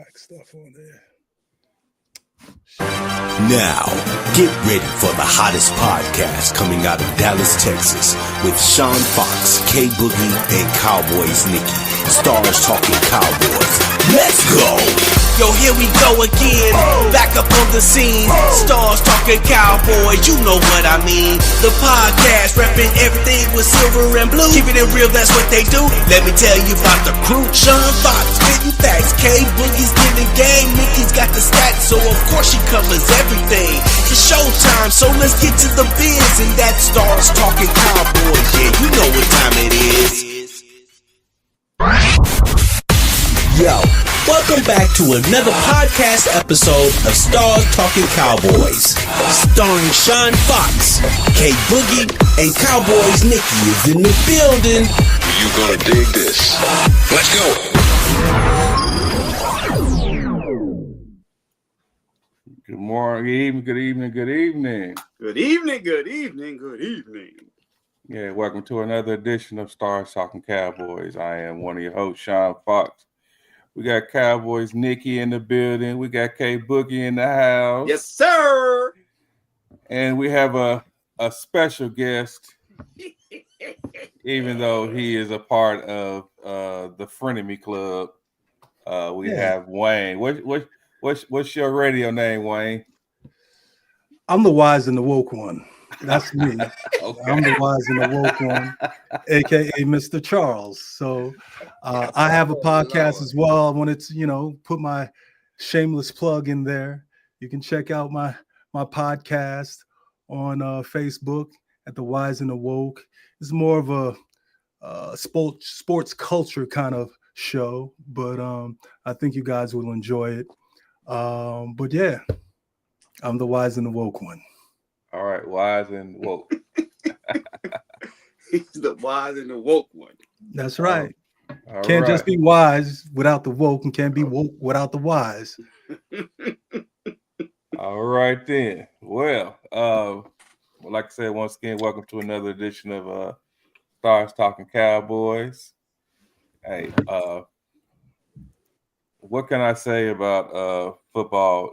black stuff on there. Now, get ready for the hottest podcast coming out of Dallas, Texas, with Sean Fox, K Boogie, and Cowboys Nicky. Stars talking Cowboys. Let's go! Yo, here we go again, back up on the scene. Stars talking Cowboys, you know what I mean. The podcast repping everything with silver and blue. Keeping it real, that's what they do. Let me tell you about the crew. Sean Fox spitting facts, K Boogie's giving game, Nicky's got the stats, so of course she covers everything. It's showtime, so let's get to the biz, and that Stars talking Cowboys. Yeah, you know what time it is. Yo, welcome back to another podcast episode of Stars Talking Cowboys, starring Sean Fox, K Boogie, and Cowboys Nicky is in the building. You gonna dig this? Let's go. Good morning, good evening. Good evening, good evening, good evening. Yeah, welcome to another edition of Stars Talking Cowboys. I am one of your hosts, Sean Fox. We got Cowboys Nicky in the building. We got K Boogie in the house. Yes, sir. And we have a special guest, even though he is a part of the Frenemy Club. We have Wayne. What's your radio name, Wayne? I'm the wise and the woke one. That's me. Okay. I'm the wise and the woke one, aka Mr. Charles. So I have a podcast as well. I wanted to, put my shameless plug in there. You can check out my podcast on Facebook at the Wise and the Woke. It's more of a sports culture kind of show, but I think you guys will enjoy it. But yeah, I'm the wise and the woke one. All right, wise and woke. He's the wise and the woke one. That's right. Can't just be wise without the woke, and can't be woke without the wise. All right then. Well, like I said, once again, welcome to another edition of Stars Talking Cowboys. Hey, what can I say about football?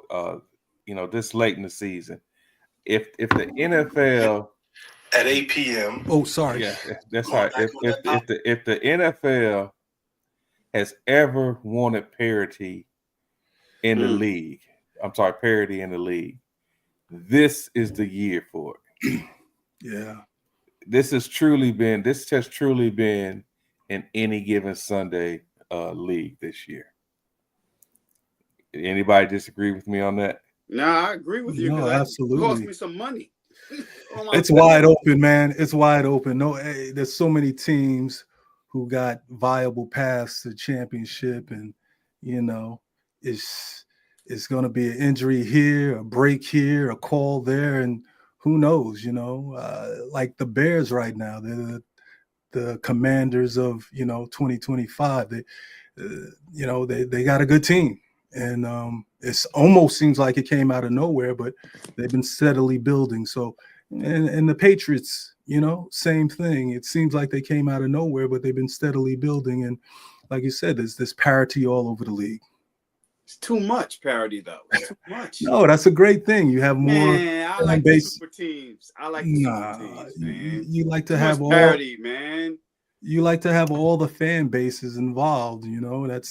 This late in the season, if the NFL At 8 p.m. Oh, sorry. Yeah, that's right. If the NFL has ever wanted parity in the league, parity in the league, this is the year for it. Yeah. This has truly been an any given Sunday league this year. Anybody disagree with me on that? Nah, I agree with you. No, absolutely. It cost me some money. It's wide open, man. It's wide open. There's so many teams who got viable paths to championship, and it's going to be an injury here, a break here, a call there, and who knows? Like the Bears right now, they're the commanders of 2025. They got a good team. And it almost seems like it came out of nowhere, but they've been steadily building. So, and the Patriots, same thing. It seems like they came out of nowhere, but they've been steadily building. And like you said, there's this parity all over the league. It's too much parity, though. It's too much. No, that's a great thing. You have more. Man, I like the super teams. I like the super teams, man. You like to have all parity, man. You like to have all the fan bases involved,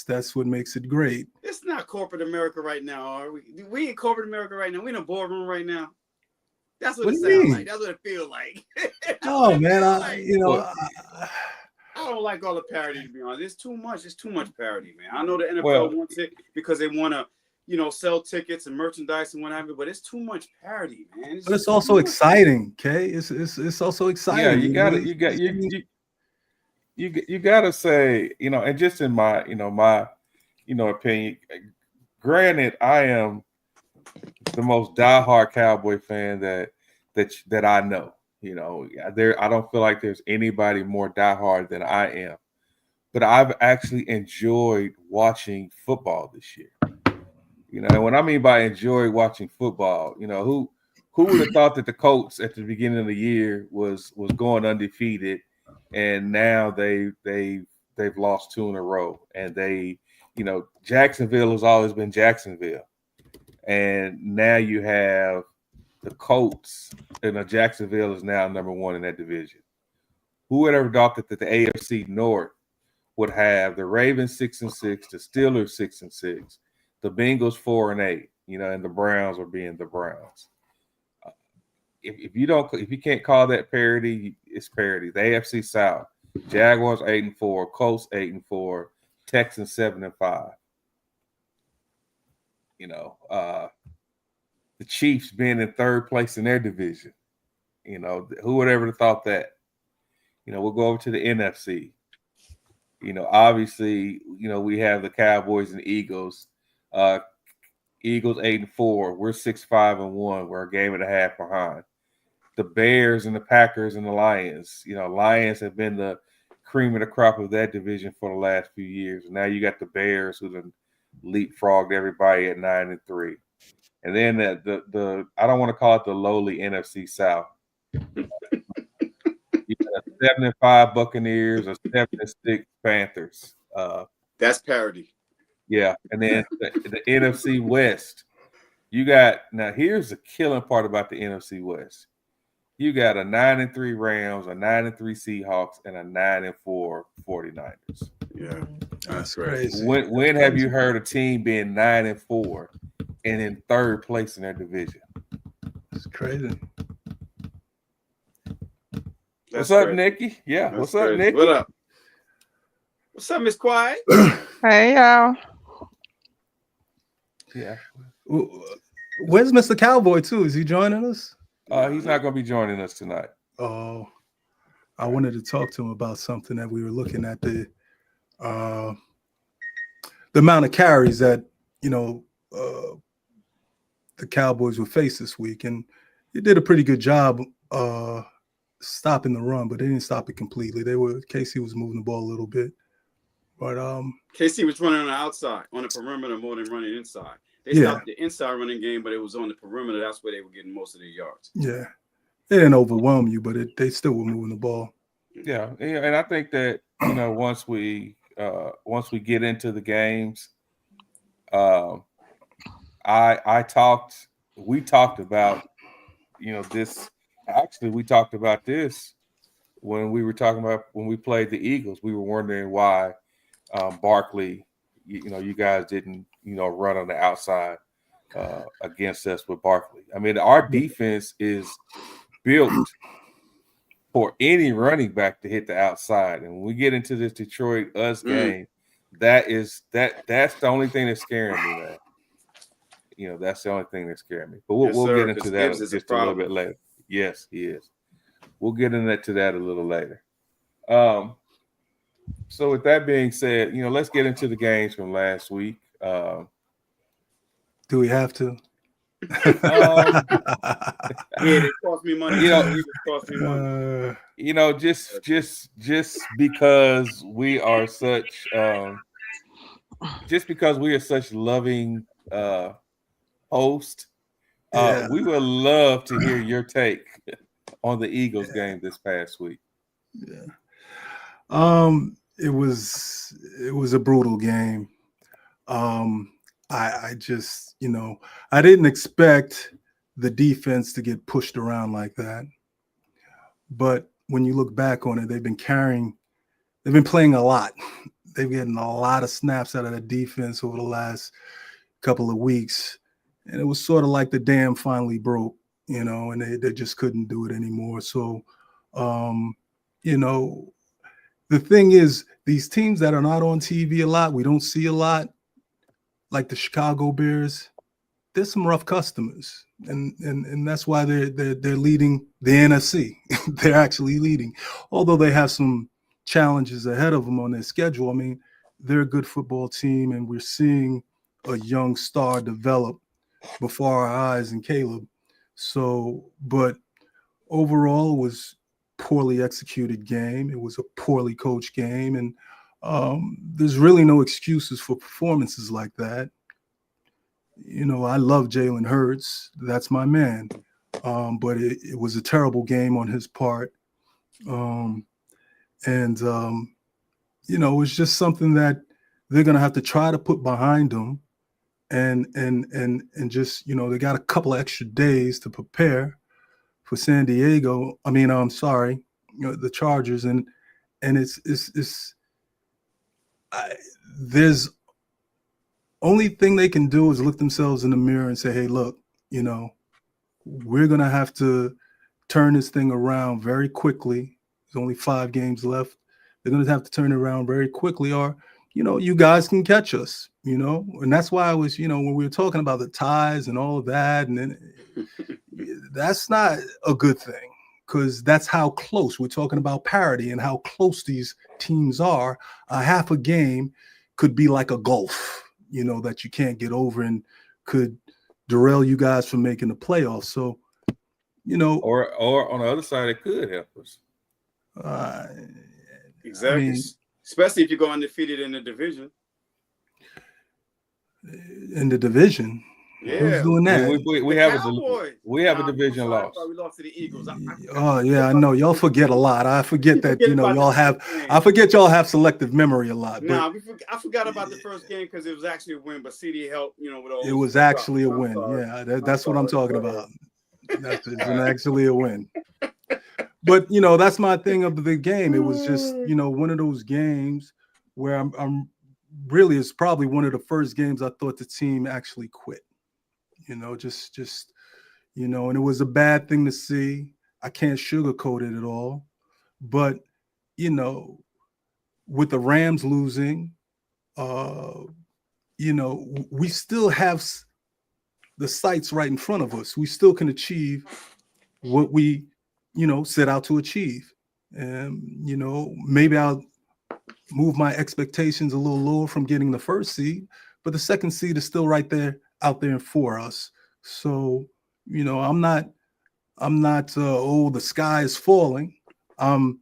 that's what makes it great. It's not corporate America right now, are we? We in corporate America right now. We in a boardroom right now. That's what it sounds like. That's what it feels like. Oh man, I don't like all the parity, to be honest. It's too much. It's too much parity, man. I know the NFL wants it because they want to, sell tickets and merchandise and what have you, but it's too much parity, man. But it's also exciting, okay? It's also exciting. Yeah, you gotta say, and just in my opinion, granted, I am the most diehard Cowboy fan that I know. I don't feel like there's anybody more diehard than I am. But I've actually enjoyed watching football this year. And what I mean by enjoy watching football, who would have thought that the Colts at the beginning of the year was going undefeated, and now they've lost 2 in a row, and they Jacksonville has always been Jacksonville. And now you have the Colts, and Jacksonville is now number one in that division. Who would ever thought that the AFC North would have the Ravens 6-6, the Steelers 6-6, the Bengals 4-8, and the Browns are being the Browns. If you can't call that parity, it's parity. The AFC South, Jaguars 8-4, Colts 8-4, Texans 7-5. The Chiefs being in third place in their division. Who would ever have thought that? We'll go over to the NFC. Obviously, we have the Cowboys and Eagles. Eagles 8-4. We're 6-5-1. We're a game and a half behind. The Bears and the Packers and the Lions. Lions have been the cream of the crop of that division for the last few years. And now you got the Bears who have leapfrogged everybody at 9-3. And then the I don't want to call it the lowly NFC South. You got 7-5 Buccaneers or 7-6 Panthers. That's parity. Yeah, and then the NFC West. You got now. Here's the killing part about the NFC West. You got a 9-3 Rams, a 9-3 Seahawks, and a 9-4 49ers. Yeah, That's crazy. When have you heard a team being 9-4 and in third place in their division? It's crazy. What's up, Nikki? Yeah, That's what's up, crazy. Nikki? What up? What's up, Miss Quiet? Hey, y'all. Yeah. Where's Mr. Cowboy too? Is he joining us? He's not going to be joining us tonight. Oh, I wanted to talk to him about something that we were looking at the amount of carries that the Cowboys would face this week, and they did a pretty good job stopping the run, but they didn't stop it completely. KC was moving the ball a little bit, but KC was running on the outside, on the perimeter more than running inside. They stopped the inside running game, but it was on the perimeter. That's where they were getting most of their yards. Yeah, they didn't overwhelm you, but they still were moving the ball. Yeah, and I think that once we get into the games, we talked about this. Actually, we talked about this when we played the Eagles. We were wondering why Barkley, you guys didn't run on the outside against us with Barkley. I mean, our defense is built for any running back to hit the outside. And when we get into this Detroit game, that's the only thing that's scaring me, man. That's the only thing that's scaring me. But we'll get into that just a little bit later. Yes, he is. We'll get into that a little later. So with that being said, let's get into the games from last week. Do we have to? Yeah, it cost me money. It cost me money. Just because we are such loving hosts, we would love to hear your take on the Eagles game this past week. Yeah. It was a brutal game. I just, I didn't expect the defense to get pushed around like that. But when you look back on it, they've been playing a lot. They've gotten a lot of snaps out of the defense over the last couple of weeks. And it was sort of like the dam finally broke, and they just couldn't do it anymore. So, the thing is, these teams that are not on TV a lot, we don't see a lot, like the Chicago Bears, there's some rough customers. And that's why they're leading the NFC. They're actually leading. Although they have some challenges ahead of them on their schedule. I mean, they're a good football team, and we're seeing a young star develop before our eyes in Caleb. So, but overall, it was poorly executed game. It was a poorly coached game, and there's really no excuses for performances like that. I love Jalen Hurts. That's my man. But it was a terrible game on his part. It was just something that they're going to have to try to put behind them, and just, you know, they got a couple of extra days to prepare for San Diego. I mean, I'm sorry, you know, the Chargers, and there's only thing they can do is look themselves in the mirror and say, hey, look, you know, we're going to have to turn this thing around very quickly. There's only 5 games left. They're going to have to turn it around very quickly, or, you know, you guys can catch us, you know. And that's why I was, you know, when we were talking about the ties and all of that, and then that's not a good thing, because that's how close we're talking about parity and how close these teams are. A half a game could be like a gulf, you know, that you can't get over and could derail you guys from making the playoffs. So, you know, or on the other side, it could help us. Exactly. I mean, especially if you go undefeated in the division. In the division, yeah, who's doing that? We have a division loss. We lost to the Eagles. Oh yeah, I know. Y'all forget a lot. I forget that, you know, y'all have. I forget y'all have selective memory a lot. No, I forgot about the first game because it was actually a win. But CD helped, you know, with all. It was actually a win. Yeah, that's what I'm talking about. That's actually a win. But, you know, that's my thing of the game. It was just, you know, one of those games where I'm really, it's probably one of the first games I thought the team actually quit. You know, just you know, and it was a bad thing to see. I can't sugarcoat it at all. But, you know, with the Rams losing, you know, we still have the sights right in front of us. We still can achieve what we, you know, set out to achieve. And, you know, maybe I'll move my expectations a little lower from getting the first seed, but the second seed is still right there, out there for us. So, you know, I'm not, oh, the sky is falling. I'm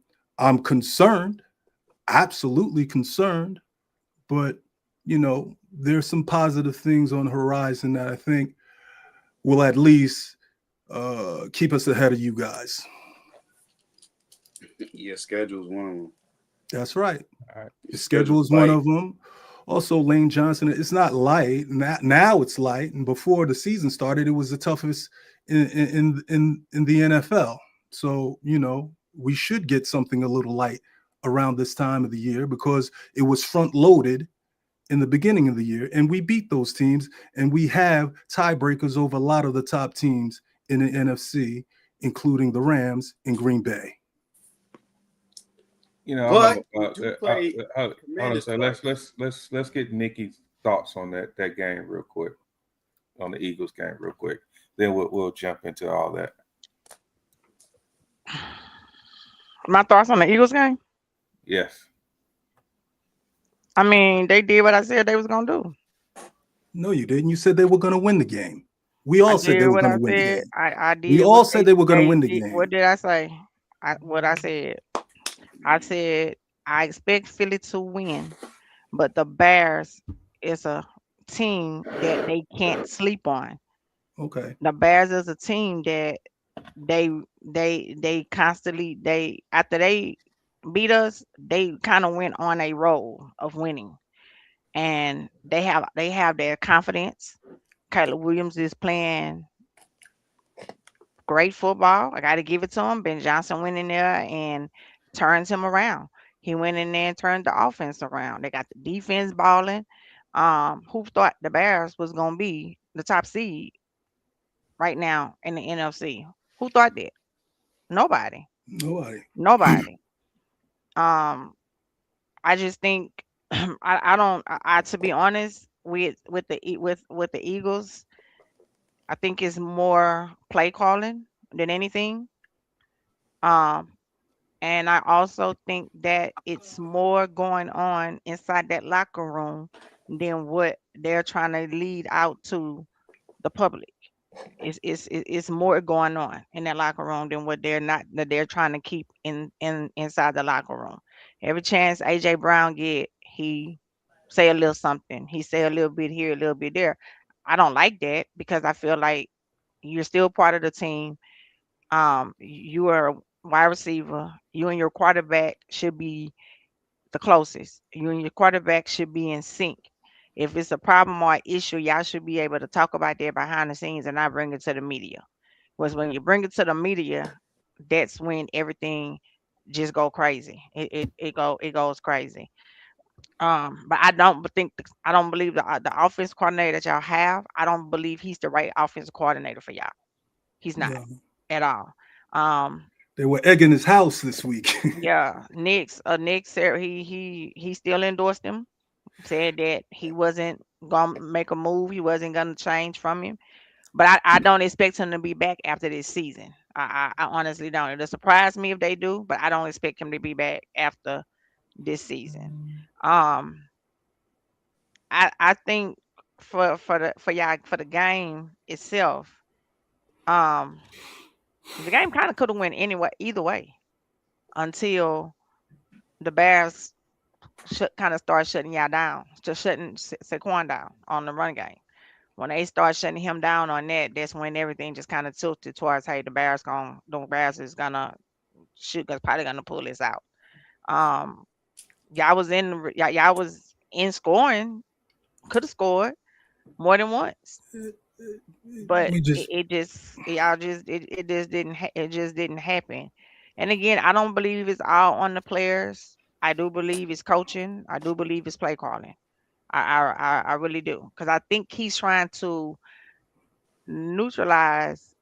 concerned, absolutely concerned, but, you know, there's some positive things on the horizon that I think will at least keep us ahead of you guys. Yeah, schedule is one of them. That's right. All right. The schedule is one of them. Also, Lane Johnson, it's not light. Now it's light. And before the season started, it was the toughest in the NFL. So, you know, we should get something a little light around this time of the year because it was front loaded in the beginning of the year. And we beat those teams. And we have tiebreakers over a lot of the top teams in the NFC, including the Rams and Green Bay. You know, let's get Nikki's thoughts on that game real quick, on the Eagles game real quick. Then we'll jump into all that. My thoughts on the Eagles game? Yes. I mean, they did what I said they was gonna do. No, you didn't. You said they were gonna win the game. We all said they were gonna win the game. I did. We all said they were gonna win the game. What did I say? What I said. I said I expect Philly to win, but the Bears is a team that they can't sleep on. Okay. The Bears is a team that they constantly after they beat us, they kind of went on a roll of winning, and they have their confidence. Caleb Williams is playing great football. I got to give it to him. Ben Johnson went in there and turns him around. He went in there and turned the offense around. They got the defense balling. Who thought the Bears was gonna be the top seed right now in the NFC? Who thought that? Nobody. I just think I to be honest with the Eagles, I think it's more play calling than anything. And I also think that it's more going on inside that locker room than what they're trying to lead out to the public. It's more going on in that locker room than what they're trying to keep inside the locker room. Every chance AJ Brown get, he say a little something. He say a little bit here, a little bit there. I don't like that because I feel like you're still part of the team. You are a wide receiver. You and your quarterback should be the closest. You and your quarterback should be in sync. If it's a problem or an issue, y'all should be able to talk about that behind the scenes and not bring it to the media. Was when you bring it to the media, that's when everything just go crazy. It goes crazy. But I don't believe the offense coordinator that y'all have. I don't believe he's the right offensive coordinator for y'all. He's not Yeah. at all. Um, They were egging his house this week. yeah, Nick said he still endorsed him. Said that he wasn't gonna make a move. He wasn't gonna change from him. But I don't expect him to be back after this season. I honestly don't. It'll surprise me if they do, but I don't expect him to be back after this season. Um, I think for the game itself, um, the game kind of could have went anyway either way until the Bears kind of start shutting y'all down, just shutting Saquon down on the run game. When they start shutting him down on that, that's when everything just kind of tilted towards, hey, the Bears is gonna shoot, probably gonna pull this out. Um, y'all was in scoring, could have scored more than once, but We just it just didn't happen. And again, I don't believe it's all on the players. I do believe it's coaching. I do believe it's play calling. I really do, because I think he's trying to neutralize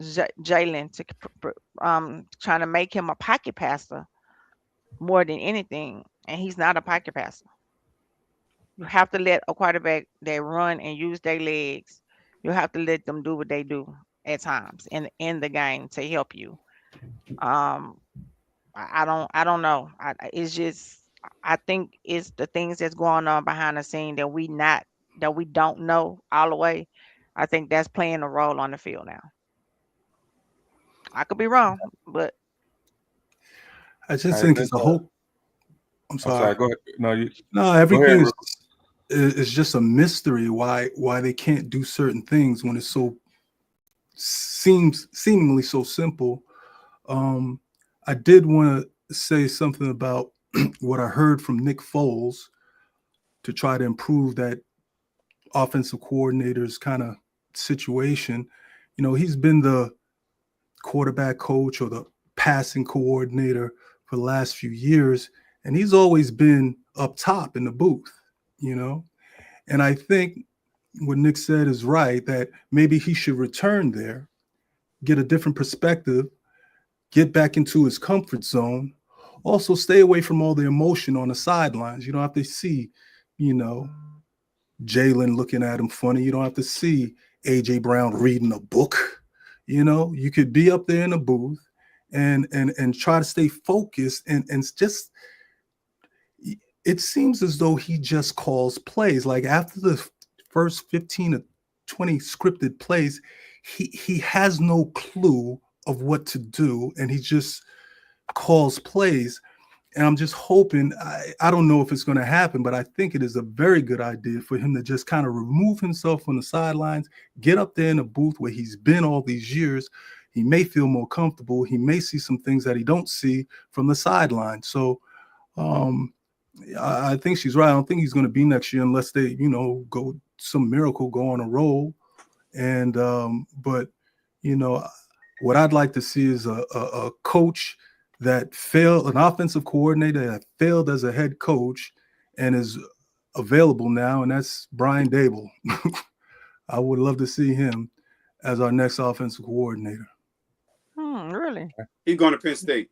Jalen to trying to make him a pocket passer more than anything, and he's not a pocket passer. You have to let a quarterback that run and use their legs. You have to let them do what they do at times in the game to help you. Um, I don't know. It's just I think it's the things that's going on behind the scene that we don't know all the way. I think that's playing a role on the field now. I could be wrong, but I just I think think, it's a whole. I'm I'm sorry. sorry. Go ahead. No, you No, go everything ahead. is just a mystery why they can't do certain things when it so seems seemingly so simple. Um, I did want to say something about what I heard from Nick Foles to try to improve that offensive coordinator's kind of situation. You know, he's been the quarterback coach or the passing coordinator for the last few years, and he's always been up top in the booth, you know. And I think what Nick said is right, that maybe he should return there, get a different perspective, get back into his comfort zone. Also, stay away from all the emotion on the sidelines. You don't have to see, you know, Jalen looking at him funny. You don't have to see AJ Brown reading a book. You know, you could be up there in the booth and try to stay focused and just. It seems as though he just calls plays. Like after the first 15 or 20 scripted plays, he has no clue of what to do, and he just calls plays. And I'm just hoping, I don't know if it's going to happen, but I think it is a very good idea for him to just kind of remove himself from the sidelines, get up there in the booth where he's been all these years. He may feel more comfortable. He may see some things that he don't see from the sideline. So I think she's right. I don't think he's going to be next year unless they, you know, go some miracle, go on a roll. And but, you know, what I'd like to see is a coach that failed, an offensive coordinator that failed as a head coach and is available now, and that's Brian Dable. I would love to see him as our next offensive coordinator. Really? He's going to Penn State.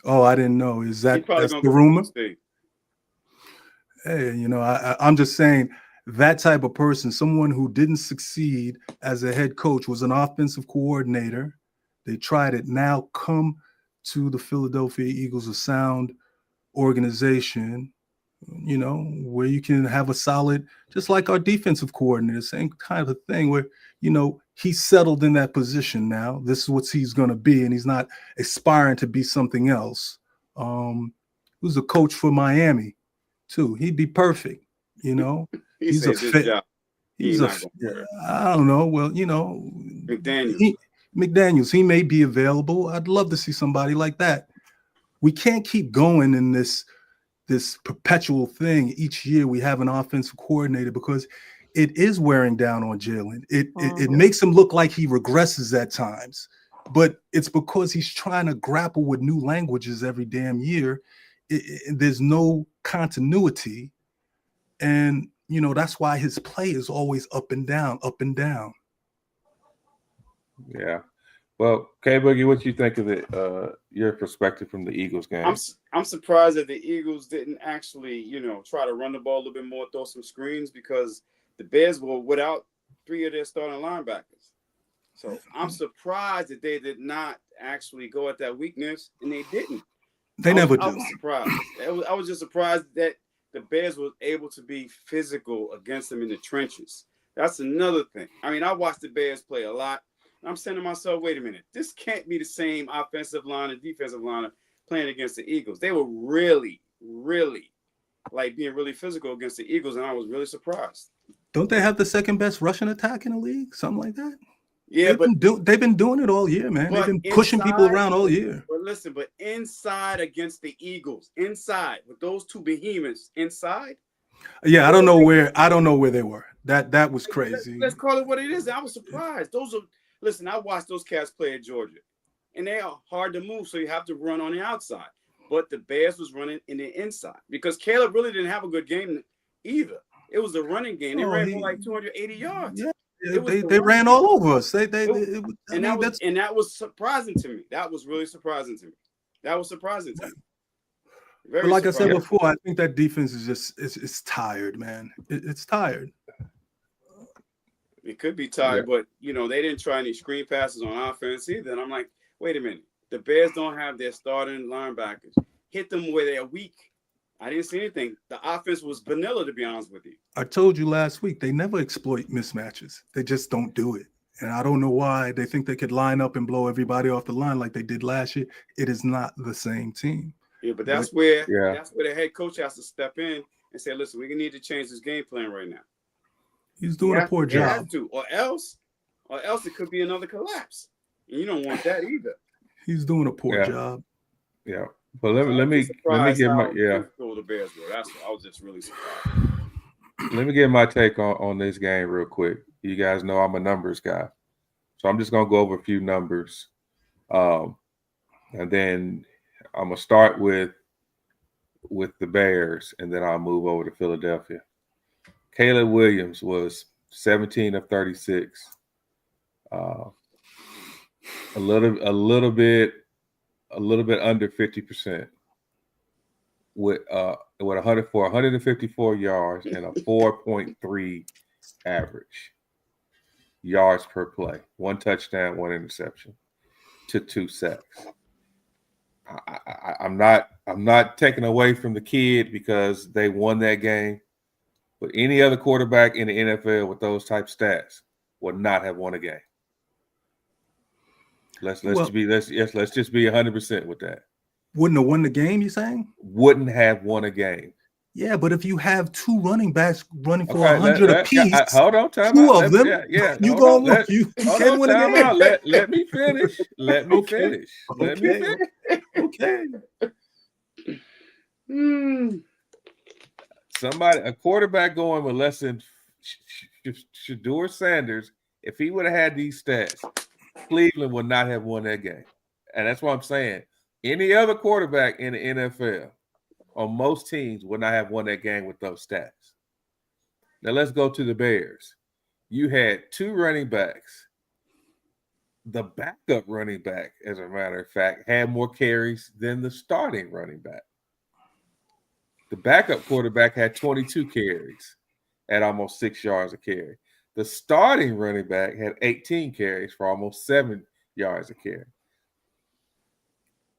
Oh, I didn't know. Is that that's the rumor? Hey, you know, I'm just saying that type of person, someone who didn't succeed as a head coach, was an offensive coordinator. They tried it. Now come to the Philadelphia Eagles, a sound organization, you know, where you can have a solid, just like our defensive coordinator, same kind of thing where, you know, he's settled in that position now. This is what he's going to be, and he's not aspiring to be something else. Who's a coach for Miami, too? He'd be perfect, you know. He's a fit. He's a. I don't know. Well, you know, McDaniels. He may be available. I'd love to see somebody like that. We can't keep going in this this perpetual thing. Each year we have an offensive coordinator because it is wearing down on Jalen. It makes him look like he regresses at times, but it's because he's trying to grapple with new languages every damn year. There's no continuity, and that's why his play is always up and down, up and down. Yeah. Well, K Boogie, what you think of your perspective from the Eagles game? I'm surprised that the Eagles didn't actually, try to run the ball a little bit more, throw some screens, because the Bears were without 3 of their starting linebackers. So I'm surprised that they did not actually go at that weakness, and they didn't. They never do. I was surprised. I was just surprised that the Bears were able to be physical against them in the trenches. That's another thing. I mean, I watched the Bears play a lot. I'm saying to myself, wait a minute, this can't be the same offensive line and defensive line playing against the Eagles. They were really, really being really physical against the Eagles, and I was really surprised. Don't they have the second best rushing attack in the league? Something like that? Yeah, they've been doing it all year, man. They've been pushing people around all year. But listen, inside against the Eagles, inside with those two behemoths inside. Yeah, I don't know where they were. That was crazy. Let's call it what it is. I was surprised. Listen, I watched those cats play at Georgia, and they are hard to move, so you have to run on the outside. But the Bears was running in the inside because Caleb really didn't have a good game either. It was a running game. They ran for 280 yards. Yeah, they ran all over us. That was surprising to me. That was really surprising to me. That was surprising to me. But like I said before, I think that defense is just it's tired, man. It's tired. It could be tired, but they didn't try any screen passes on offense either. And I'm like, wait a minute, the Bears don't have their starting linebackers. Hit them where they're weak. I didn't see anything. The offense was vanilla, to be honest with you. I told you last week they never exploit mismatches. They just don't do it. And I don't know why they think they could line up and blow everybody off the line like they did last year. It is not the same team. Yeah, but that's where the head coach has to step in and say, listen, we need to change this game plan right now. He's doing a poor job. Have to, or else it could be another collapse. And you don't want that either. He's doing a poor job. Yeah. But let me get my the Bears were. That's what I was just really surprised. Let me get my take on this game real quick. You guys know I'm a numbers guy. So I'm just gonna go over a few numbers. And then I'm gonna start with the Bears, and then I'll move over to Philadelphia. Caleb Williams was 17 of 36. A little bit under 50% with 154 yards and a 4.3 average yards per play. 1 touchdown, 1 interception, took 2 sacks. I'm not taking away from the kid because they won that game. But any other quarterback in the NFL with those type stats would not have won a game. Let's just be 100% with that. Wouldn't have won the game, you saying? Wouldn't have won a game. Yeah, but if you have 2 running backs running for 100 apiece, hold on, time 2 out. of them, you gonna win. You can win a game. Let me finish. Let me finish. Okay. A quarterback going with less than Shedeur Sanders, if he would have had these stats, Cleveland would not have won that game. And that's what I'm saying. Any other quarterback in the NFL on most teams would not have won that game with those stats. Now let's go to the Bears. You had 2 running backs. The backup running back, as a matter of fact, had more carries than the starting running back. The backup quarterback had 22 carries at almost 6 yards a carry. The starting running back had 18 carries for almost 7 yards a carry.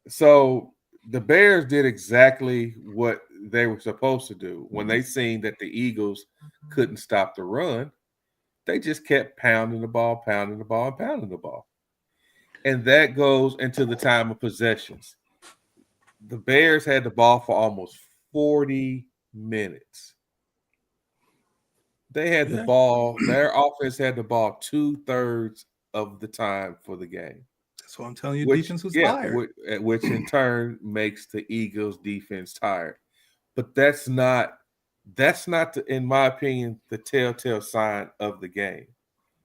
So the Bears did exactly what they were supposed to do. When they seen that the Eagles couldn't stop the run, they just kept pounding the ball. And that goes into the time of possessions. The Bears had the ball for almost 40 minutes. They had the ball. Their offense had the ball 2/3 of the time for the game. That's what I'm telling you. Defense was tired. Which in turn makes the Eagles' defense tired. but that's not in my opinion, the telltale sign of the game.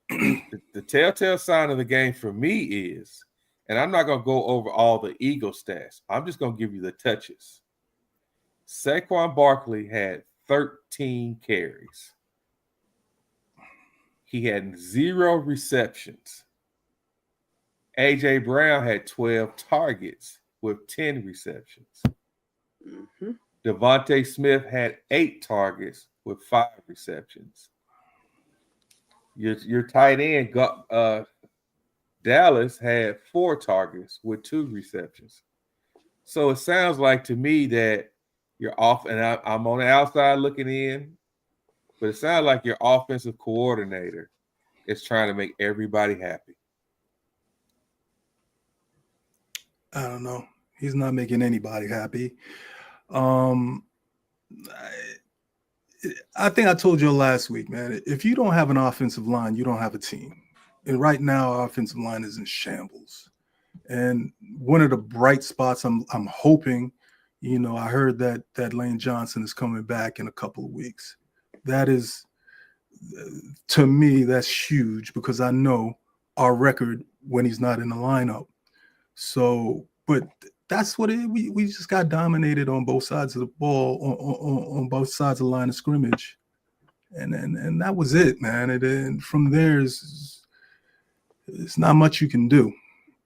The telltale sign of the game for me is, and I'm not going to go over all the Eagle stats. I'm just going to give you the touches. Saquon Barkley had 13 carries. He had 0 receptions. A.J. Brown had 12 targets with 10 receptions. Mm-hmm. Devontae Smith had 8 targets with 5 receptions. Your tight end Dallas had 4 targets with 2 receptions. So it sounds like to me that you're off, and I'm on the outside looking in, but it sounds like your offensive coordinator is trying to make everybody happy. I don't know. He's not making anybody happy. I think I told you last week, man, if you don't have an offensive line, you don't have a team. And right now, our offensive line is in shambles. And one of the bright spots, I'm hoping, I heard that Lane Johnson is coming back in a couple of weeks. That is, to me, that's huge because I know our record when he's not in the lineup. So, but that's what we just got dominated on both sides of the ball, on both sides of the line of scrimmage. And that was it, man. And from there, it's not much you can do.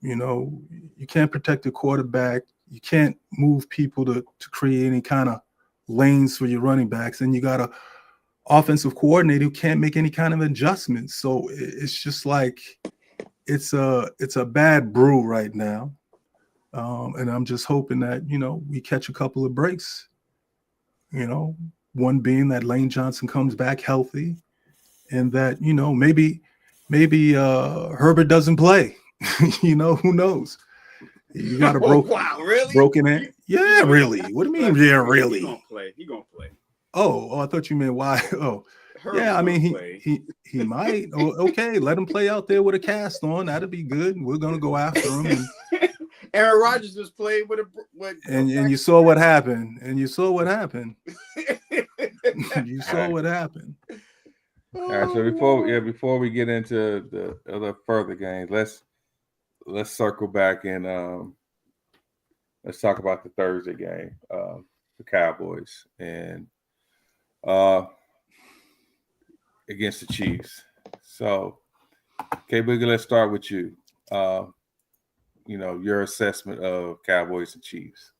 You can't protect the quarterback. You can't move people to create any kind of lanes for your running backs. And you got a offensive coordinator who can't make any kind of adjustments. So it's just like it's a bad brew right now. And I'm just hoping that, we catch a couple of breaks, one being that Lane Johnson comes back healthy and that, maybe Herbert doesn't play. Who knows? You got a broken hand. Yeah, really. What do you mean? Yeah, really. He gonna play. Oh, I thought you meant why. Oh, Herbert, yeah. I mean, he might. Okay, let him play out there with a cast on. That'd be good. We're gonna go after him. Aaron Rodgers just played with and you saw what happened. And you saw what happened. You saw what happened. All right. So before we get into the other further games, let's circle back and let's talk about the Thursday game, the Cowboys and against the Chiefs. So, K-Boogie, let's start with you. Your assessment of Cowboys and Chiefs.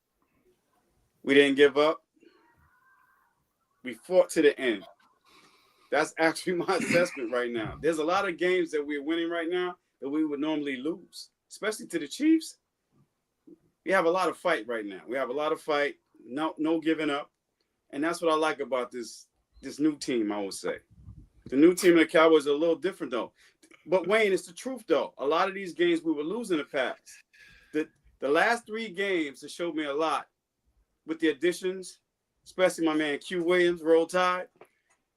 We didn't give up. We fought to the end. That's actually my assessment right now. There's a lot of games that we're winning right now that we would normally lose, especially to the Chiefs. We have a lot of fight right now. We have a lot of fight, no giving up. And that's what I like about this new team, I would say. The new team of the Cowboys are a little different, though. But, Wayne, it's the truth, though. A lot of these games we were losing in the past. The last 3 games have showed me a lot with the additions, especially my man Q Williams, Roll Tide,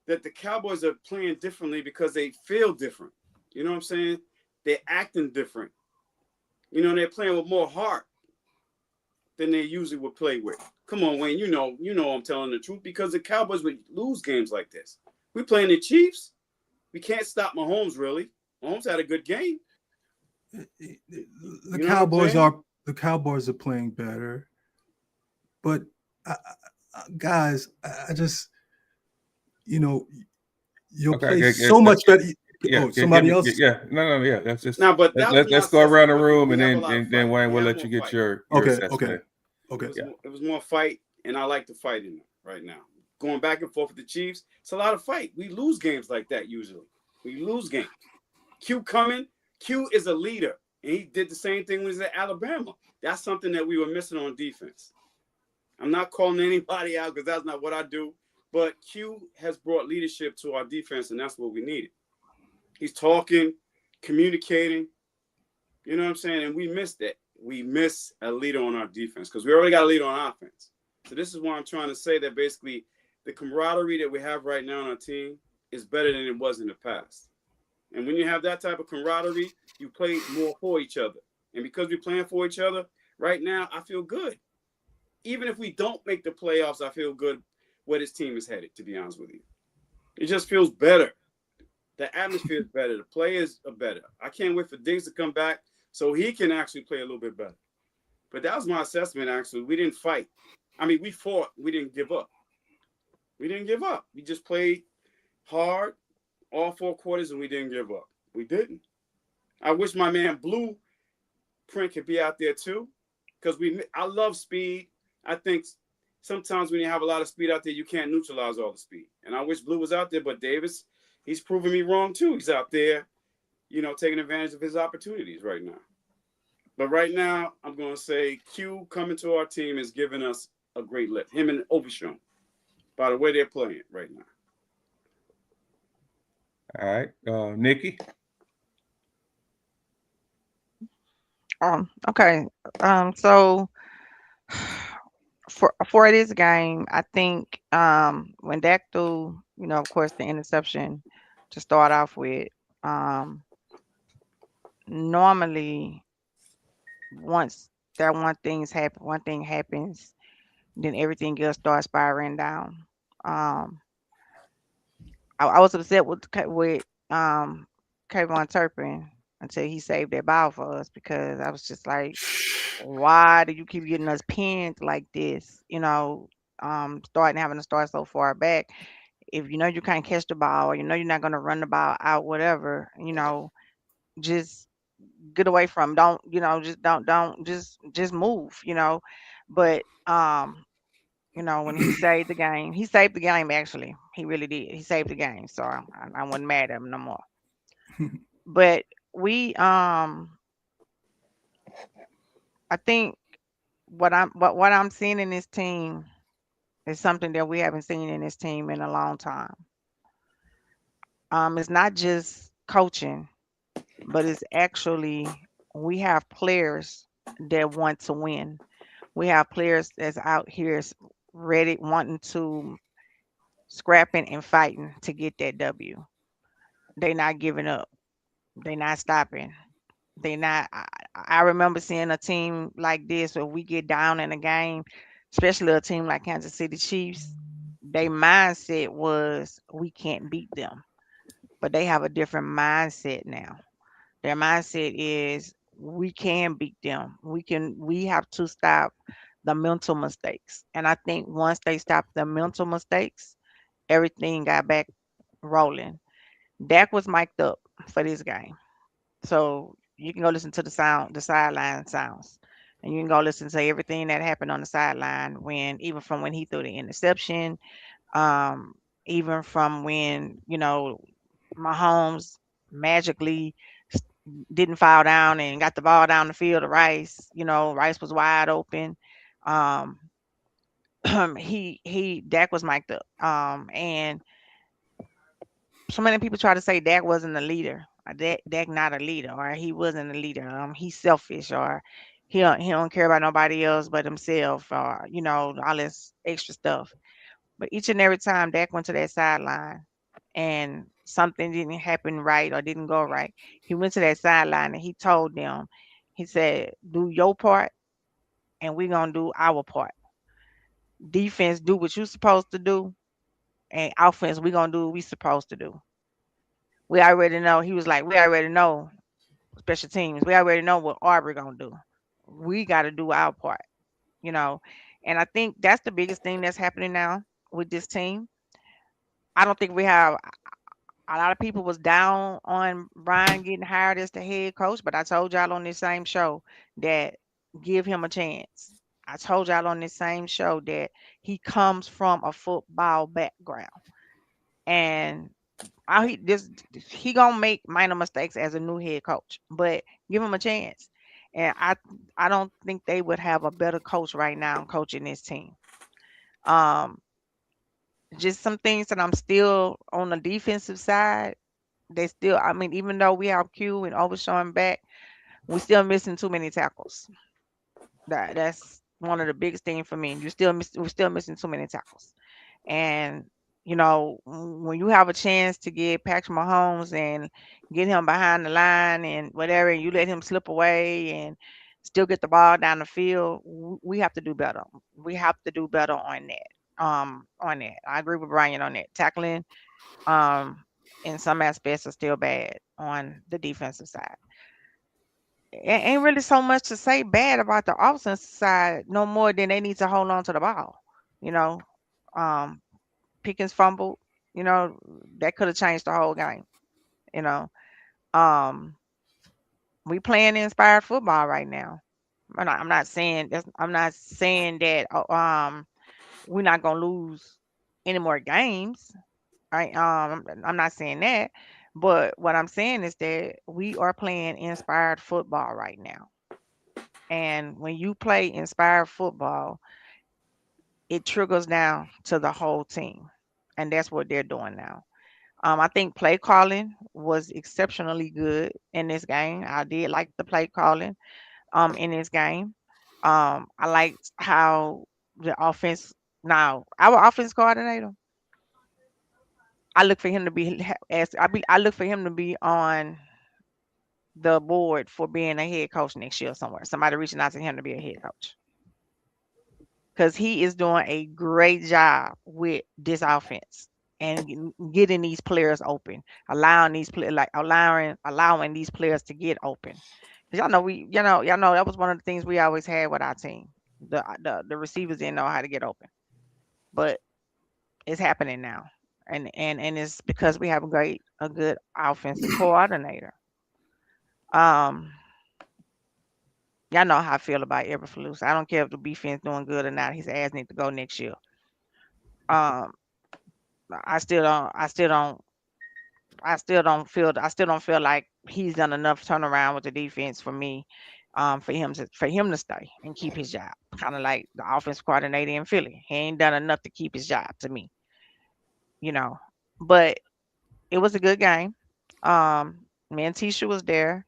that the Cowboys are playing differently because they feel different. You know what I'm saying? They're acting different. They're playing with more heart than they usually would play with. Come on, Wayne, you know I'm telling the truth because the Cowboys would lose games like this. We playing the Chiefs. We can't stop Mahomes, really. Mahomes had a good game. The Cowboys are playing better, but guys, I just you'll play so much better. Somebody else. Yeah, no, yeah. That's just but let's go around the room and then Wayne will let you get your assessment. Okay. It was more fight, and I like the fight in it right now. Going back and forth with the Chiefs, it's a lot of fight. We lose games like that usually. We lose games. Q is a leader, and he did the same thing when he was at Alabama. That's something that we were missing on defense. I'm not calling anybody out because that's not what I do, but Q has brought leadership to our defense, and that's what we needed. He's talking, communicating, you know what I'm saying? And we missed that. We miss a leader on our defense because we already got a leader on offense. So this is why I'm trying to say that basically the camaraderie that we have right now on our team is better than it was in the past. And when you have that type of camaraderie, you play more for each other. And because we're playing for each other right now, I feel good. even if we don't make the playoffs, I feel good where this team is headed, to be honest with you. It just feels better. The atmosphere is better. The players are better. I can't wait for Diggs to come back so he can actually play a little bit better. But that was my assessment, actually. We didn't fight. I mean, we fought. We didn't give up. We didn't give up. We just played hard all 4 quarters, and we didn't give up. We didn't. I wish my man Blueprint could be out there too, because I love speed. I think sometimes when you have a lot of speed out there, you can't neutralize all the speed. And I wish Blue was out there, but Davis, he's proving me wrong too. He's out there, taking advantage of his opportunities right now. But right now, I'm going to say Q coming to our team is giving us a great lift. Him and Overshown, by the way they're playing right now. All right, Nikki. Okay. So for this game, I think when Dak threw, of course, the interception to start off with, normally once that one thing happens, then everything else starts spiraling down. I was upset with Kayvon Turpin until he saved that ball for us, because I was just like, why do you keep getting us pinned like this? Having to start so far back. If you can't catch the ball, or you're not gonna run the ball out, whatever, just get away from 'em. Just don't just move, But when he saved the game actually. He really did. He saved the game. So I wasn't mad at him no more. But we I think what I'm seeing in this team is something that we haven't seen in this team in a long time. It's not just coaching, but it's actually we have players that want to win. We have players that's out here ready, wanting to scrapping and fighting to get that W. They not giving up. They not stopping. They not. I remember seeing a team like this where we get down in a game, especially a team like Kansas City Chiefs. Their mindset was we can't beat them, but they have a different mindset now. Their mindset is we can beat them. We have to stop the mental mistakes. And I think once they stopped the mental mistakes, everything got back rolling. Dak was mic'd up for this game. So you can go listen to the sideline sounds. And you can go listen to everything that happened on the sideline, even from when he threw the interception, um, even from when, Mahomes magically didn't fall down and got the ball down the field to Rice. Rice was wide open. Um, Dak was mic'd up. And so many people try to say Dak wasn't a leader. Dak not a leader, or he wasn't a leader. He's selfish, or he don't care about nobody else but himself, or all this extra stuff. But each and every time Dak went to that sideline and something didn't happen right or didn't go right, he went to that sideline and he told them, he said, "Do your part, and we're gonna do our part. Defense, do what you're supposed to do, and offense, we're gonna do what we supposed to do." We already know. He was like, "We already know special teams. We already know what Aubrey gonna do. We got to do our part." You know, and I think that's the biggest thing that's happening now with this team. I don't think we have a lot of people was down on Brian getting hired as the head coach, but I told y'all on this same show that give him a chance. I told y'all on this same show that he comes from a football background, and he gonna make minor mistakes as a new head coach, but give him a chance. And I don't think they would have a better coach right now coaching this team. Um, just some things that I'm still on the defensive side. I mean, even though we have Q and Overshawn back, we still missing too many tackles. That's one of the biggest things for me. We're still missing too many tackles. And when you have a chance to get Patrick Mahomes and get him behind the line and whatever, and you let him slip away, and still get the ball down the field. We have to do better. We have to do better on that. I agree with Brian on that. Tackling, in some aspects, are still bad on the defensive side. Ain't really so much to say bad about the offensive side, no more than they need to hold on to the ball. You know, um, Pickens fumbled. You know, that could have changed the whole game. You know, um, we playing inspired football right now. I'm not saying that's, I'm not saying that we're not gonna lose any more games. Right? I'm not saying that, but what I'm saying is that we are playing inspired football right now. And when you play inspired football, it trickles down to the whole team. And that's what they're doing now. I think play calling was exceptionally good in this game. I did like the play calling in this game. I liked how the offense, now our offense coordinator, I look for him to be I look for him to be on the board for being a head coach next year somewhere. Somebody reaching out to him to be a head coach. Because he is doing a great job with this offense and getting these players open, allowing these allowing these players to get open. 'Cause y'all know that was one of the things we always had with our team. The receivers didn't know how to get open, but it's happening now, and it's because we have a good offensive coordinator. Um, y'all know how I feel about Eberflus. I don't care if the defense doing good or not. His ass need to go next year. Um, I still don't feel like he's done enough turnaround with the defense for me, for him to stay and keep his job. Kind of like the offense coordinator in Philly. He ain't done enough to keep his job to me, you know. But it was a good game. Me and Tisha was there.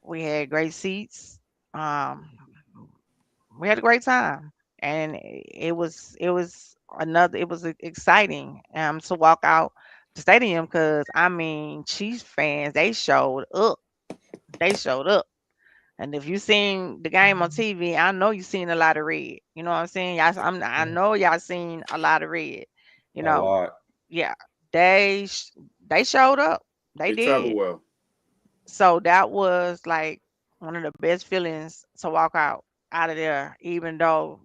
We had great seats. Um, we had a great time, and it was exciting to walk out the stadium because I mean Chiefs fans, they showed up. They showed up. And if you seen the game on TV, I know you seen a lot of red. You know what I'm saying? I know y'all seen a lot of red. You A know, lot. yeah, they showed up. They They travel did. well. So that was like one of the best feelings to walk out of there, even though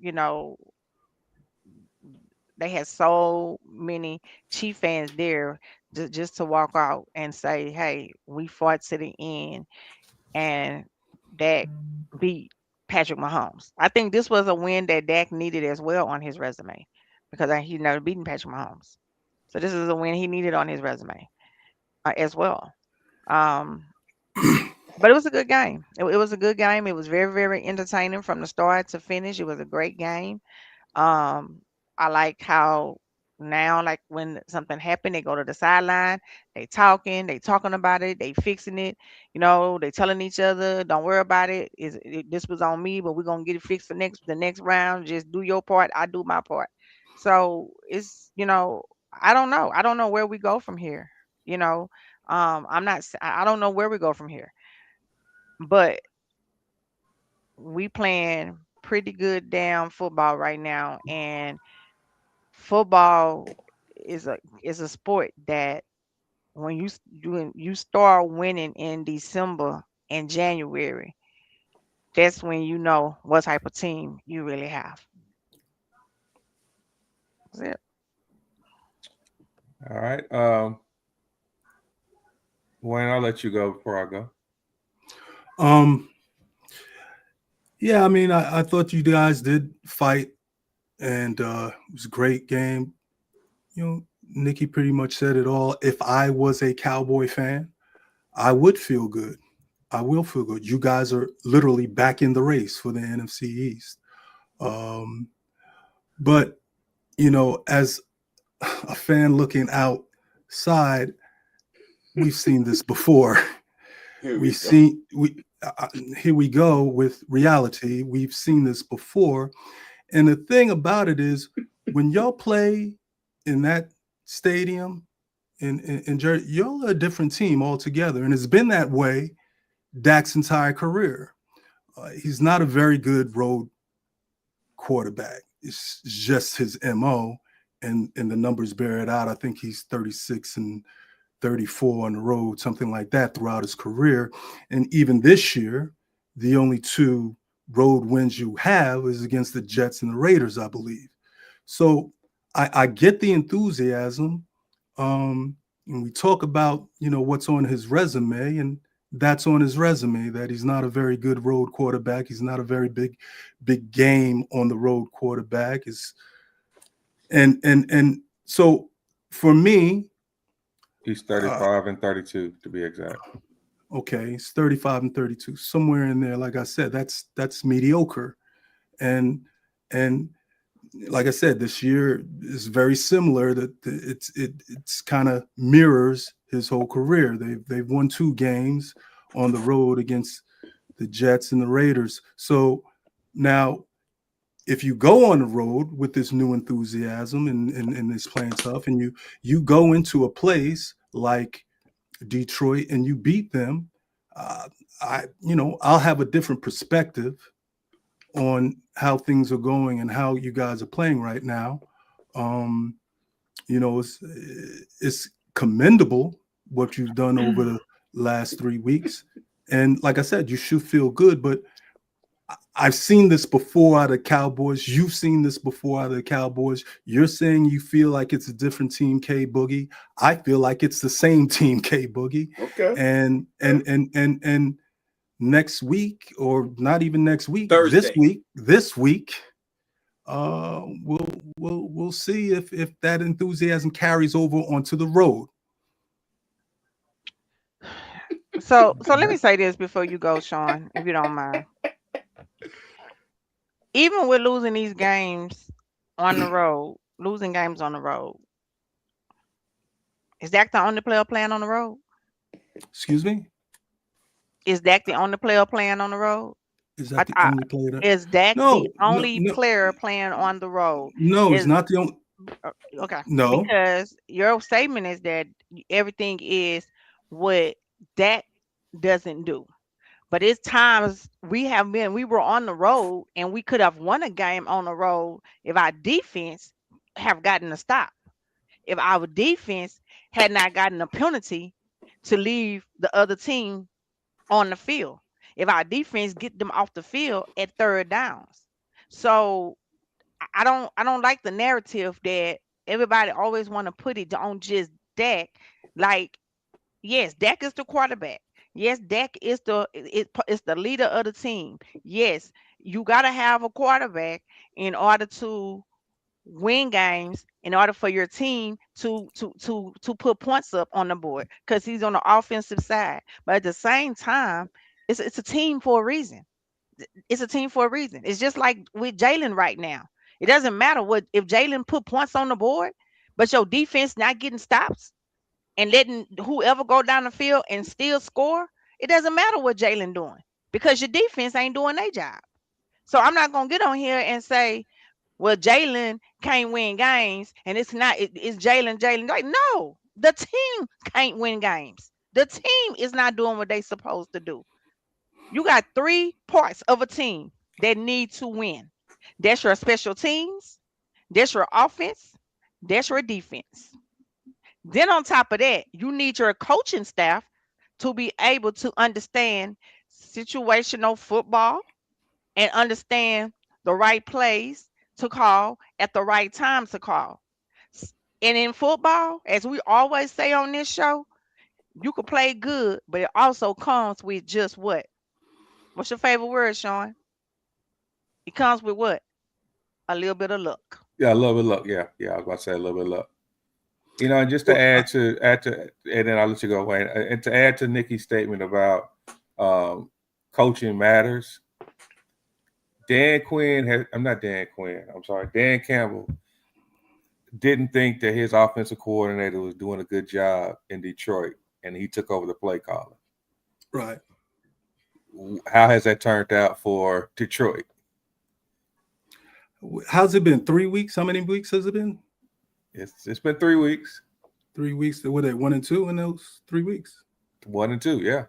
they had so many Chief fans there, just to walk out and say, "Hey, we fought to the end," and Dak beat Patrick Mahomes. I think this was a win that Dak needed as well on his resume because he's never beaten Patrick Mahomes. So this is a win he needed on his resume as well. Um, but it was a good game. It was a good game. It was very, very entertaining from the start to finish. It was a great game. Um, I like how now, like when something happened, they go to the sideline, they talking about it, they fixing it, they telling each other, don't worry about it. This was on me, but we're gonna get it fixed for the next round. Just do your part, I do my part. So it's, I don't know. I don't know where we go from here. You know, I don't know where we go from here, but we playing pretty good damn football right now, and football is a sport that when you start winning in December and January, that's when you know what type of team you really have. That's it. All right. Wayne, I'll let you go before I go. Yeah, I mean, I thought you guys did fight, and it was a great game. Nikki pretty much said it all. If I was a Cowboy fan, I would feel good. I will feel good. You guys are literally back in the race for the NFC East. But, as a fan looking outside, we've seen this before. Here we go with reality. We've seen this before. And the thing about it is, when y'all play in that stadium in Jersey, y'all are a different team altogether. And it's been that way Dak's entire career. he's not a very good road quarterback. It's just his MO, and the numbers bear it out. I think he's 36 and 34 on the road, something like that, throughout his career. And even this year, the only 2 road wins you have is against the Jets and the Raiders, I believe. So I get the enthusiasm. And we talk about, what's on his resume, and that's on his resume, that he's not a very good road quarterback. He's not a very big game on the road quarterback. And so for me, he's 35 and 32 to be exact. Okay, it's 35 and 32, somewhere in there. Like I said, that's mediocre. And like I said, this year is very similar. That it's kind of mirrors his whole career. They've won 2 games on the road against the Jets and the Raiders. So now, if you go on the road with this new enthusiasm and this playing tough, and you go into a place like Detroit and you beat them, I'll have a different perspective on how things are going and how you guys are playing right now. It's commendable what you've done over the last 3 weeks, and like I said, you should feel good. But I've seen this before out of Cowboys. You've seen this before out of the Cowboys. You're saying you feel like it's a different team, K Boogie. I feel like it's the same team, K Boogie. Okay. And next week, or not even next week, Thursday. this week, we'll see if that enthusiasm carries over onto the road. So let me say this before you go, Sean, if you don't mind. Even with losing these games on the road, is Dak the only player playing on the road? Excuse me? Is Dak the only player playing on the road? Is that the only player? Is Dak No, the only no. player playing on the road? No, he's not the only. Okay. No. Because your statement is that everything is what Dak doesn't do. But it's times we were on the road and we could have won a game on the road if our defense have gotten a stop. If our defense had not gotten a penalty to leave the other team on the field. If our defense get them off the field at 3rd downs. So I don't like the narrative that everybody always want to put it on just Dak. Like, yes, Dak is the quarterback. Yes, Dak is the leader of the team. Yes, you got to have a quarterback in order to win games, in order for your team to put points up on the board, because he's on the offensive side. But at the same time, it's a team for a reason. It's a team for a reason. It's just like with Jalen right now. It doesn't matter if Jalen put points on the board, but your defense not getting stops and letting whoever go down the field and still score. It doesn't matter what Jalen doing, because your defense ain't doing their job. So I'm not gonna get on here and say, well, Jalen can't win games, and it's Jalen. Like, no, the team can't win games. The team is not doing what they supposed to do. You got 3 parts of a team that need to win. That's your special teams, that's your offense, that's your defense. Then on top of that, you need your coaching staff to be able to understand situational football and understand the right plays to call at the right time to call. And in football, as we always say on this show, you can play good, but it also comes with just what? What's your favorite word, Sean? It comes with what? A little bit of luck. Yeah, a little bit of luck. Yeah, I was about to say a little bit of luck. And just to add to, and then I'll let you go, Wayne. And to add to Nikki's statement about coaching matters, Dan Campbell didn't think that his offensive coordinator was doing a good job in Detroit, and he took over the play calling. Right. How has that turned out for Detroit? How's it been? 3 weeks? How many weeks has it been? It's been 3 weeks. 3 weeks. Were they 1 and 2 in those 3 weeks? 1 and 2, yeah.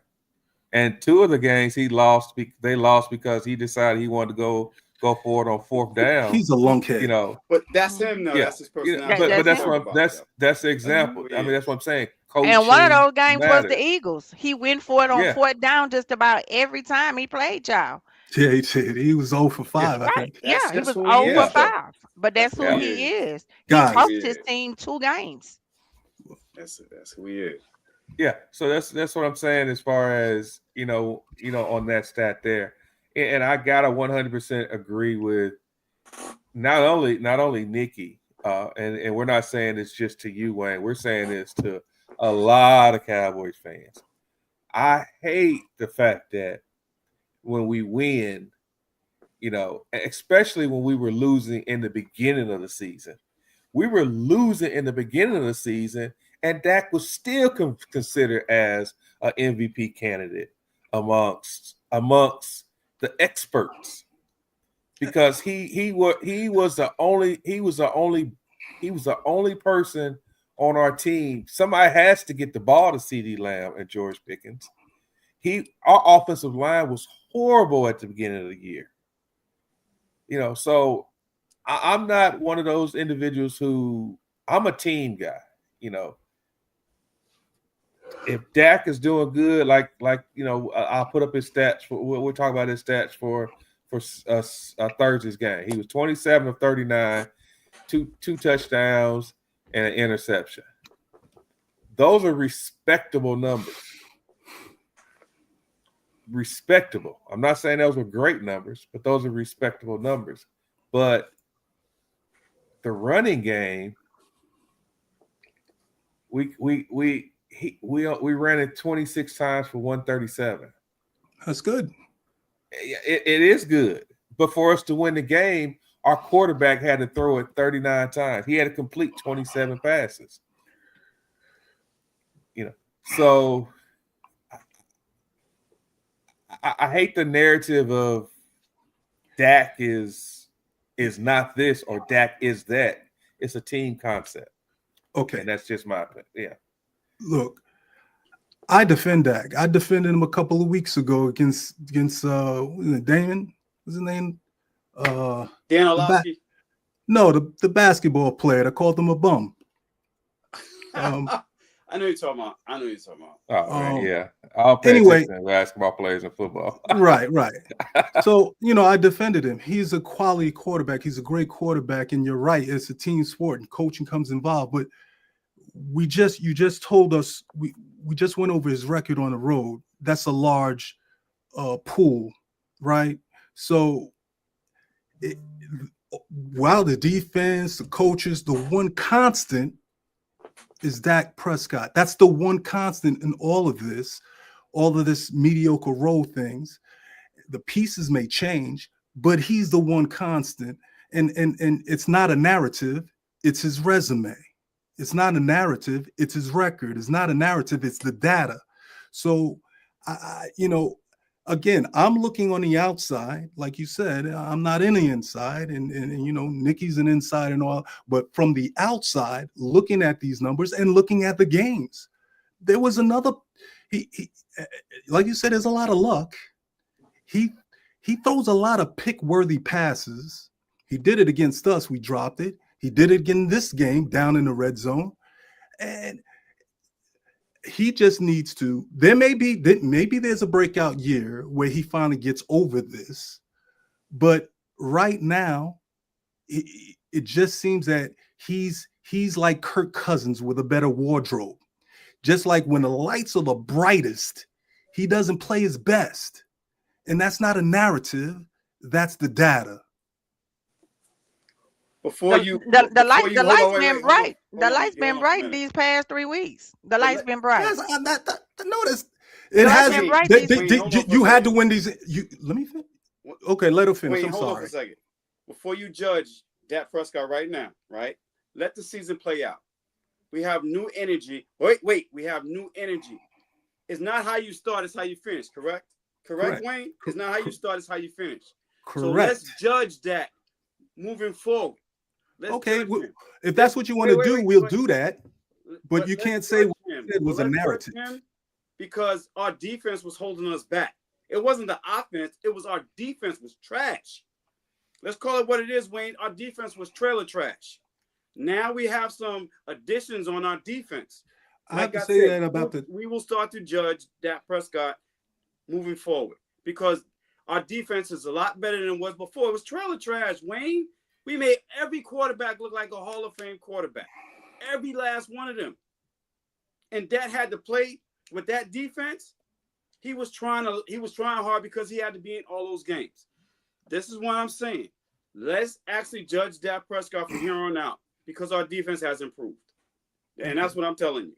And 2 of the games he lost. They lost because he decided he wanted to go for it on 4th down. He's a lunkhead. You know, But that's him, though. Yeah. That's his personality. but that's him. what that's the example. I mean, that's what I'm saying. And one of those Coaching games was matters. the Eagles. He went for it on Yeah. 4th down just about every time he played, y'all. Yeah, he did. He was 0 for 5, I Right. think. Yeah, he That's was who 0 he for is, though. 5. But that's who Yeah. he is. He Guys. coached Yeah. his team 2 games. That's who he is. Yeah, so that's what I'm saying as far as you know on that stat there, and I gotta 100% agree with not only Nikki, and we're not saying it's just to you, Wayne. We're saying this to a lot of Cowboys fans. I hate the fact that when we win, especially when we were losing in the beginning of the season, and Dak was still considered as an MVP candidate amongst the experts because he was the only person on our team. Somebody has to get the ball to CeeDee Lamb and George Pickens. Our offensive line was horrible at the beginning of the year. So I'm not one of those individuals who I'm a team guy. If Dak is doing good, I'll put up his stats. We'll talk about his stats for Thursday's game. He was 27 of 39, two touchdowns, and an interception. Those are respectable numbers. Respectable. I'm not saying those were great numbers, but those are respectable numbers. But the running game, we ran it 26 times for 137. That's good. It is good. But for us to win the game, our quarterback had to throw it 39 times. He had to complete 27 passes. So I hate the narrative of Dak is not this or Dak is that. It's a team concept. Okay. And that's just my opinion. Yeah. Look, I defend Dak. I defended him a couple of weeks ago against Damon. What's his name? Dan Orlovsky. No, the basketball player. I called him a bum. I know you're talking about. Oh, man, yeah. I'll pay Anyway, attention to basketball players and football. Right. So, I defended him. He's a quality quarterback. He's a great quarterback. And you're right. It's a team sport and coaching comes involved. But you just told us, we just went over his record on the road. That's a large pool, right? So while the defense, the coaches, the one constant is Dak Prescott. That's the one constant in all of this mediocre role things. The pieces may change, but he's the one constant. And it's not a narrative, it's his resume. It's not a narrative, it's his record. It's not a narrative, it's the data. So, again, I'm looking on the outside, like you said. I'm not in the inside, and Nikki's an inside and all. But from the outside, looking at these numbers and looking at the games, there was another. He like you said, there's a lot of luck. He throws a lot of pick-worthy passes. He did it against us. We dropped it. He did it again this game down in the red zone, and he just needs to. Maybe there's a breakout year where he finally gets over this, but right now, it just seems that he's like Kirk Cousins with a better wardrobe. Just like when the lights are the brightest, he doesn't play his best, and that's not a narrative. That's the data. The lights been bright. The lights been bright these past 3 weeks. The lights been bright. Notice it hasn't. You had to win these. Let me finish. Okay, let her finish. I'm hold on sorry. for a second. Before you judge Dak Prescott right now, right? Let the season play out. We have new energy. Wait. We have new energy. It's not how you start, it's how you finish, correct? Correct, Wayne? It's not how you start, it's how you finish. Correct. So let's judge that moving forward. Okay, if that's what you want to do, we'll do that. But you can't say what you said was a narrative. because our defense was holding us back. It wasn't the offense. It was our defense was trash. Let's call it what it is, Wayne. Our defense was trailer trash. Now we have some additions on our defense. I have to say that about we will start to judge Dak Prescott moving forward because our defense is a lot better than it was before. It was trailer trash, Wayne. We made every quarterback look like a Hall of Fame quarterback. Every last one of them. And Dak had to play with that defense. He was trying hard because he had to be in all those games. This is what I'm saying. Let's actually judge Dak Prescott from here on out because our defense has improved. And that's what I'm telling you.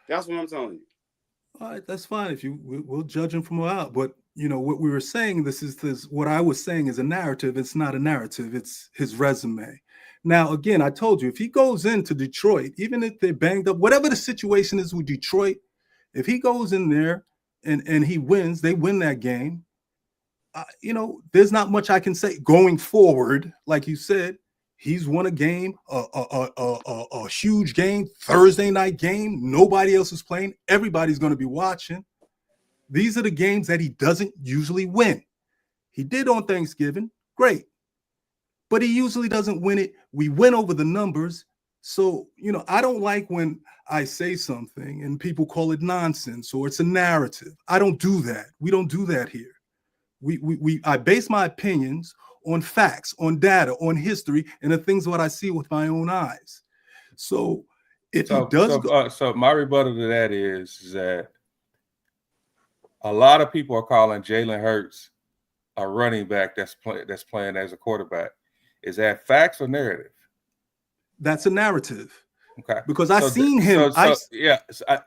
That's what I'm telling you. All right, that's fine. We'll judge him from out. But what we were saying, what I was saying is a narrative. It's not a narrative. It's his resume. Now, again, I told you, if he goes into Detroit, even if they're banged up, whatever the situation is with Detroit, if he goes in there and he wins, they win that game. There's not much I can say going forward. Like you said, he's won a game, a huge game, Thursday night game. Nobody else is playing. Everybody's going to be watching. These are the games that he doesn't usually win. He did on Thanksgiving, great. But he usually doesn't win it. We win over the numbers. So, I don't like when I say something and people call it nonsense or it's a narrative. I don't do that. We don't do that here. I base my opinions on facts, on data, on history, and the things what I see with my own eyes. So if he does, so my rebuttal to that is that a lot of people are calling Jalen Hurts a running back that's playing as a quarterback. Is that facts or narrative? That's a narrative. Okay. Because I've seen him.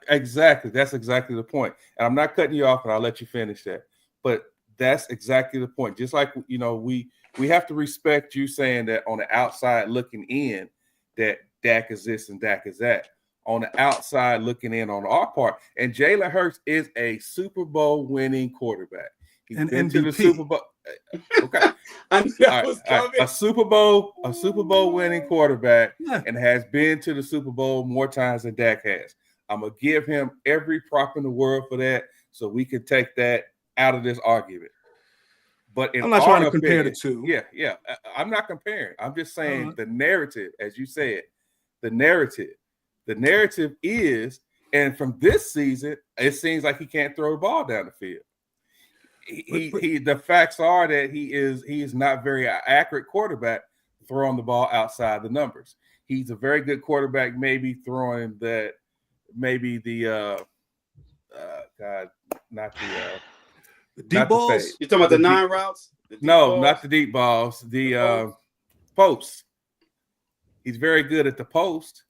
Exactly. That's exactly the point. And I'm not cutting you off, and I'll let you finish that. But that's exactly the point. Just like, we have to respect you saying that on the outside looking in, that Dak is this and Dak is that. On the outside looking in on our part. And Jalen Hurts is a Super Bowl winning quarterback. He's been to the Super Bowl. Okay. A Super Bowl winning quarterback and has been to the Super Bowl more times than Dak has. I'm going to give him every prop in the world for that so we can take that out of this argument. But I'm not trying to compare the two. Yeah. I'm not comparing. I'm just saying the narrative, as you said, the narrative is, and from this season, it seems like he can't throw the ball down the field. The facts are that he is not very accurate quarterback throwing the ball outside the numbers. He's a very good quarterback, maybe throwing that, maybe the deep balls. You're talking about the 9 routes? No, not the deep balls. The posts. He's very good at the post.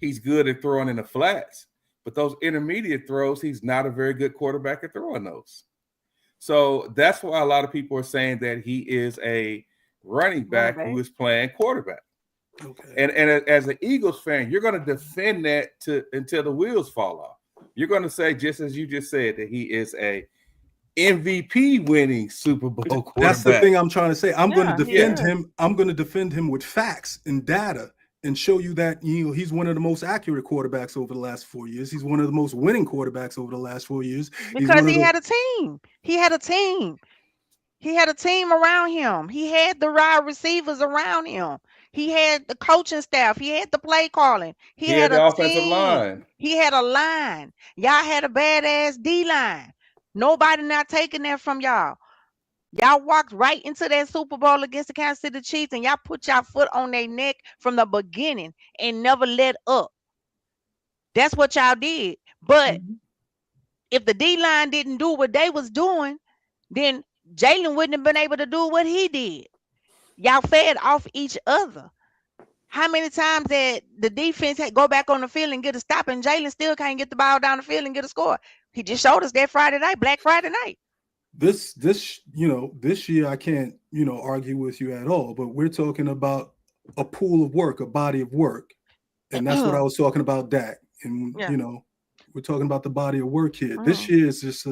He's good at throwing in the flats. But those intermediate throws, he's not a very good quarterback at throwing those. So that's why a lot of people are saying that he is a running back who is playing quarterback. Okay. And as an Eagles fan, you're going to defend that until the wheels fall off. You're going to say, just as you just said, that he is a MVP winning Super Bowl quarterback. That's the thing I'm trying to say. I'm going to defend him. I'm going to defend him with facts and data and show you that he's one of the most accurate quarterbacks over the last 4 years. He's one of the most winning quarterbacks over the last 4 years. Because he had a team. He had a team. He had a team around him. He had the right receivers around him. He had the coaching staff. He had the play calling. He had the a offensive team. line. He had a line. Y'all had a badass D-line. Nobody not taking that from y'all. Y'all walked right into that Super Bowl against the Kansas City Chiefs, and y'all put y'all foot on their neck from the beginning and never let up. That's what y'all did. But if the D-line didn't do what they was doing, then Jalen wouldn't have been able to do what he did. Y'all fed off each other. How many times that the defense had go back on the field and get a stop, and Jalen still can't get the ball down the field and get a score? He just showed us that Friday night, Black Friday night. This year I can't, argue with you at all, but we're talking about a pool of work, a body of work. And that's what I was talking about, Dak. And, we're talking about the body of work here. This year is just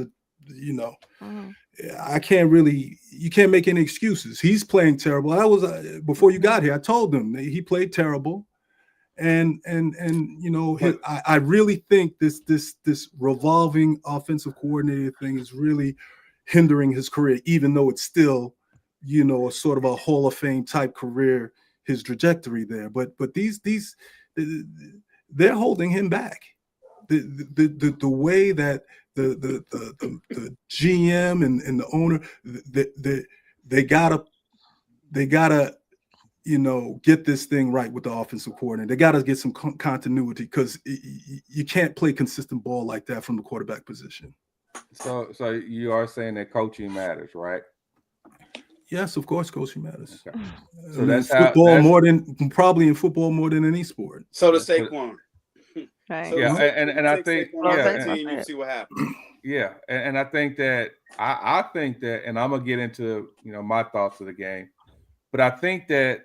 I can't really, you can't make any excuses. He's playing terrible. Before you got here, I told him that he played terrible. And you know, I really think this revolving offensive coordinator thing is really hindering his career, even though it's still, you know, a sort of a Hall of Fame type career, his trajectory there. But these they're holding him back. The way that the GM and the owner, they gotta you know, get this thing right with the offensive coordinator. They got to get some continuity, because you can't play consistent ball like that from the quarterback position. So you are saying that coaching matters, right? Yes, of course, coaching matters. Okay. So So that's football more than probably in football more than any sport. So does Saquon. Okay. So Yeah, you and I think you see what happens. Yeah, and I think that I think that, and I'm gonna get into, you know, my thoughts of the game, but I think that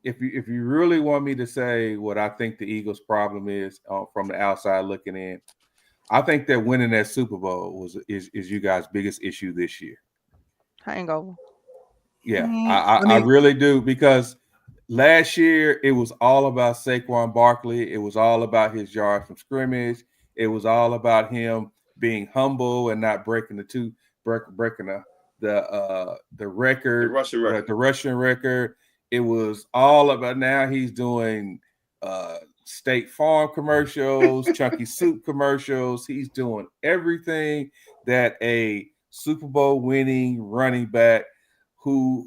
if you really want me to say what I think the Eagles' problem is from the outside looking in, I think that winning that Super Bowl is you guys' biggest issue this year. Hangover. Yeah, I really do, because last year it was all about Saquon Barkley. It was all about his yards from scrimmage. It was all about him being humble and not breaking the record, the Russian record. It was all about, now he's doing State Farm commercials, Chunky Soup commercials. He's doing everything that a Super Bowl winning running back who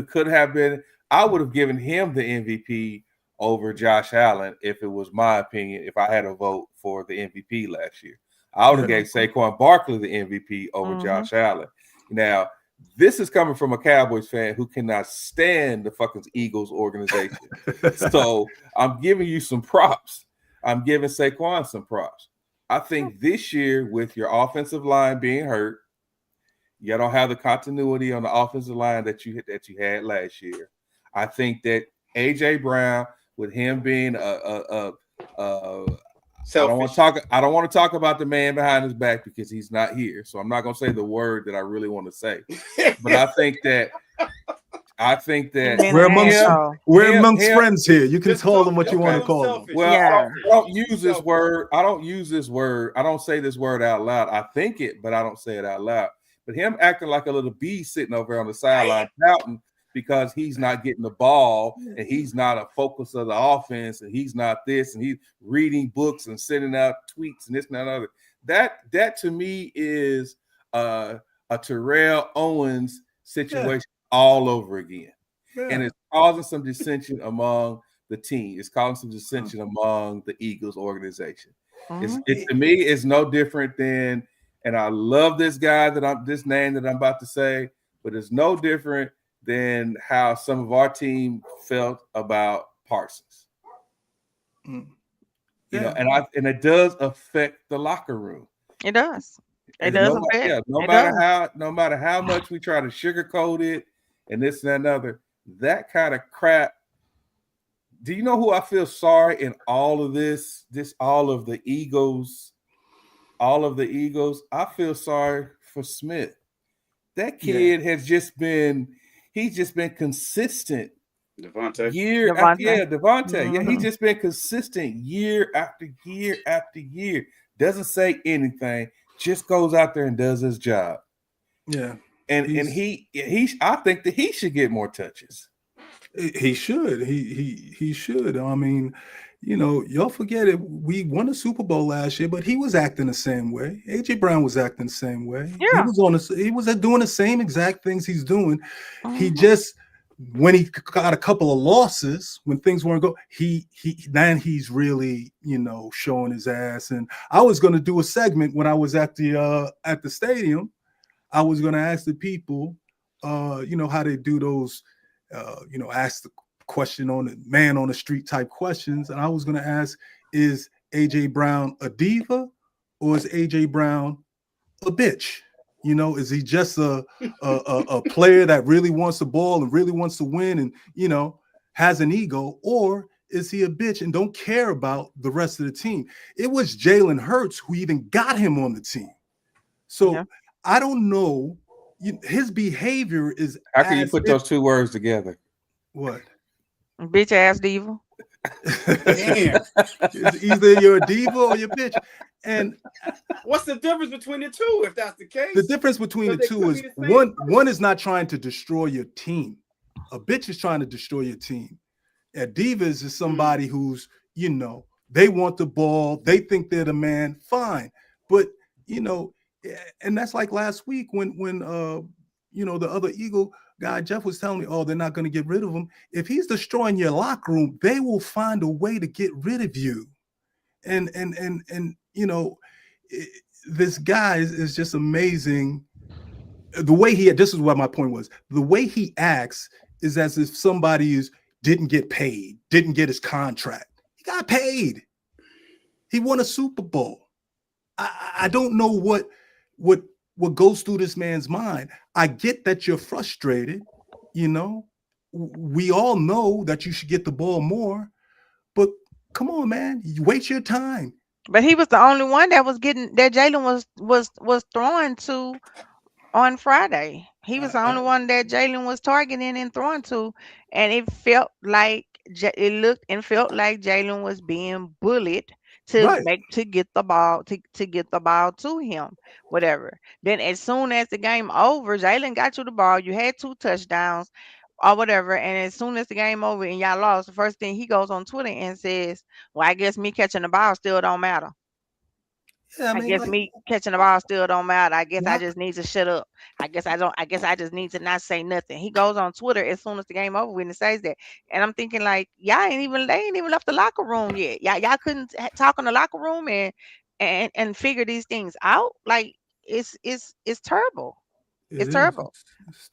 could have been. I would have given him the MVP over Josh Allen if it was my opinion. If I had a vote for the MVP last year, I would have gave Saquon Barkley the MVP over Josh Allen. Now, this is coming from a Cowboys fan who cannot stand the fucking Eagles organization. So I'm giving you some props. I'm giving Saquon some props. I think this year, with your offensive line being hurt, you don't have the continuity on the offensive line that you had last year. I think that AJ Brown, with him being I don't want to talk about the man behind his back, because he's not here. So I'm not going to say the word that I really want to say. But I think that we're amongst friends here. You can call them what you want to call them. Well, I don't use this word. I don't use this word. I don't say this word out loud. I think it, but I don't say it out loud. But him acting like a little bee sitting over on the sideline shouting because he's not getting the ball and he's not a focus of the offense and he's not this, and he's reading books and sending out tweets and this and that and other. That to me is a Terrell Owens situation all over again. And it's causing some dissension among the team. It's causing some dissension among the Eagles organization. It to me is no different than, and I love this guy this name that I'm about to say, but it's no different than how some of our team felt about Parsons. You know, and it does affect the locker room. It does. It does affect. No matter how much we try to sugarcoat it and this and that and other, that kind of crap. Do you know who I feel sorry in all of this? All of the egos. I feel sorry for Smith. That kid has just been. He's just been consistent. Devontae. Devontae. Yeah, he's just been consistent year after year after year. Doesn't say anything. Just goes out there and does his job. Yeah. And he I think that he should get more touches. He should. He should. I mean, you know, y'all forget it. We won a Super Bowl last year, but he was acting the same way. AJ Brown was acting the same way. Yeah. He was doing the same exact things he's doing. He just, when he got a couple of losses, when things weren't going, then he's really, you know, showing his ass. And I was going to do a segment when I was at the stadium. I was going to ask the people, you know, how they do those, you know, ask the question on the man on the street type questions. And I was going to ask, is AJ Brown a diva or is AJ Brown a bitch? You know, is he just a player that really wants the ball and really wants to win and, you know, has an ego, or is he a bitch and don't care about the rest of the team? It was Jalen Hurts who even got him on the team. So I don't know. His behavior is. How can you put those two words together? What? Bitch ass diva. Damn. It's either you're a diva or you're a bitch. And What's the difference between the two if that's the case? the difference between the Because they two could is be the same one is not trying to destroy your team. A bitch is trying to destroy your team. A divas is somebody who's, you know, they want the ball, they think they're the man, fine. But you know, and that's like last week when you know, the other Eagle guy Jeff was telling me, oh, they're not going to get rid of him. If he's destroying your locker room, they will find a way to get rid of you. And you know, this guy is just amazing. The way this is what my point was. The way he acts is as if somebody didn't get paid, didn't get his contract. He got paid. He won a Super Bowl. I don't know what goes through this man's mind. I get that you're frustrated. You know, we all know that you should get the ball more, but come on, man, you wait your time. But he was the only one that was getting that Jalen was throwing to on Friday. He was the only one that Jalen was targeting and throwing to, and it felt like it looked and felt like Jalen was being bullied to get the ball to get the ball to him, whatever. Then as soon as the game over, Jalen got you the ball. You had 2 touchdowns or whatever, and as soon as the game over and y'all lost, the first thing he goes on Twitter and says, "Well, I guess me catching the ball still don't matter. Yeah, I guess me catching the ball still don't matter. I guess I just need to shut up. I guess I just need to not say nothing." He goes on Twitter as soon as the game over when it says that. And I'm thinking like, they ain't even left the locker room yet. Y'all couldn't talk in the locker room and figure these things out. Like it's terrible. It's terrible.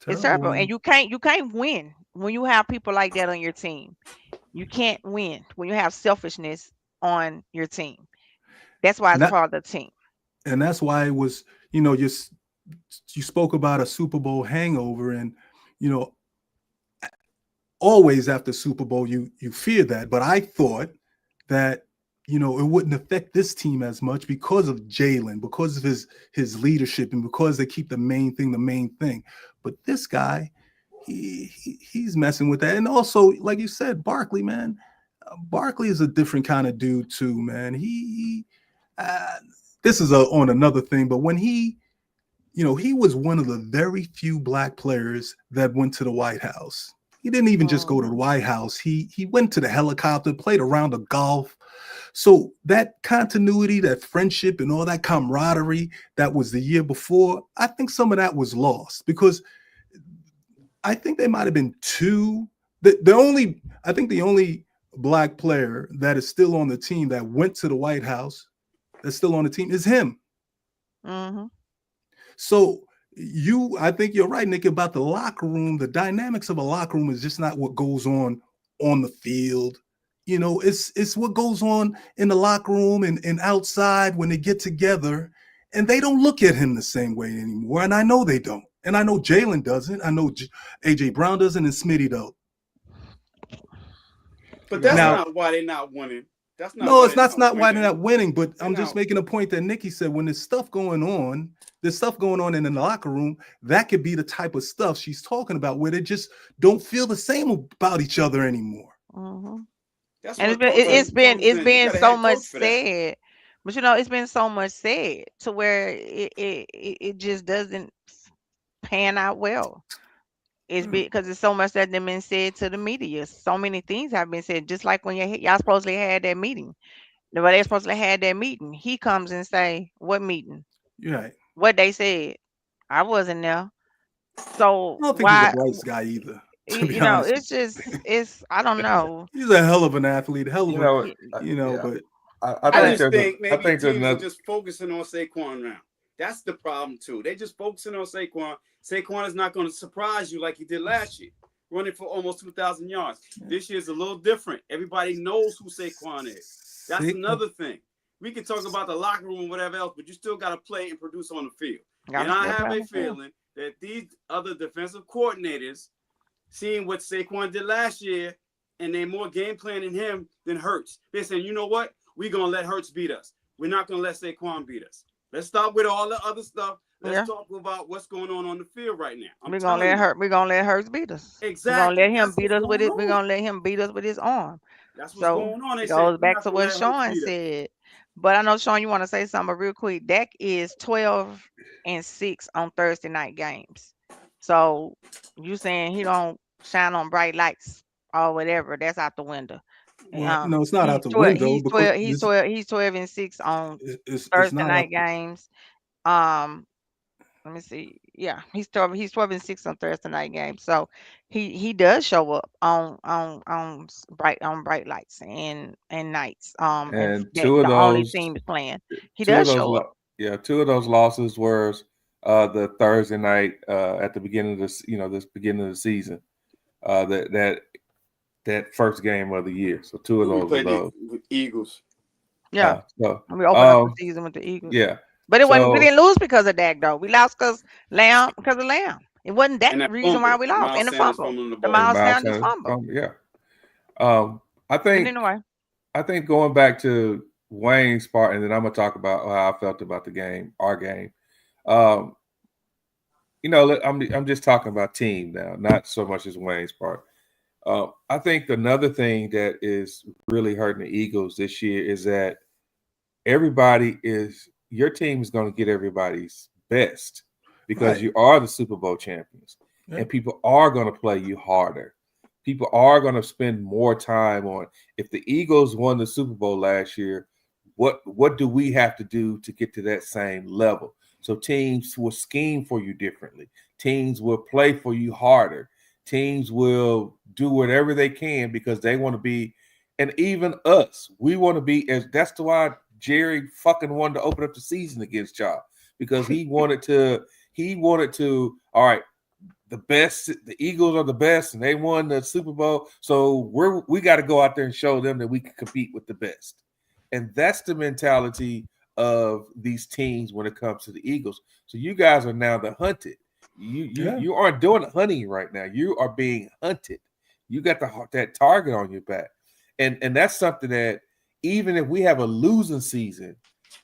It's terrible. And you can't win when you have people like that on your team. You can't win when you have selfishness on your team. That's why it's part of the team. And that's why it was, you know, you spoke about a Super Bowl hangover, and, you know, always after Super Bowl, you fear that. But I thought that, you know, it wouldn't affect this team as much because of Jalen, because of his leadership, and because they keep the main thing. But this guy, he's messing with that. And also, like you said, Barkley, man, Barkley is a different kind of dude too, man. This is on another thing, but when he was one of the very few black players that went to the White House. He didn't even just go to the White House. He went to the helicopter, played a round of golf. So that continuity, that friendship, and all that camaraderie that was the year before, I think some of that was lost because I think there might have been two. The only black player that is still on the team that went to the White House that's still on the team is him. Mm-hmm. So I think you're right, Nick, about the locker room. The dynamics of a locker room is just not what goes on the field. You know, it's what goes on in the locker room and outside when they get together, and they don't look at him the same way anymore. And I know they don't. And I know Jalen doesn't. I know AJ Brown doesn't, and Smitty don't. But that's not why they're not winning. That's not. No, that's not why they're not winning. But I'm just making a point that Nikki said when there's stuff going on in the locker room, that could be the type of stuff she's talking about, where they just don't feel the same about each other anymore. Mm-hmm. And it's been so much said, but you know, it's been so much said to where it just doesn't pan out well. It's because it's so much that has been said to the media. So many things have been said. Just like when y'all supposedly had that meeting. When they supposedly had that meeting, he comes and say, "What meeting? Right. What they said? I wasn't there." So I don't think he's a Bryce guy either. You know, it's I don't know. He's a hell of an athlete. But I just think maybe teams are just focusing on Saquon now. That's the problem too. They just focusing on Saquon. Saquon is not going to surprise you like he did last year, running for almost 2,000 yards. This year is a little different. Everybody knows who Saquon is. That's another thing. We can talk about the locker room and whatever else, but you still got to play and produce on the field. And I have a feeling that these other defensive coordinators, seeing what Saquon did last year, and they're more game planning him than Hurts. They're saying, you know what? We're going to let Hurts beat us. We're not going to let Saquon beat us. Let's stop with all the other stuff. Let's talk about what's going on the field right now. We're gonna let Hurts beat us. Exactly. We're gonna let him beat us with it. We're gonna let him beat us with his arm. That's what's So going on. They it said goes we're back not to gonna what let Hurts Sean beat us. said. But I know Sean, you want to say something real quick. Dak is 12-6 on Thursday night games. So you saying he don't shine on bright lights or whatever? That's out the window. Well, no, it's not out He's the 12. window He's because 12. He's 12-6 on it's Thursday not out. night games. Um, let me see. Yeah, he's 12-6 on Thursday night games. So he does show up on bright lights and nights. And And that two of the only those, team is playing. He two of does those, show up. two of those losses were the Thursday night at the beginning of this, this beginning of the season, that first game of the year. So two of We those are played those. the Eagles. Yeah. So And we opened up the season with the Eagles. yeah. But we So didn't lose because of Dak though. We lost because of Lamb. It wasn't that And that reason why fumble. we lost. Miles And the Sanders fumble. fumbling the The ball. Miles Miles Sanders Sanders fumble. yeah. I But think anyway. I think going back to Wayne's part, and then I'm gonna talk about how I felt about the game, our game. I'm just talking about team now, not so much as Wayne's part. I think another thing that is really hurting the Eagles this year is that your team is going to get everybody's best because Right. you are the Super Bowl champions, Yeah. and people are going to play you harder. People are going to spend more time on. If the Eagles won the Super Bowl last year, what do we have to do to get to that same level? So teams will scheme for you differently. Teams will play for you harder. Teams will do whatever they can because they want to be, and even us, we want to be as. That's why Jerry fucking wanted to open up the season against y'all because he wanted to. All right, the best. The Eagles are the best, and they won the Super Bowl. So we got to go out there and show them that we can compete with the best. And that's the mentality of these teams when it comes to the Eagles. So you guys are now the hunted. You aren't doing hunting right now. You are being hunted. You got that target on your back, and that's something that even if we have a losing season,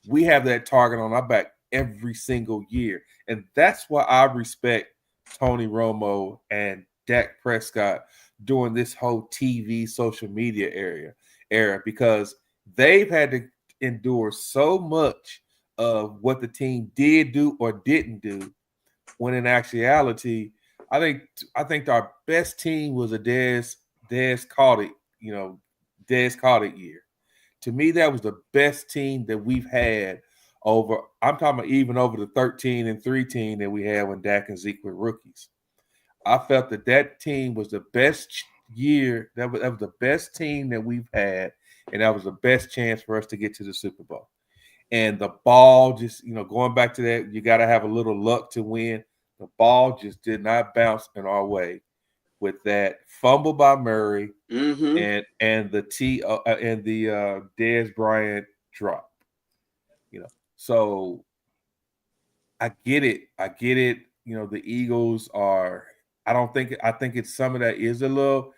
we have that target on our back every single year, and that's why I respect Tony Romo and Dak Prescott during this whole TV social media era because they've had to endure so much of what the team did do or didn't do. When in actuality, I think our best team was a Dez Carter year. To me, that was the best team that we've had over. I'm talking about even over the 13-3 team that we had when Dak and Zeke were rookies. I felt that team was the best year. That was the best team that we've had, and that was the best chance for us to get to the Super Bowl. And the ball just, going back to that, you got to have a little luck to win. The ball just did not bounce in our way with that fumble by Murray and the Dez Bryant drop. So I get it. The Eagles are. I think it's some of that is a little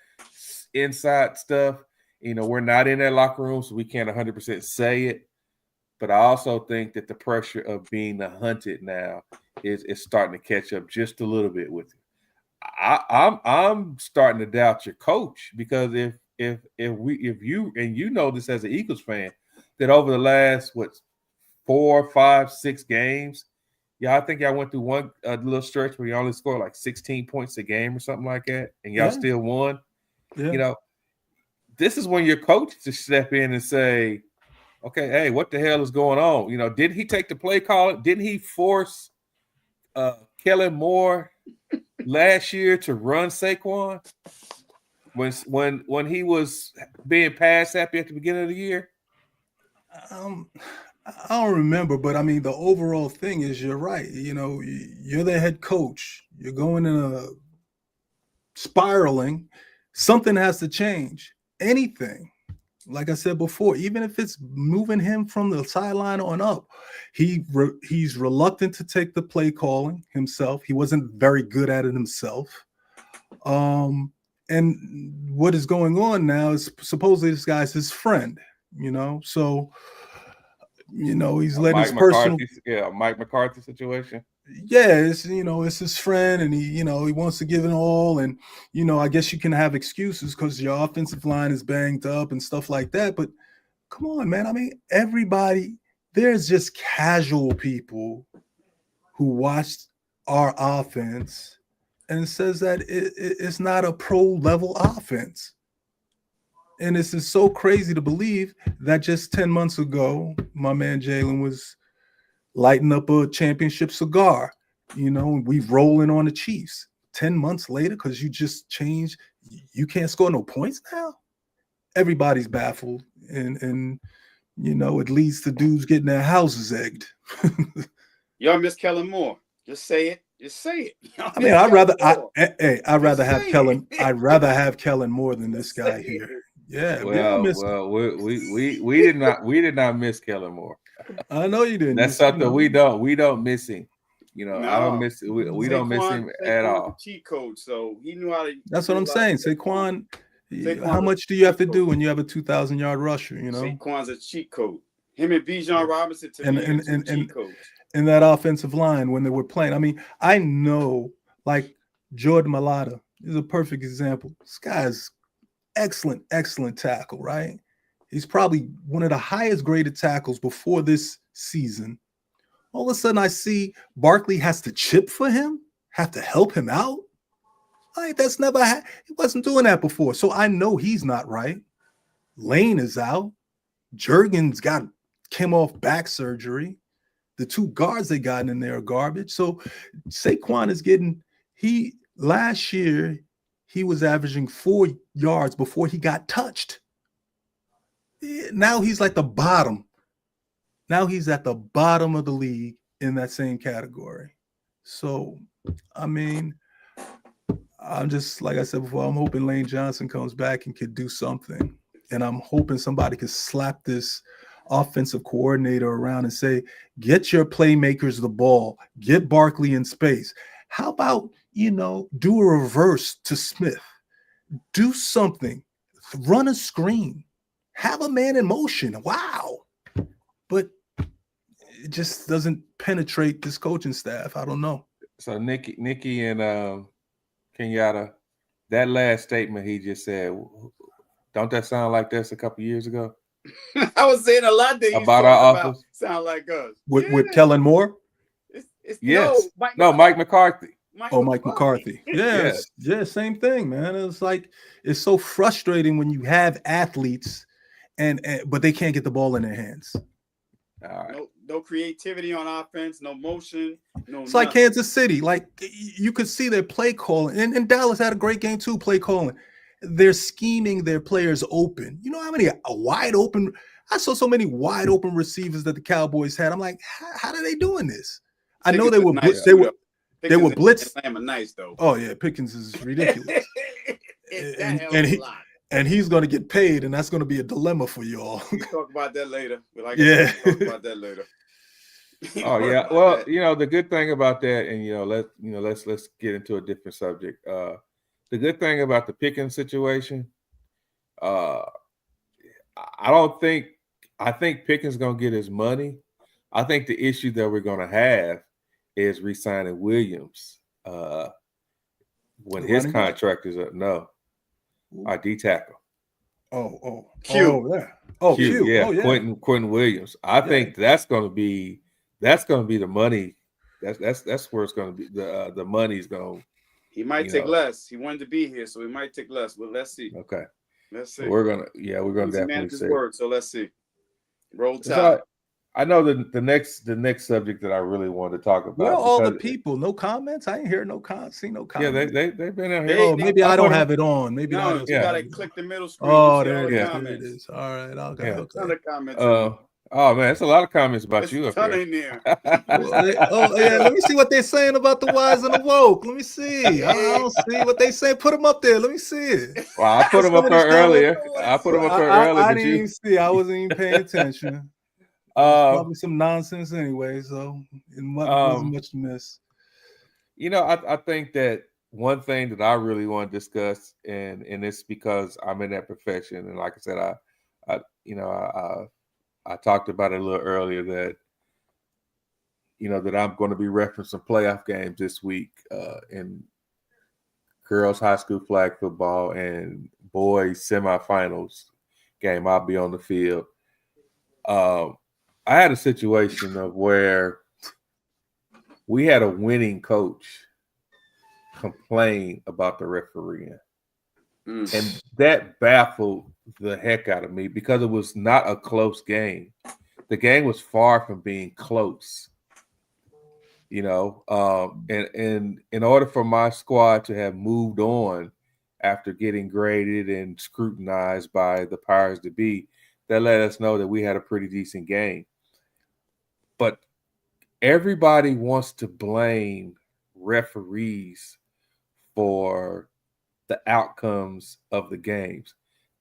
inside stuff. We're not in that locker room, so we can't 100% say it. But I also think that the pressure of being the hunted now is starting to catch up just a little bit with you. I'm starting to doubt your coach because if you know this as an Eagles fan that over the last 4, 5, 6 games, I think y'all went through one little stretch where you only scored like 16 points a game or something like that, and y'all still won. Yeah. This is when your coach to step in and say, okay, hey, what the hell is going on? Did he take the play call? Didn't he force Kellen Moore last year to run Saquon when he was being pass happy at the beginning of the year? I don't remember, but I mean, the overall thing is you're right. You're the head coach. You're going in a spiraling. Something has to change. Anything. Like I said before, even if it's moving him from the sideline on up, he's reluctant to take the play calling himself. He wasn't very good at it himself. And what is going on now is supposedly this guy's his friend, so he's letting his Mike personal. McCarthy, Mike McCarthy situation. Yeah, it's his friend, and he wants to give it all, and I guess you can have excuses because your offensive line is banged up and stuff like that. But come on, man. I mean, everybody. There's just casual people who watched our offense and says that it's not a pro level offense. And this is so crazy to believe that just 10 months ago, my man Jalen was lighting up a championship cigar, and we rolling on the Chiefs. 10 months later, because you just changed, you can't score no points now. Everybody's baffled, and it leads to dudes getting their houses egged. Y'all miss Kellen Moore. Just say it. Just say it. I mean, I'd rather have Kellen. I'd rather have Kellen Moore than this guy here. Yeah. We did not miss Kellen Moore. I know you didn't. That's something we don't miss him. I don't miss. We don't miss him at all. Cheat code, so he knew how to. That's what I'm saying. Saquon. How much do you have to do when you have a 2,000-yard rusher? Saquon's a cheat code. Him and Bijan Robinson to me are cheat codes. In that offensive line when they were playing. I mean, I know, like Jordan Mailata is a perfect example. This guy's excellent tackle, right? He's probably one of the highest graded tackles before this season. All of a sudden, I see Barkley has to chip for him, have to help him out. Like, that's never he wasn't doing that before. So I know he's not right. Lane is out. Juergens came off back surgery. The two guards they got in there are garbage. So Saquon is last year, he was averaging 4 yards before he got touched. Now he's like the bottom. Now he's at the bottom of the league in that same category. So, I mean, I'm just, like I said before, I'm hoping Lane Johnson comes back and could do something. And I'm hoping somebody could slap this offensive coordinator around and say, get your playmakers the ball, get Barkley in space. How about, do a reverse to Smith? Do something, run a screen, have a man in motion. Wow. But it just doesn't penetrate this coaching staff. I don't know. So Nikki and Kenyatta, that last statement he just said, don't that sound like this a couple years ago? I was saying a lot that about our office. Sound like us. With Kellen Moore? Yes. Mike McCarthy. Mike McCarthy. Yes. Yeah, same thing, man. It's like, it's so frustrating when you have athletes but they can't get the ball in their hands. All right. No creativity on offense, no motion, no. It's like Kansas City. Like, you could see their play calling, and Dallas had a great game too. Play calling, they're scheming their players open. You know how many wide open? I saw so many wide open receivers that the Cowboys had. I'm like, how are they doing this? I know they were nice. They were blitz. Nice though. Oh yeah, Pickens is ridiculous. And he's going to get paid, and that's going to be a dilemma for y'all. We'll talk about that later. Talk about that later. Oh yeah. Well, the good thing about that, and let's get into a different subject. The good thing about the Pickens situation, I think Pickens is going to get his money. I think the issue that we're going to have is re-signing Williams when his contract is up. No. Our D tackle. Q. Q. Yeah. Quentin Williams. I think that's going to be the money. That's where it's going to be. The money's going. He might take less. He wanted to be here, so he might take less. But let's see. Okay. Let's see. We're gonna definitely see. So let's see. Roll Tide. So I know the next subject that I really wanted to talk about. Well, all the people, no comments. I ain't hear no comments. See no comments. Yeah, they've been out here. Maybe I don't have it on. Maybe you gotta click the middle screen. Oh, there it is. All right, okay. Ton of comments. Oh man, it's a lot of comments about you up there. Let me see what they're saying about the wise and the woke. Let me see. I don't see what they say. Put them up there. Let me see it. Well, I put them up there earlier. I didn't even see. I wasn't even paying attention. Probably some nonsense anyway, so it wasn't much to miss. I think that one thing that I really want to discuss, and it's because I'm in that profession, and like I said, I talked about it a little earlier that, that I'm going to be referencing playoff games this week in girls high school flag football and boys semifinals game. I'll be on the field. I had a situation of where we had a winning coach complain about the refereeing. And that baffled the heck out of me because it was not a close game. The game was far from being close. And in order for my squad to have moved on after getting graded and scrutinized by the powers that be, that let us know that we had a pretty decent game. But everybody wants to blame referees for the outcomes of the games.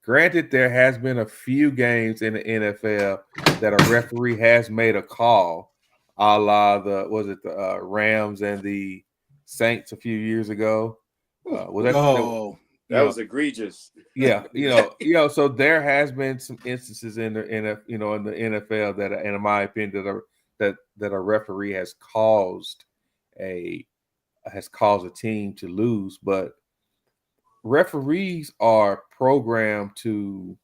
Granted, there has been a few games in the NFL that a referee has made a call, a la the Rams and the Saints a few years ago. That was egregious. Yeah, so there has been some instances in the NFL that, in my opinion, that a referee has caused a team to lose, but referees are programmed to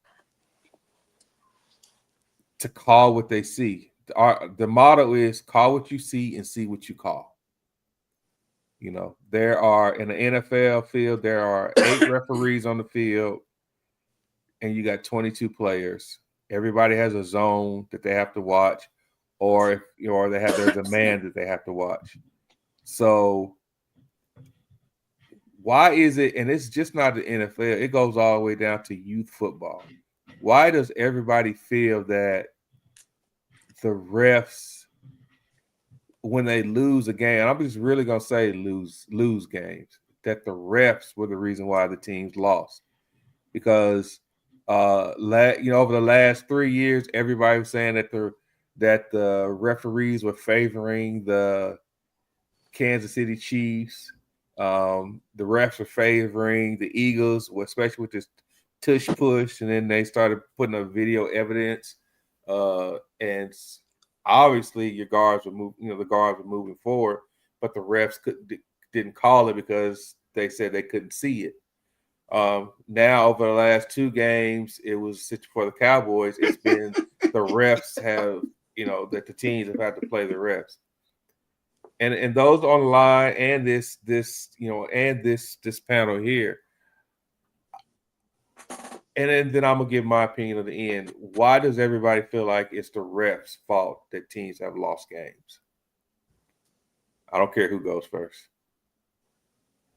call what they see. The motto is call what you see and see what you call. There are in the NFL field, there are 8 referees on the field, and you got 22 players. Everybody has a zone that they have to watch, or they have their demand that they have to watch. So why is it, and it's just not the NFL, it goes all the way down to youth football. Why does everybody feel that the refs, when they lose a game, and I'm just really going to say lose games, that the refs were the reason why the teams lost? Because over the last 3 years, everybody was saying that the referees were favoring the Kansas City Chiefs. The refs were favoring the Eagles, especially with this tush push, and then they started putting up video evidence. And obviously, your guards were moving forward, but the refs didn't call it because they said they couldn't see it. Now, over the last 2 games, it was for the Cowboys. It's been the refs have, that the teams have had to play the refs. And those on the line and this panel here. And then I'm gonna give my opinion at the end. Why does everybody feel like it's the refs' fault that teams have lost games? I don't care who goes first.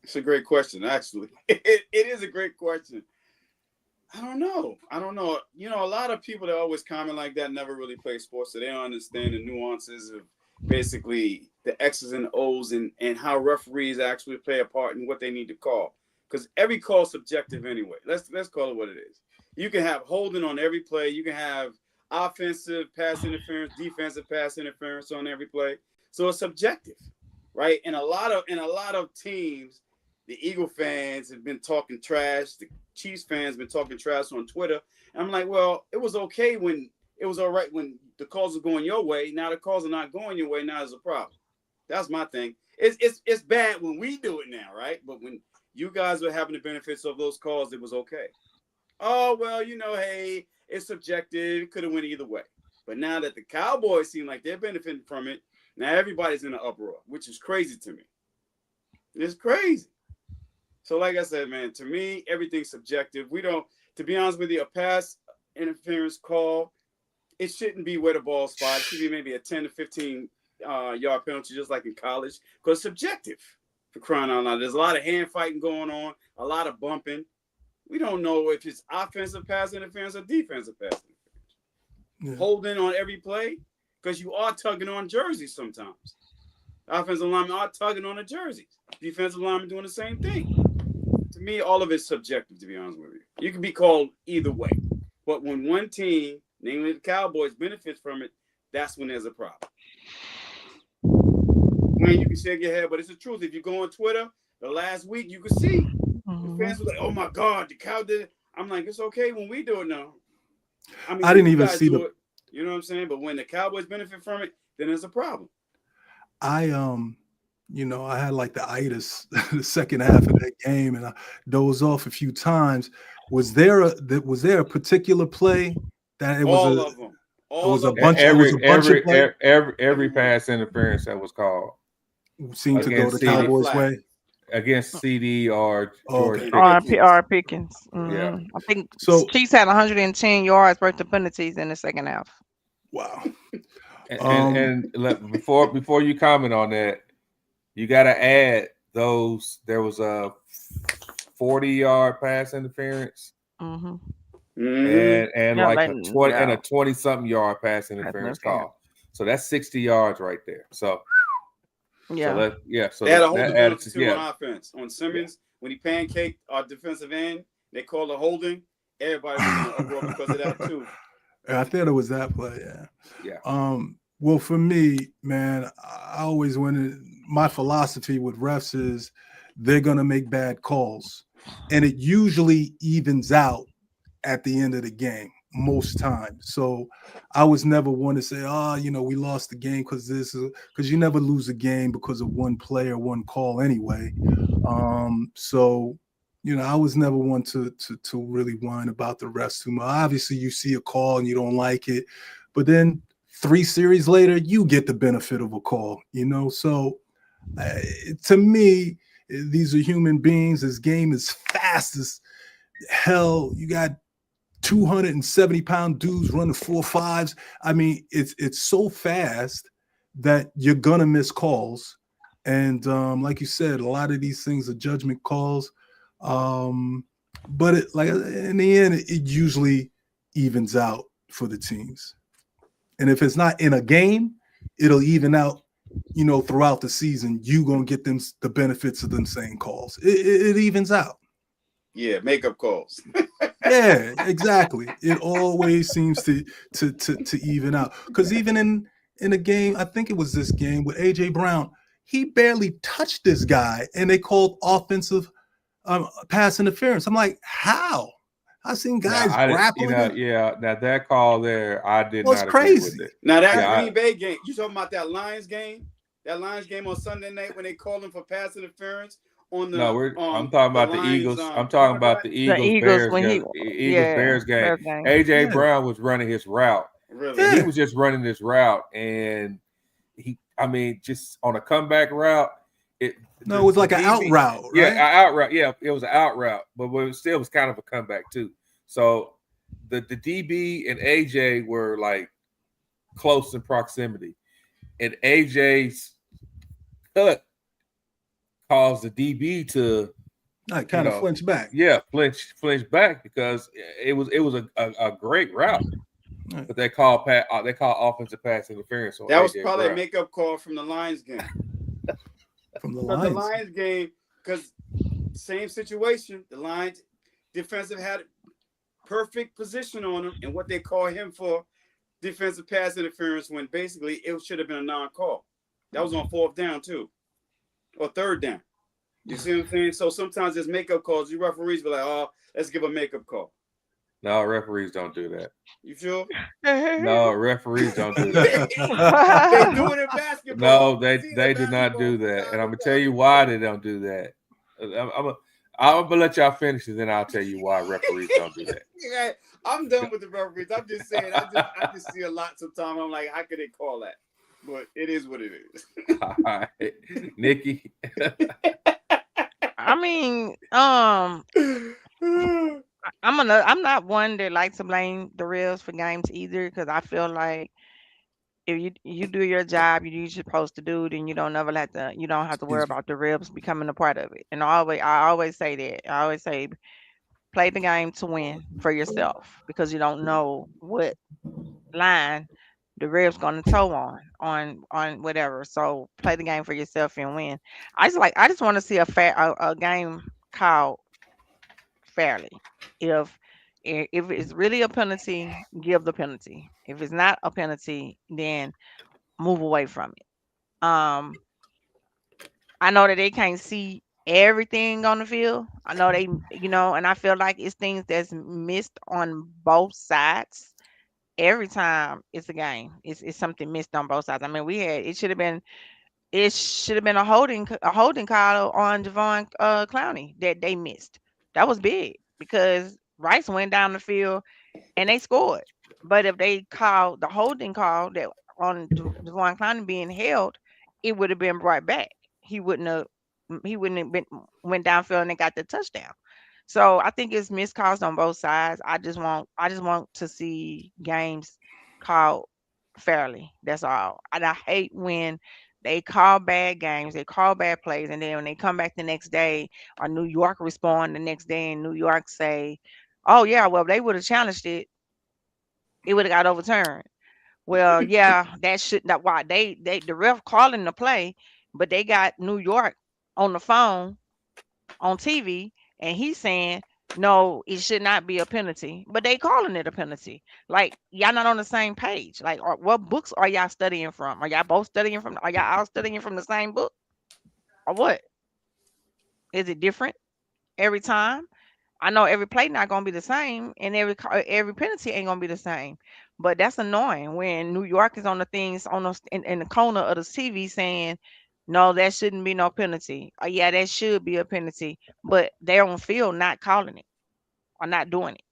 It's a great question, actually. It is a great question. I don't know. A lot of people that always comment like that never really play sports, so they don't understand the nuances of basically the X's and O's and how referees actually play a part in what they need to call. Because every call is subjective anyway. Let's call it what it is. You can have holding on every play. You can have offensive pass interference, defensive pass interference on every play. So it's subjective, right? And a lot of teams, the Eagle fans have been talking trash. The Chiefs fans have been talking trash on Twitter. And I'm like, well, it was okay when it was all right when the calls are going your way. Now the calls are not going your way. Now there's a problem. That's my thing. It's bad when we do it now, right? But when you guys were having the benefits of those calls, it was okay. Oh, well, hey, it's subjective. It could have went either way. But now that the Cowboys seem like they're benefiting from it, now everybody's in an uproar, which is crazy to me. It's crazy. So like I said, man, to me, everything's subjective. To be honest with you, a pass interference call, it shouldn't be where the ball's spotted. It should be maybe a 10 to 15 yard penalty, just like in college, because it's subjective. For crying out loud, there's a lot of hand fighting going on, a lot of bumping. We don't know if it's offensive pass interference or defensive pass interference. Yeah. Holding on every play, because you are tugging on jerseys sometimes. Offensive linemen are tugging on the jerseys. Defensive linemen doing the same thing. To me, all of it's subjective, to be honest with you. You can be called either way. But when one team, namely the Cowboys, benefits from it, that's when there's a problem. Man, you can shake your head, but it's the truth. If you go on Twitter, the last week, you can see the fans were like, "Oh my God, the Cow did it." I'm like, it's okay when we do it now. I didn't even see You know what I'm saying? But when the Cowboys benefit from it, then there's a problem. I I had like the itis the second half of that game, and I dozed off a few times. Was there a particular play that it was All a of them. it was a All of bunch them. it was a bunch of play every pass interference that was called seemed to go against the CD. Cowboys' way. against CD or George Okay. Pickens. R. Pickens. Yeah. I think So Chiefs had 110 yards worth of penalties in the second half. wow. And before you comment on that, you got to add those. There was a 40-yard pass interference, Mm-hmm. and Yeah, like like, a 20 and yeah. a 20-something yard pass interference call. So that's 60 yards right there. So Yeah. so they had a whole that penalty added too on offense. On Simmons, when he pancaked our defensive end, they called a holding. Everybody was in an uproar because of that too. I thought it was that play, yeah. Yeah. Well, for me, man, I always my philosophy with refs is they're gonna make bad calls, and it usually evens out at the end of the game most times. So I was never one to say, we lost the game because you never lose a game because of one play or one call anyway. So I was never one to really whine about the refs too much. Obviously, you see a call and you don't like it, but then 3 series later, you get the benefit of a call. So to me, these are human beings. This game is fast as hell. You got 270-pound dudes running 4.5s. I mean, it's so fast that you're gonna miss calls, and like you said, a lot of these things are judgment calls. But in the end, it usually evens out for the teams. And if it's not in a game, it'll even out. Throughout the season, you gonna get them the benefits of them same calls. It evens out. Yeah, makeup calls. Yeah, exactly. It always seems to even out. Because even in a game, I think it was this game with AJ Brown, he barely touched this guy, and they called offensive pass interference. I'm like, how? I've seen guys grappling. Now that call there, I did Well, not it's agree crazy. with it. Now that Green Bay game, you talking about that Lions game? That Lions game on Sunday night when they called him for pass interference on the. I'm talking about the Lions, Eagles. I'm talking about the Eagles Bears game. Bears game. AJ Brown was running his route. Really? Yeah. He was just running this route, and just on a comeback route. It was like an out route, right? Yeah, an out route. Yeah, it was an out route, but it still was kind of a comeback too. So the DB and AJ were like close in proximity, and AJ's cut caused the DB to kind of flinch back. Yeah, flinch back because it was a great route. Right. But they call offensive pass interference. That was probably a makeup call from the Lions game. From the Lions game, because same situation. The Lions defensive had perfect position on him, and what they call him for defensive pass interference when basically it should have been a non-call. That was on 4th down too, or 3rd down. You see what I'm saying? So sometimes there's makeup calls. You referees be like, "Oh, let's give a makeup call." No, referees don't do that. You sure? No, referees don't do that. They do it in basketball. No, they do not do that. And I'm gonna tell you why they don't do that. I'm gonna let y'all finish, and then I'll tell you why referees don't do that. Yeah, I'm done with the referees. I'm just saying. I just see a lot sometimes. I'm like, how could they call that? But it is what it is. All right, Nikki. I mean, I'm not one that likes to blame the refs for games either, because I feel like if you do your job, you do what you're supposed to do, then you don't have to worry about the refs becoming a part of it. And I always say that. I always say play the game to win for yourself, because you don't know what line the refs gonna toe on whatever. So play the game for yourself and win. I just want to see a game called fairly. If it's really a penalty, give the penalty. If it's not a penalty, then move away from it. I know that they can't see everything on the field. I know they, and I feel like it's things that's missed on both sides. every time it's a game, it's something missed on both sides. I mean, it should have been a holding call on Javon Clowney that they missed. That was big because Rice went down the field and they scored. But if they called the holding call that on Javon Clowney being held, it would have been brought back. He wouldn't have been went downfield and they got the touchdown. So I think it's missed calls on both sides. I just want to see games called fairly. That's all. And I hate when they call bad games, they call bad plays, and then when they come back the next day, or New York respond the next day, and New York say, "Oh yeah, well they would have challenged it, it would have got overturned." Well, yeah, that should not why they the ref calling the play, but they got New York on the phone on TV, and he's saying no, it should not be a penalty, but they calling it a penalty. Like y'all not on the same page. Like, what books are y'all studying from? Are y'all both studying from? Are y'all all studying from the same book, or what? Is it different every time? I know every play not gonna be the same, and every penalty ain't gonna be the same. But that's annoying when New York is on the things on the in the corner of the TV saying, "No, that shouldn't be no penalty." Or yeah, that should be a penalty, but they're on field not calling it or not doing it.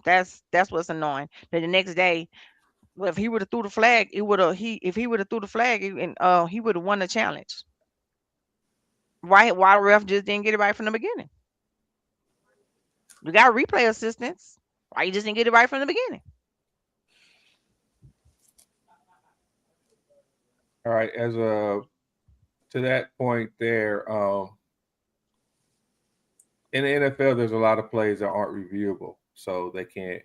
That's what's annoying. Then the next day, well, if he would have threw the flag, it would have he if he would have threw the flag and he would have won the challenge. Why the ref just didn't get it right from the beginning? We got replay assistants. Why you just didn't get it right from the beginning? All right, as a to that point there, in the NFL, there's a lot of plays that aren't reviewable, so they can't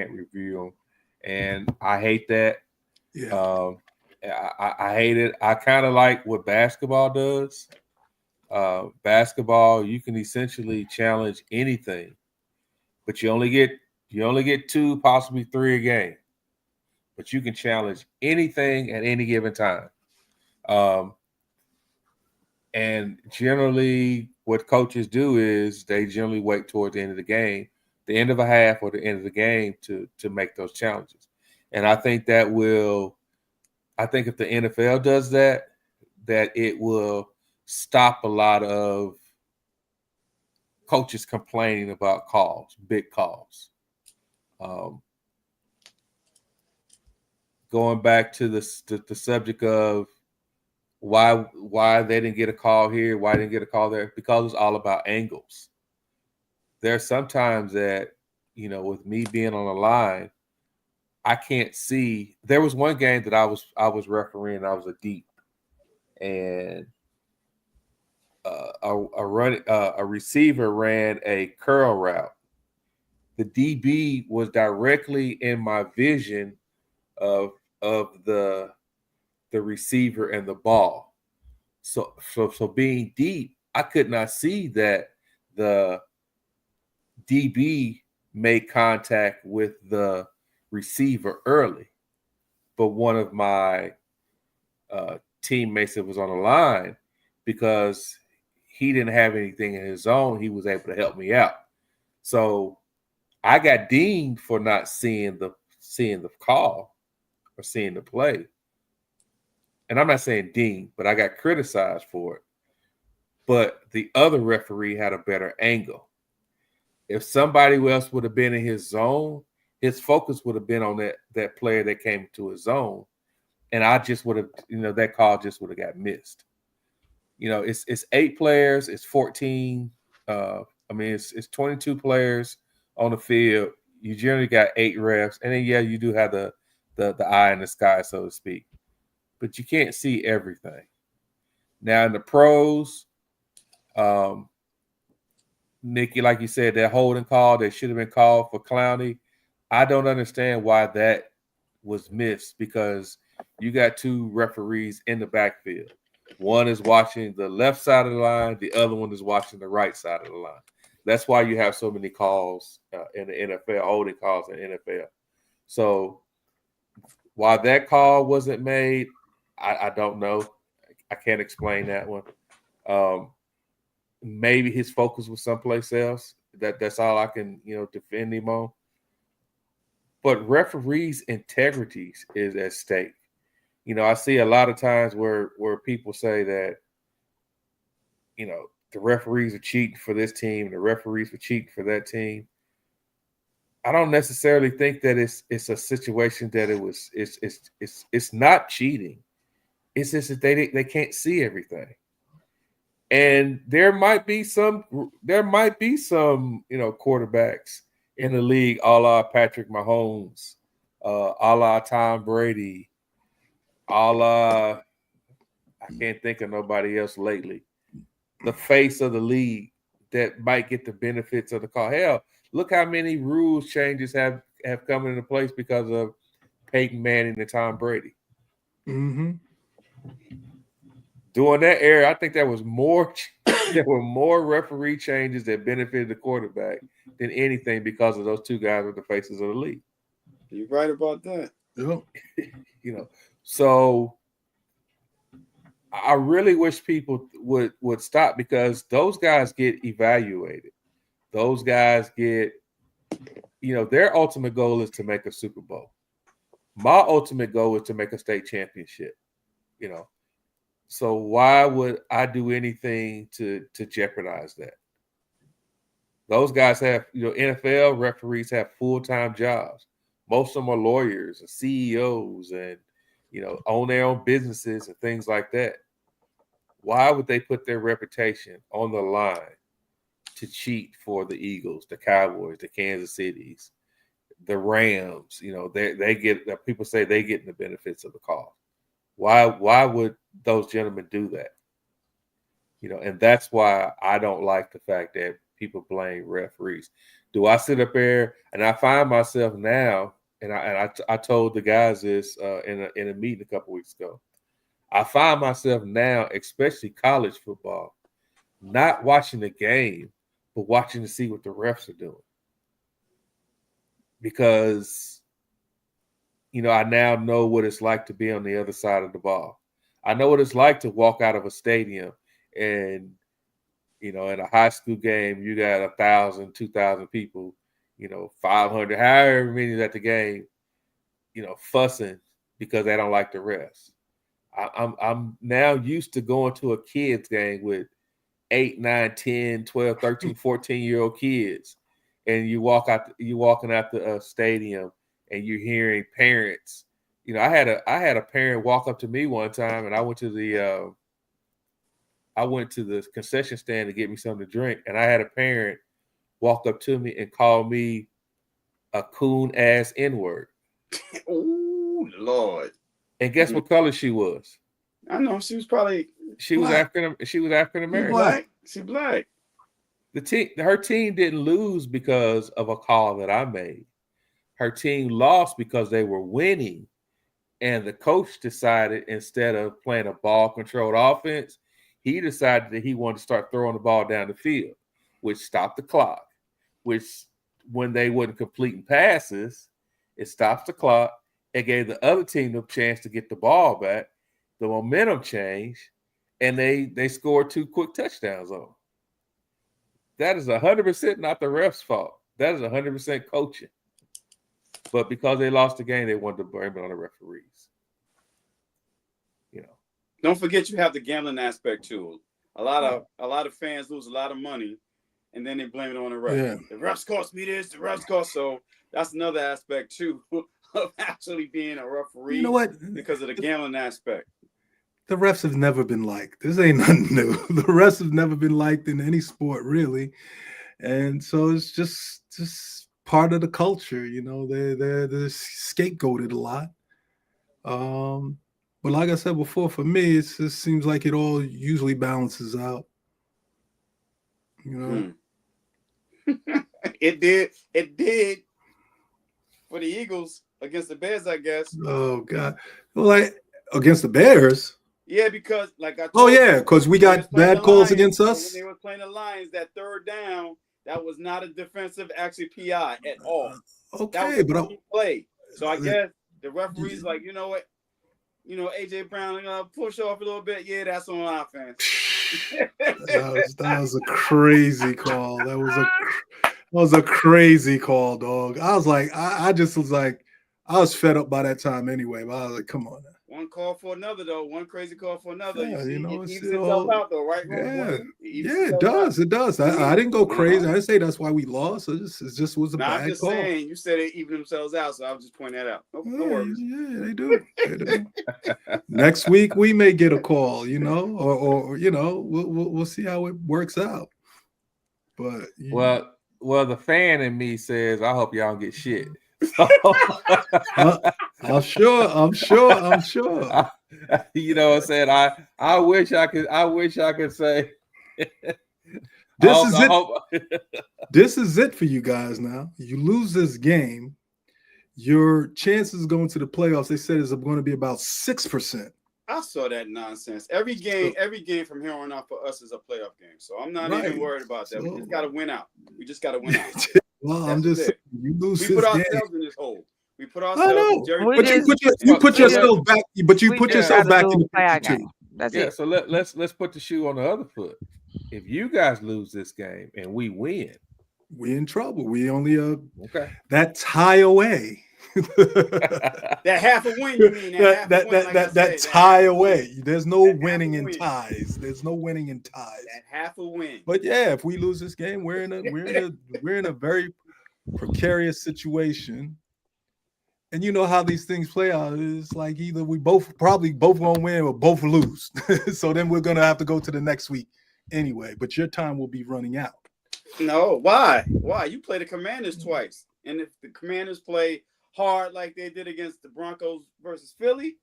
review them, and I hate that. Yeah. I hate it. I kind of like what basketball does. Basketball, you can essentially challenge anything, but you only get 2, possibly 3 a game. But you can challenge anything at any given time. And generally, what coaches do is they generally wait towards the end of the game, the end of a half or the end of the game to make those challenges. And I think if the NFL does that it will stop a lot of coaches complaining about big calls. Going back to the subject of why they didn't get a call here, why they didn't get a call there, because it's all about angles. There's sometimes that, with me being on the line, I can't see. There was one game that I was refereeing, I was a deep, and a receiver ran a curl route. The DB was directly in my vision of the receiver and the ball. So being deep, I could not see that the DB made contact with the receiver early. But one of my teammates that was on the line, because he didn't have anything in his own, he was able to help me out. So I got deemed for not seeing the call or seeing the play. And I'm not saying deemed, but I got criticized for it. But the other referee had a better angle. If somebody else would have been in his zone, his focus would have been on that player that came to his zone. And I just would have, that call just would have got missed. It's 8 players, it's 14. It's 22 players on the field. You generally got 8 refs, and then you do have the eye in the sky, so to speak. But you can't see everything. Now in the pros, Nikki, like you said, that holding call that should have been called for Clowney, I don't understand why that was missed, because you got 2 referees in the backfield. One is watching the left side of the line, the other one is watching the right side of the line. That's why you have so many calls in the NFL, holding calls in the NFL. So why that call wasn't made, I don't know. I can't explain that one. Maybe his focus was someplace else. That's all I can, defend him on. but referees' integrities is at stake. You know, I see a lot of times where people say that, you know, the referees are cheating for this team, the referees are cheating for that team. I don't necessarily think that it's a situation that it's not cheating. It's just that they can't see everything. And there might be some, you know, quarterbacks in the league, a la Patrick Mahomes, a la Tom Brady, a la, I can't think of nobody else lately, the face of the league that might get the benefits of the call. Hell, look how many rules changes have come into place because of Peyton Manning and Tom Brady. Mm-hmm. During that era, I think there was more there were more referee changes that benefited the quarterback than anything because of those two guys with the faces of the league. You're right about that. Yep. You know, so I really wish people would stop, because those guys get evaluated. Those guys get, you know, their ultimate goal is to make a Super Bowl. My ultimate goal is to make a state championship, you know. So why would I do anything to jeopardize that? Those guys have, you know, NFL referees have full-time jobs. Most of them are lawyers and CEOs and, you know, own their own businesses and things like that. Why would they put their reputation on the line to cheat for the Eagles, the Cowboys, the Kansas Cities, the Rams? You know, they get, people say they get the benefits of the call. Why would those gentlemen do that? You know, and that's why I don't like the fact that people blame referees. Do I sit up there and I find myself now, and I told the guys this in a meeting a couple weeks ago. I find myself now, especially college football, not watching the game, but watching to see what the refs are doing. Because, you know, I now know what it's like to be on the other side of the ball. I know what it's like to walk out of a stadium and, you know, in a high school game, you got 1,000, 2,000 people, you know, 500, however many is at the game, you know, fussing because they don't like the refs. I'm now used to going to a kids game with 8, 9, 10, 12, 13, 14-year-old kids. And you walking out the stadium and you're hearing parents. You know, I had a parent walk up to me one time, and I went to the concession stand to get me something to drink, and I had a parent walk up to me and call me a coon ass N-word. Oh Lord! And guess what color she was? I know she was probably African American. She black. Her team didn't lose because of a call that I made. Her team lost because they were winning, and the coach decided, instead of playing a ball-controlled offense, he decided that he wanted to start throwing the ball down the field, which stopped the clock. Which, when they weren't completing passes, it stops the clock. It gave the other team the chance to get the ball back. The momentum changed, and they scored 2 quick touchdowns on them. That is 100% not the ref's fault. That is 100% coaching. But because they lost the game, they wanted to blame it on the referees. You know. Don't forget you have the gambling aspect too. A lot of fans lose a lot of money, and then they blame it on the ref. Yeah. The refs cost me this. The refs cost. So that's another aspect too of actually being a referee. You know what? Because of the gambling aspect. The refs have never been liked. This ain't nothing new. The refs have never been liked in any sport, really. And so it's just part of the culture, you know. They're scapegoated a lot. But like I said before, for me, it just seems like it all usually balances out. You know? It did for the Eagles against the Bears, I guess. Oh God. Well, like against the Bears. Yeah, because like I told oh yeah, because we got bad calls against us. When they were playing the Lions, that third down, that was not a defensive actually PI at all. Okay, but play. So I guess the referee's like, you know what? You know, AJ Brown push off a little bit. Yeah, that's on offense. that was a crazy call. was a crazy call, dog. I was like, I just was like, I was fed up by that time anyway. But I was like, come on now. One call for another, though. One crazy call for another. Yeah, you see, you know, it it's evens itself out, though, right? yeah, Evens yeah, it itself does. out. It does. I didn't go crazy. Uh-huh. I didn't say that's why we lost. It just was a Now, I'm bad just call. saying, you said they even themselves out, so I was just pointing that out. No worries. Yeah, they do. They do. Next week we may get a call, you know, or you know, we'll see how it works out. But well, the fan in me says, I hope y'all don't get shit. I'm sure. You know what I'm saying? I wish I could say This is it. This is it for you guys now. You lose this game, your chances going to the playoffs, they said, is going to be about 6%. I saw that nonsense. Every game from here on out for us is a playoff game. So I'm not even worried about that. We just got to win out. Well, I'm just saying, you lose we this put game. ourselves in this hole. We put ourselves in but you put yourself back. But you put yourself back in the picture too. That's yeah. it. So let's put the shoe on the other foot. If you guys lose this game and we win, we in trouble. We only okay. That tie away. That half a win, you mean? That tie away. There's no winning in ties. There's no winning in ties. That half a win. But yeah, if we lose this game, we're in a very precarious situation. And you know how these things play out. It's like either we both gonna win or both lose. So then we're gonna have to go to the next week anyway. But your time will be running out. No, why? You play the Commanders twice, and if the Commanders play hard like they did against the Broncos versus Philly,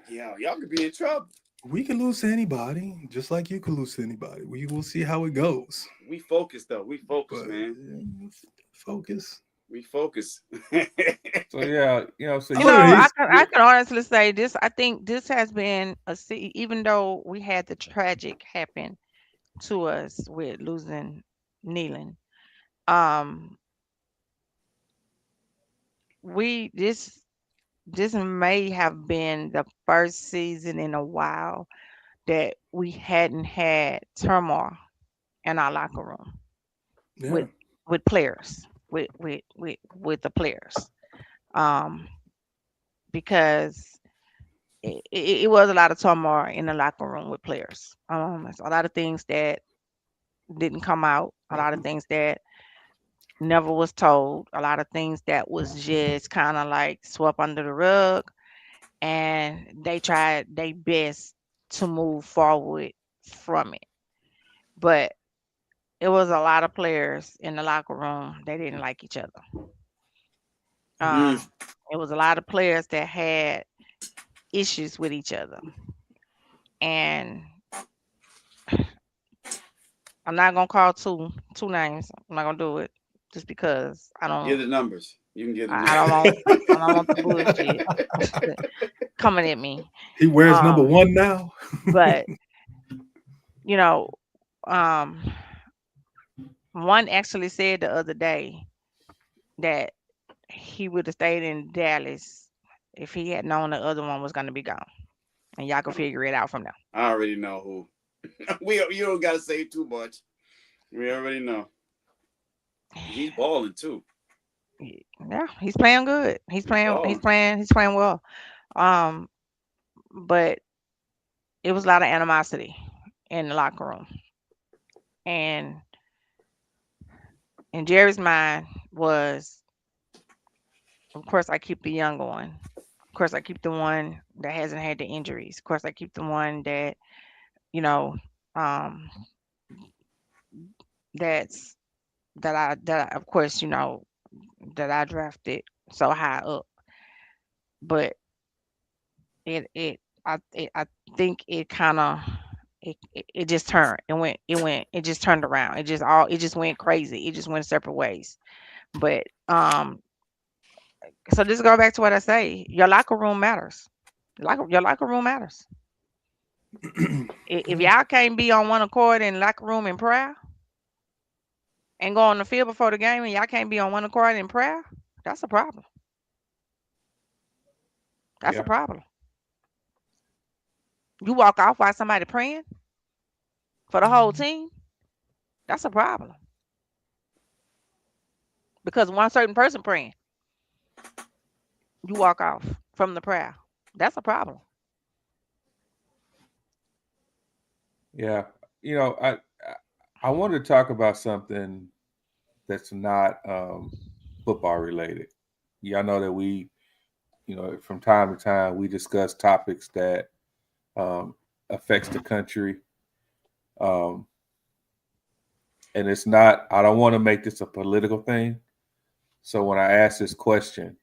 yeah, y'all could be in trouble. We can lose to anybody, just like you can lose to anybody. We will see how it goes. We focus, though. We focus, man. Focus. We focus. So yeah, you know. So I can honestly say this. I think this has been even though we had the tragic happen to us with losing Neyland, this may have been the first season in a while that we hadn't had turmoil in our locker room with players, with the players, because it was a lot of turmoil in the locker room with players. It's a lot of things that didn't come out, a lot of things that never was told, a lot of things that was just kind of like swept under the rug, and they tried their best to move forward from it. But it was a lot of players in the locker room, they didn't like each other. It was a lot of players that had issues with each other. And I'm not gonna call two names. I'm not gonna do it just because I don't. Give the numbers. You can give. I don't want the bullshit coming at me. He wears number 1 now. But you know, one actually said the other day that he would have stayed in Dallas if he had known the other one was gonna be gone, and y'all can figure it out from there. I already know who. You don't gotta say too much. We already know. He's balling too. Yeah, he's playing good. He's playing well. But it was a lot of animosity in the locker room. And in Jerry's mind was, of course, I keep the younger one. Of course, I keep the one that hasn't had the injuries. Of course, I keep the one that, you know, that I of course, you know, that I drafted so high up. But I think it kind of it just turned. It just turned around. It just went crazy. It just went separate ways. But so just go back to what I say. Your locker room matters. Your locker room matters. If y'all can't be on one accord in locker room in prayer and go on the field before the game and y'all can't be on one accord in prayer, that's a problem. That's a problem. You walk off while somebody praying for the whole team, that's a problem. because one certain person praying, you walk off from the prayer. That's a problem. Yeah, I wanted to talk about something that's not football related. Y'all know that we, from time to time, we discuss topics that affects the country. And it's not, I don't want to make this a political thing. So when I ask this question,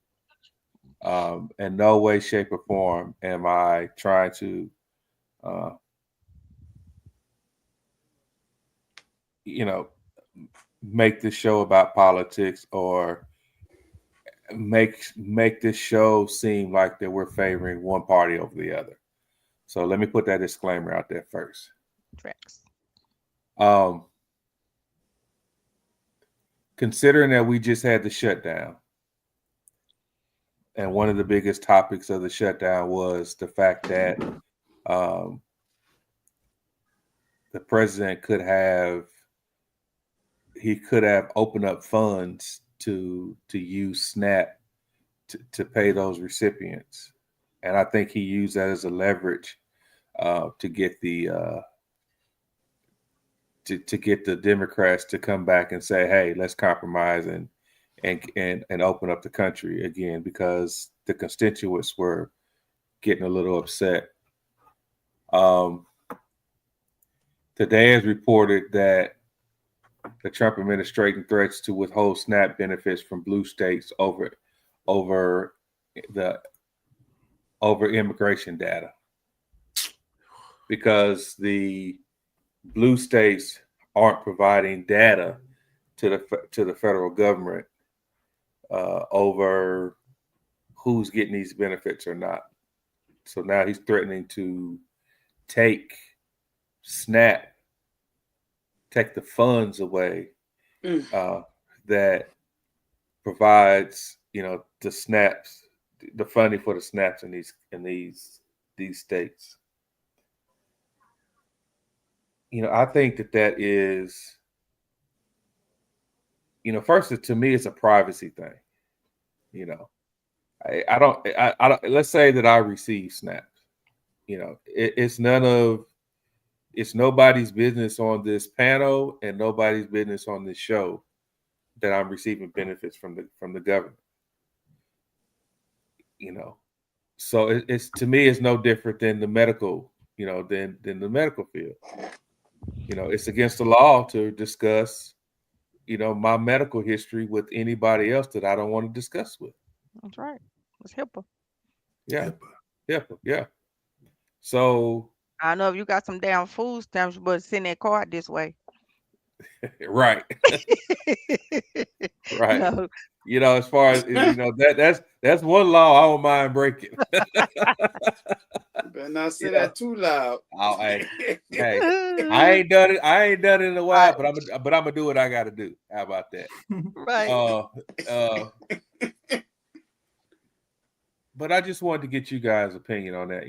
in no way, shape, or form am I trying to, make this show about politics or make this show seem like that we're favoring one party over the other. So let me put that disclaimer out there first. Tracks. Considering that we just had the shutdown, and one of the biggest topics of the shutdown was the fact that the president could have opened up funds to use SNAP to pay those recipients, and I think he used that as a leverage to get the to get the Democrats to come back and say, "Hey, let's compromise and open up the country again," because the constituents were getting a little upset. Today has reported that the Trump administration threats to withhold SNAP benefits from blue states over immigration data, because the blue states aren't providing data to the federal government over who's getting these benefits or not. So now he's threatening to take the funds away that provides, the funding for the SNAPs in these states. I think that is, first, to me, it's a privacy thing. I don't, let's say that I receive SNAPs, it's nobody's business on this panel and nobody's business on this show that I'm receiving benefits from the government. So it's, to me, it's no different than the medical, than the medical field. It's against the law to discuss, my medical history with anybody else that I don't want to discuss with. That's right. It's HIPAA. Yeah. HIPAA. Yeah. So I know if you got some damn food stamps, you better send that card this way. Right. Right. No. As far as that's one law I don't mind breaking. You better not say that too loud. Hey, I ain't done it in a while, but I'm gonna do what I gotta do. How about that? Right. But I just wanted to get you guys' opinion on that,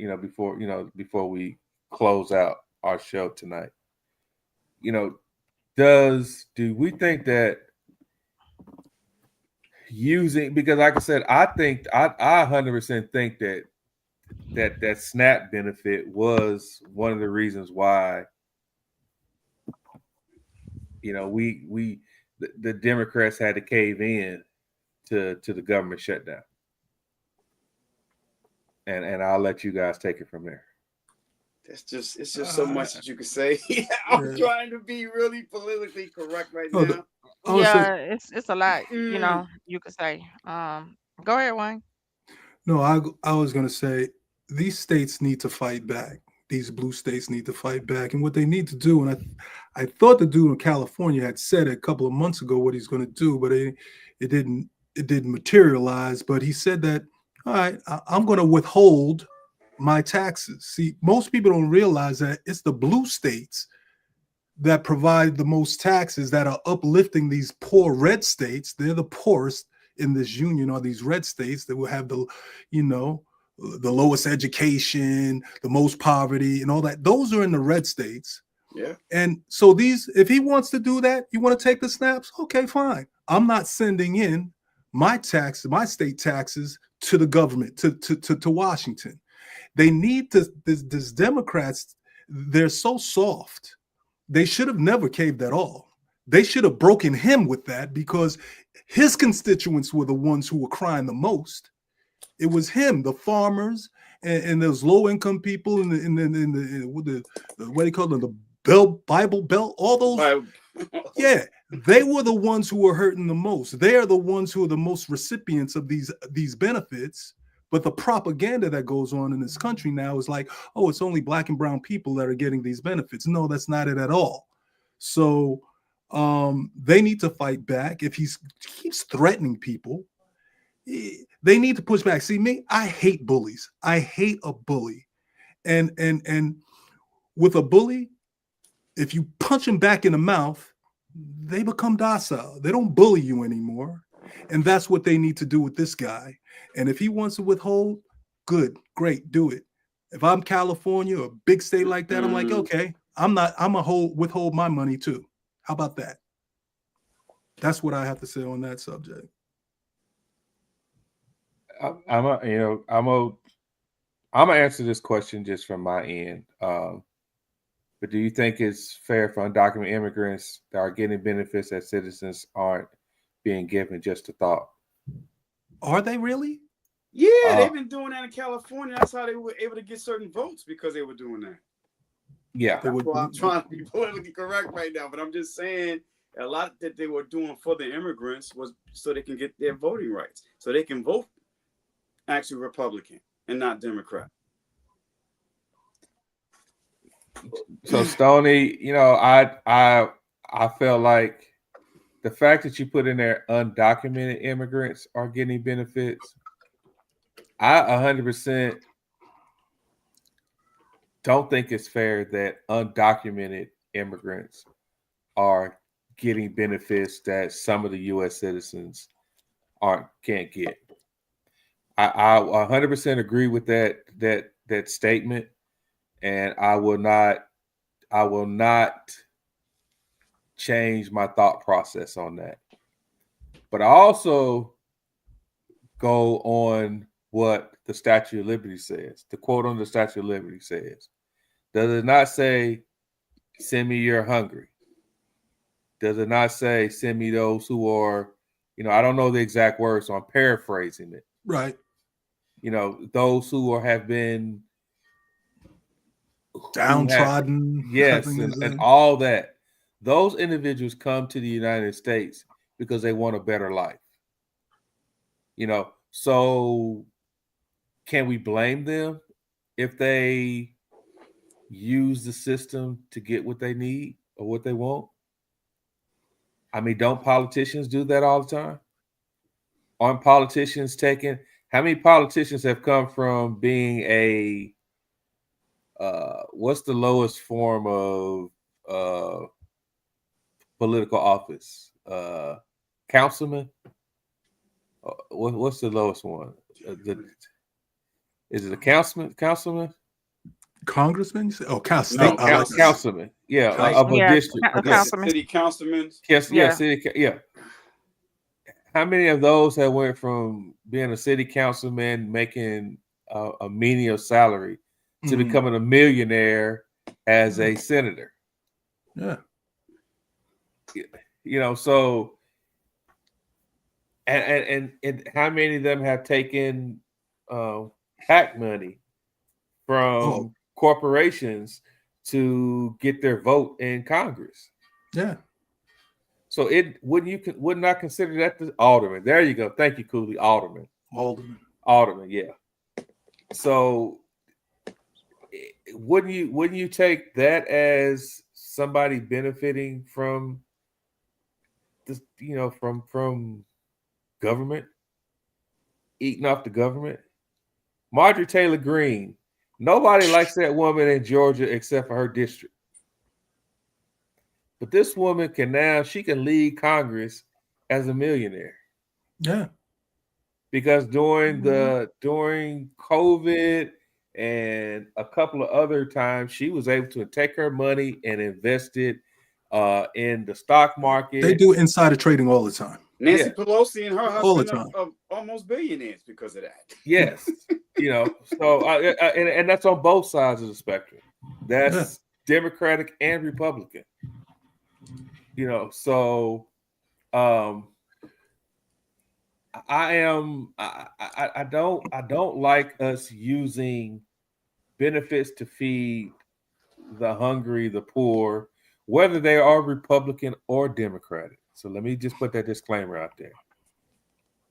before we close out our show tonight. Do we think that because like I said, I 100% think that SNAP benefit was one of the reasons why, the Democrats had to cave in to the government shutdown. And I'll let you guys take it from there. It's just so much that you could say. I'm trying to be really politically correct right now. Yeah, it's a lot, you could say. Go ahead, Wayne. No, I was going to say these states need to fight back. These blue states need to fight back. And what they need to do, and I thought the dude in California had said it a couple of months ago what he's going to do, but it didn't materialize. But he said that, all right, I'm going to withhold my taxes. See, most people don't realize that it's the blue states that provide the most taxes that are uplifting these poor red states. They're the poorest in this union, are these red states that will have the lowest education, the most poverty and all that. Those are in the red states. Yeah. And so if he wants to do that, you want to take the SNAPs? Okay, fine. I'm not sending in my state taxes to the government, to Washington. They need to, this Democrats, they're so soft. They should have never caved at all. They should have broken him with that, because his constituents were the ones who were crying the most. It was him, the farmers, and those low-income people in the what do you call them, the Bible Belt, all those. Yeah, they were the ones who were hurting the most. They are the ones who are the most recipients of these benefits. But the propaganda that goes on in this country now is like, oh, it's only black and brown people that are getting these benefits. No, that's not it at all. So they need to fight back. If he keeps threatening people, they need to push back. See, me, I hate bullies. I hate a bully. And with a bully, if you punch him back in the mouth, they become docile. They don't bully you anymore. And that's what they need to do with this guy. And if he wants to withhold, good, great, do it. If I'm California, a big state like that, I'm like, okay, I'm gonna withhold my money too. How about that? That's what I have to say on that subject. I'm gonna answer this question just from my end. But do you think it's fair for undocumented immigrants that are getting benefits that citizens aren't being given? Just a thought. Are they really? Yeah, they've been doing that in California. That's how they were able to get certain votes, because they were doing that. Yeah. That's why I'm trying to be politically correct right now, but I'm just saying a lot that they were doing for the immigrants was so they can get their voting rights, so they can vote actually Republican and not Democrat. So Stoney, I felt like the fact that you put in there undocumented immigrants are getting benefits, I 100% don't think it's fair that undocumented immigrants are getting benefits that some of the U.S. citizens can't get. I 100% agree with that statement, and I will not change my thought process on that. But I also go on what the Statue of Liberty says. The quote on the Statue of Liberty says, does it not say, send me your hungry? Does it not say, send me those who are, I don't know the exact words, so I'm paraphrasing it. Right. Those who have been downtrodden. Yes, and all that. Those individuals come to the United States because they want a better life. So can we blame them if they use the system to get what they need or what they want? I mean, don't politicians do that all the time? Aren't politicians taking? How many politicians have come from being a what's the lowest form of political office? Councilman? What's the lowest one? Is it a councilman? Congressman? Councilman. Yeah, of a district. City councilmen. Yes, yeah. How many of those have went from being a city councilman making a menial salary to becoming a millionaire as a senator? Yeah. So and how many of them have taken PAC money from corporations to get their vote in Congress? Yeah. So would not consider that the alderman? There you go. Thank you, Cooley. Alderman. Yeah. So wouldn't you take that as somebody benefiting from this, from government, eating off the government? Marjorie Taylor Greene, nobody likes that woman in Georgia except for her district. But this woman she can lead Congress as a millionaire. Yeah. Because during COVID and a couple of other times, she was able to take her money and invest it in the stock market. They do insider trading all the time. Nancy Pelosi and her All the husband time. are almost billionaires because of that. Yes, so and that's on both sides of the spectrum. That's Democratic and Republican. So I don't like us using benefits to feed the hungry, the poor, whether they are Republican or Democratic. So let me just put that disclaimer out there.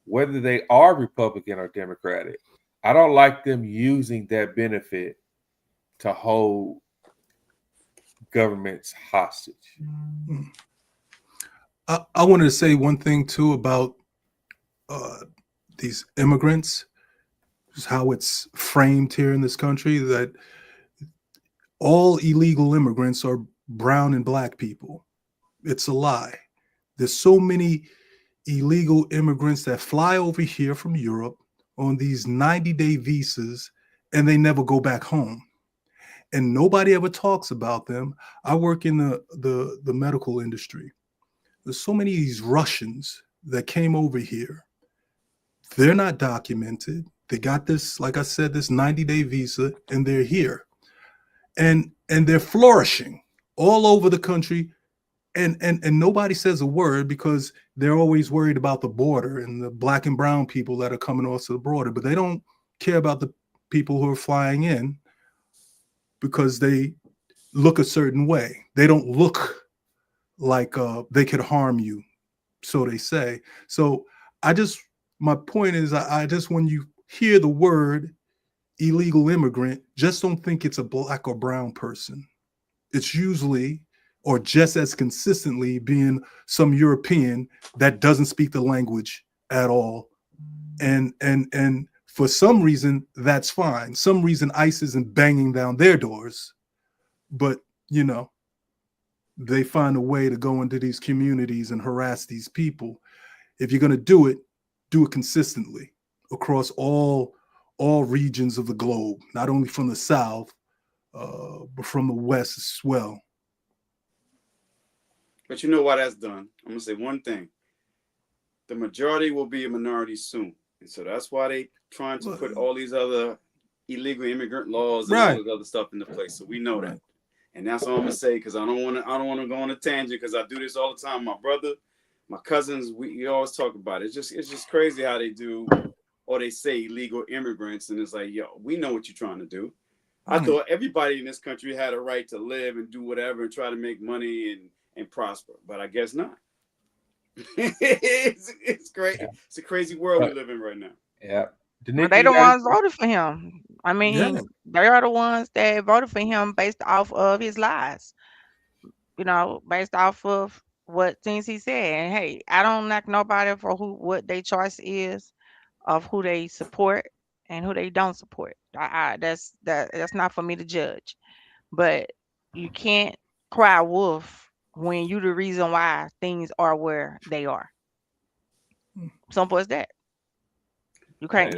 Whether they are Republican or Democratic, I don't like them using that benefit to hold governments hostage. I wanted to say one thing too about these immigrants, just how it's framed here in this country, that all illegal immigrants are brown and black people. It's a lie. There's so many illegal immigrants that fly over here from Europe on these 90-day visas and they never go back home. And nobody ever talks about them. I work in the medical industry. There's so many of these Russians that came over here. They're not documented. They got this, like I said, this 90-day visa, and they're here. And they're flourishing all over the country. And nobody says a word because they're always worried about the border and the black and brown people that are coming off to the border. But they don't care about the people who are flying in because they look a certain way. They don't look like they could harm you, so they say. So my point is, I just, when you hear the word illegal immigrant, just don't think it's a black or brown person. It's usually, or just as consistently, being some European that doesn't speak the language at all. And for some reason, that's fine. Some reason ICE isn't banging down their doors, but they find a way to go into these communities and harass these people. If you're going to do it consistently across all regions of the globe, not only from the South, but from the West as well. But you know why that's done? I'm going to say one thing. The majority will be a minority soon. And so that's why they trying to put all these other illegal immigrant laws and all this other stuff into place. So we know that. And that's all I'm gonna say, because I don't want to go on a tangent, because I do this all the time. My brother, my cousins, we always talk about it. It's just crazy how they do, or they say illegal immigrants, and it's like, yo, we know what you're trying to do. I thought everybody in this country had a right to live and do whatever and try to make money and prosper, but I guess not. It's great. Yeah. It's a crazy world we live in right now. Yeah. Well, they the ones voted for him. I mean, they are the ones that voted for him based off of his lies. Based off of what things he said. And hey, I don't knock nobody for what their choice is of who they support and who they don't support. That's not for me to judge. But you can't cry wolf when you the reason why things are where they are. Simple as that. You can't.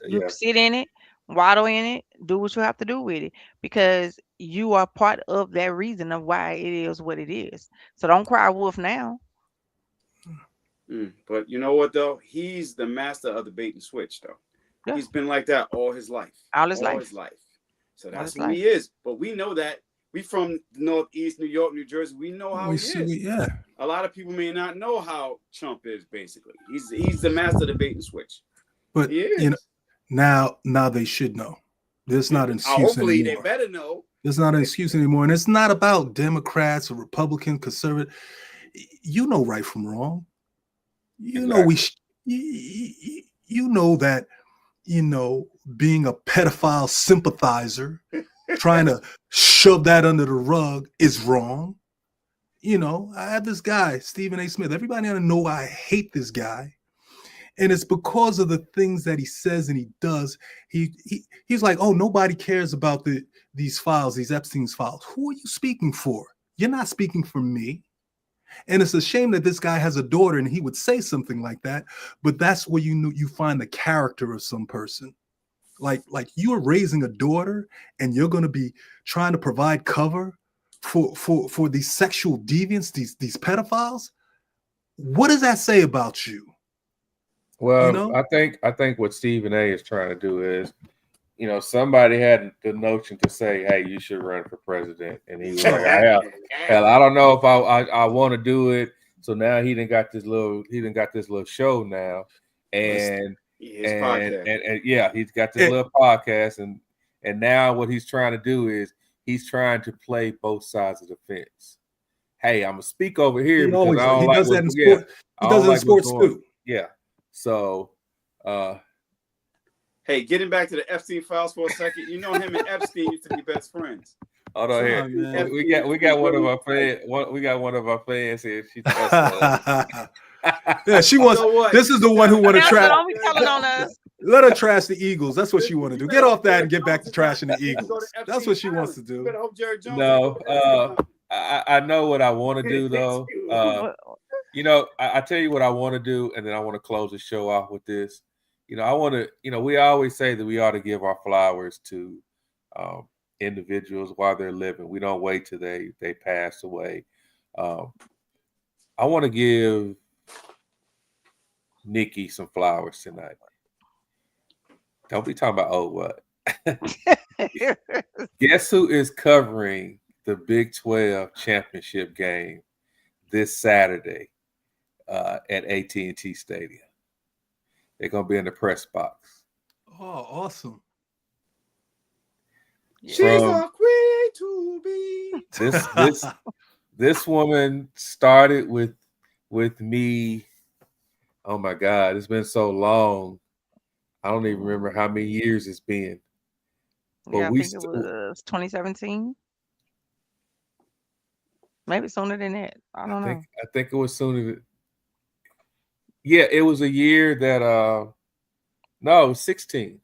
You sit in it, waddle in it, do what you have to do with it, because you are part of that reason of why it is what it is. So don't cry wolf now. But you know what though? He's the master of the bait and switch though. Yeah. He's been like that all his life. All his life. So that's who he is. But we know that. We from Northeast New York, New Jersey. We know how he is. Yeah. A lot of people may not know how Trump is. Basically, he's the master of the bait and switch. But now they should know. There's not an excuse hopefully anymore. They better know. There's not an excuse anymore, and it's not about Democrats or Republican, conservative. You know right from wrong. You know you know that being a pedophile sympathizer, trying to shove that under the rug is wrong. I have this guy, Stephen A. Smith. Everybody ought to know I hate this guy. And it's because of the things that he says and he does. He's like, oh, nobody cares about these files, these Epstein's files. Who are you speaking for? You're not speaking for me. And it's a shame that this guy has a daughter and he would say something like that. But that's where you find the character of some person. Like you're raising a daughter and you're going to be trying to provide cover for these sexual deviants, these pedophiles. what does that say about you? Well, You know? I think what Stephen A is trying to do is, somebody had the notion to say, "Hey, you should run for president," and he was like, "Hell, I don't know if I want to do it." So now he done got this little show now, and yeah, he's got this little podcast, and now what he's trying to do is he's trying to play both sides of the fence. Hey, I'm gonna speak over here because I don't like does that in sport. He does it in sports too. Yeah. So, hey, getting back to the Epstein files for a second, you know him and Epstein used to be best friends. Hold on here. We got one of our fans. We got one of our fans here. She's yeah, she wants. This is the one who want to trash. Don't be telling on us. Let her trash the Eagles. That's what she want to do. Get off that and get back to trashing the Eagles. That's what she wants to do. No, I know what I want to do though. I tell you what I want to do, and then I want to close the show off with this. I want to. We always say that we ought to give our flowers to individuals while they're living. We don't wait till they pass away. I want to give Nikki some flowers tonight. Don't be talking about what. Guess who is covering the Big 12 championship game this Saturday at AT&T Stadium? They're gonna be in the press box. Oh, awesome! She's a queen to be. This woman started with me. Oh my God, it's been so long. I don't even remember how many years it's been. But I think it was 2017. Maybe sooner than that. I don't know. I think it was sooner. Yeah, it was a year that no, it was 16.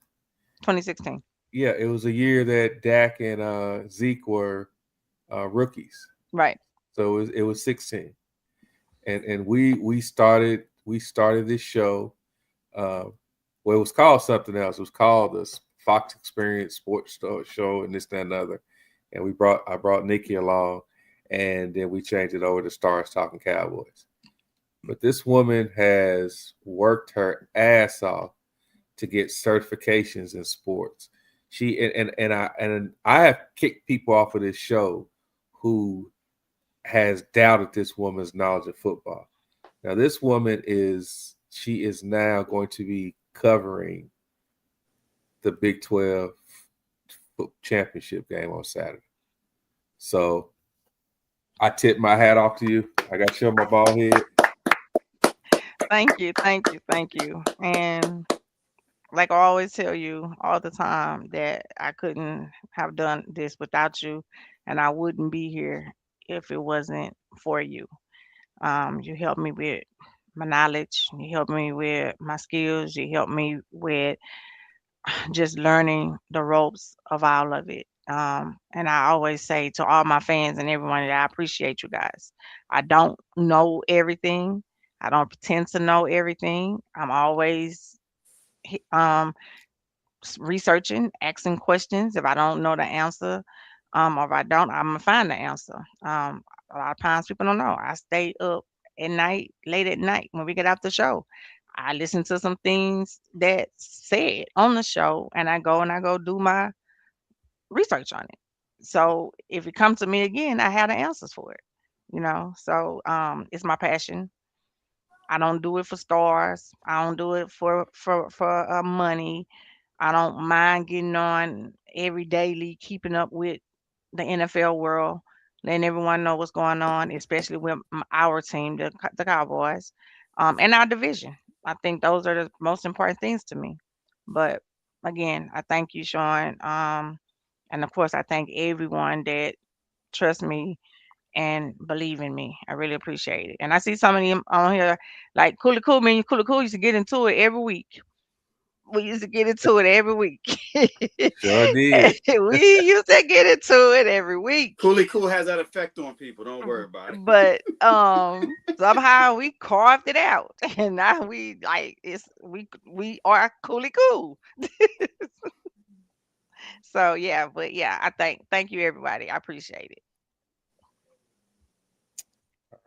2016. Yeah, it was a year that Dak and Zeke were rookies. Right. So it was 16. And we started this show. Well, it was called something else. It was called the Fox Experience Sports Show and this, that, and other. And I brought Nikki along, and then we changed it over to Stars Talking Cowboys. But this woman has worked her ass off to get certifications in sports. I have kicked people off of this show who has doubted this woman's knowledge of football. Now, this woman is now going to be covering the Big 12 championship game on Saturday. So I tip my hat off to you. I got to show my ball head. Thank you. And like I always tell you all the time, that I couldn't have done this without you, and I wouldn't be here if it wasn't for you. You helped me with my knowledge. You helped me with my skills. You helped me with just learning the ropes of all of it. And I always say to all my fans and everyone that I appreciate you guys. I don't know everything. I don't pretend to know everything. I'm always researching, asking questions. If I don't know the answer, or if I don't, I'm gonna find the answer. A lot of times people don't know. I stay up at night, late at night when we get off the show. I listen to some things that said on the show, and I go do my research on it. So if it comes to me again, I have the answers for it. So it's my passion. I don't do it for stars. I don't do it for money. I don't mind getting on every daily, keeping up with the NFL world, letting everyone know what's going on, especially with our team, the Cowboys, and our division. I think those are the most important things to me. But again, I thank you, Sean. And of course, I thank everyone that trusts me and believe in me. I really appreciate it. And I see some of them on here, like Cooley Cool. Me and Cooley Cool used to get into it every week. We used to get into it every week. Sure did. We used to get into it every week. Cooley Cool has that effect on people. Don't worry about it. But somehow we carved it out, and now we are Cooley Cool. So yeah, but yeah, I thank you everybody. I appreciate it.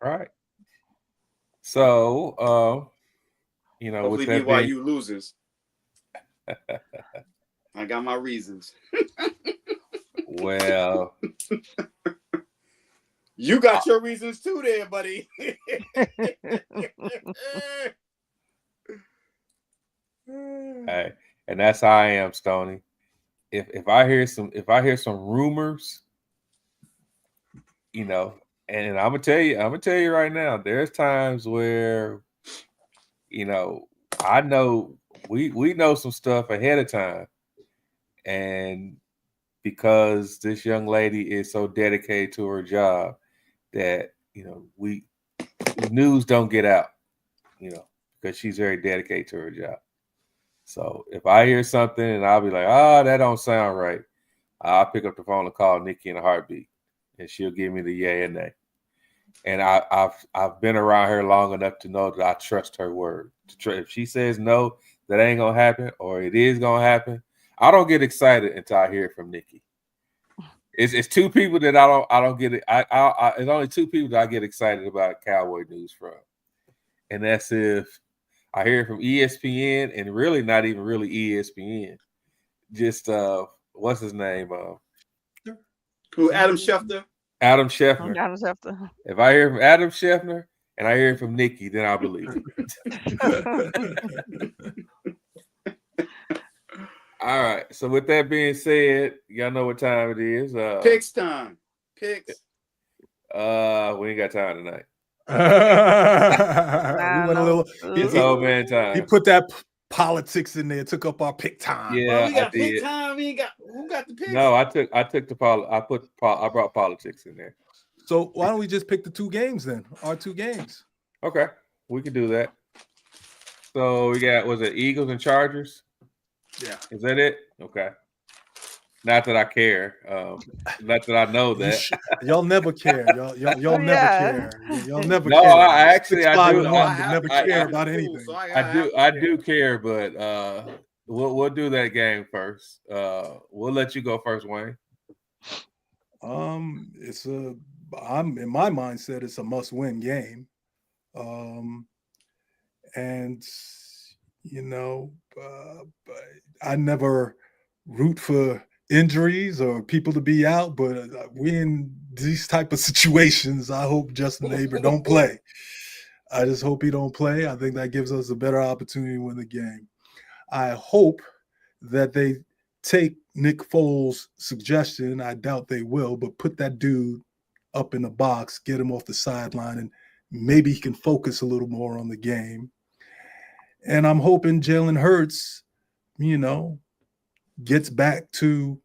All right. So, you know, Hopefully with that being, BYU loses. I got my reasons. well, You got your reasons too, there, buddy. hey, and that's how I am, Stoney. If I hear some rumors, you know, and I'm gonna tell you right now, there's times where, you know, I know we know some stuff ahead of time, and because this young lady is so dedicated to her job, that, you know, the news don't get out, you know, because she's very dedicated to her job. So if I hear something and I'll be like, that don't sound right, I'll pick up the phone and call Nikki in a heartbeat, and she'll give me the yay and nay. And I've been around her long enough to know that I trust her word. If she says no, that ain't gonna happen, or it is gonna happen, I don't get excited until I hear it from Nikki. It's two people that I don't get it. It's only two people that I get excited about Cowboy news from, and that's if I hear it from ESPN, and really not even really ESPN. Just what's his name? Who? Adam Schefter. Adam Schefter. Adam Schefter. If I hear from Adam Schefter and I hear from Nikki, then I'll believe it. All right. So with that being said, y'all know what time it is. Picks time. Picks. We ain't got time tonight. We went a little. It's old man time. He put that politics in there, took up our pick time. Yeah, well, we got I did. pick time. We ain't got. Who got the picks? No, I took the I brought politics in there. So why don't we just pick the two games then? Our two games. Okay, we can do that. So we got, was it Eagles and Chargers? Yeah. Is that it? Okay. Not that I care. Not that I know that. Y'all never care. Y'all never care. Y'all never No, care. I actually I do. Never care about anything. So I do care, but we'll do that game first. We'll let you go first, Wayne. I'm in my mindset, it's a must-win game. And you know, I never root for injuries or people to be out, but we in these type of situations, I hope Justin Neighbor don't play. I just hope he don't play. I think that gives us a better opportunity to win the game. I hope that they take Nick Foles' suggestion. I doubt they will, but put that dude up in the box, get him off the sideline, and maybe he can focus a little more on the game. And I'm hoping Jalen Hurts, you know, gets back to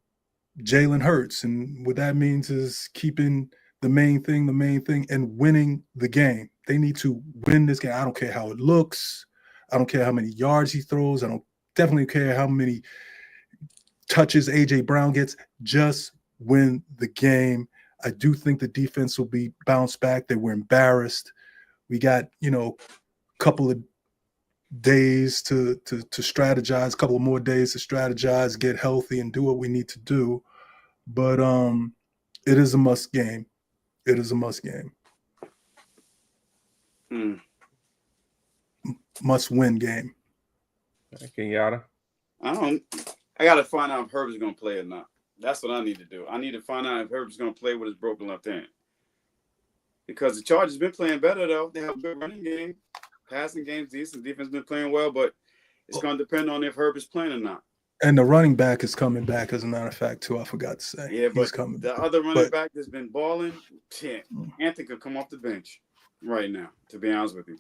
Jalen Hurts. And what that means is keeping the main thing, and winning the game. They need to win this game. I don't care how it looks. I don't care how many yards he throws. I don't definitely care how many touches A.J. Brown gets. Just win the game. I do think the defense will be bounced back. They were embarrassed. We got, you know, a couple of days to strategize, a couple of more days to strategize, get healthy, and do what we need to do. But it is a must game. It is a must game. Must win game. Kenyatta. I gotta find out if Herbert's gonna play or not. That's what I need to do. I need to find out if Herbert's gonna play with his broken left hand. Because the Chargers been playing better though. They have a good running game. Passing game's decent. Defense been playing well, but it's going to depend on if Herbert's playing or not. And the running back is coming back, as a matter of fact, too. I forgot to say. Yeah, but he's coming the back. other running back that's been balling, Anthony could come off the bench right now, to be honest with you.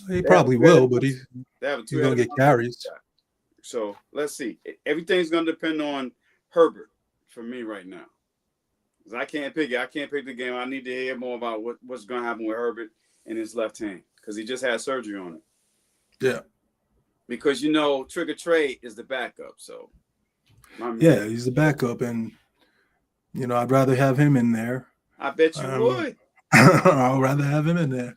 He probably will, but he's going to get carries. So let's see. Everything's going to depend on Herbert for me right now. Because I can't pick it. I can't pick the game. I need to hear more about what's going to happen with Herbert and his left hand. Because he just had surgery on it. Yeah. Because, you know, Trigger Trey is the backup. So, yeah, he's the backup. And, you know, I'd rather have him in there. I bet you would. I'd rather have him in there.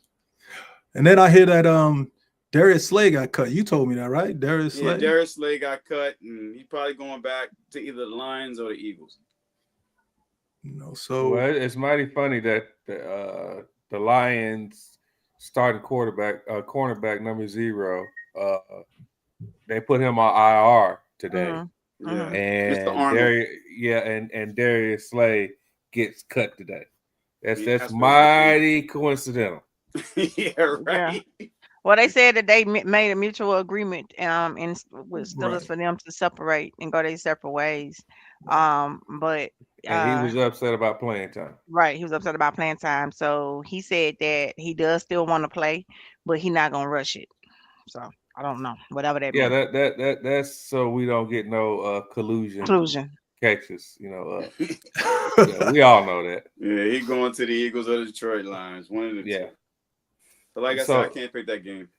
And then I hear that Darius Slay got cut. You told me that, right? Darius Slay? Yeah, Darius Slay got cut. And he's probably going back to either the Lions or the Eagles. You know, so. Well, it's mighty funny that the Lions starting cornerback number 0. They put him on IR today, Yeah, and Mr. Arnold. and Darius Slay gets cut today. That's to mighty coincidental. yeah, right. Well, they said that they made a mutual agreement with Steelers Right. for them to separate and go their separate ways. But And he was upset about playing time. right, he was upset about playing time. So he said that he does still want to play, but he's not gonna rush it. So I don't know, whatever that Yeah, means. that's so we don't get no collusion Conclusion. catches. Yeah, we all know that. Yeah, he going to the Eagles or the Detroit Lions. One of the Yeah. two. But like I So- said, I can't pick that game.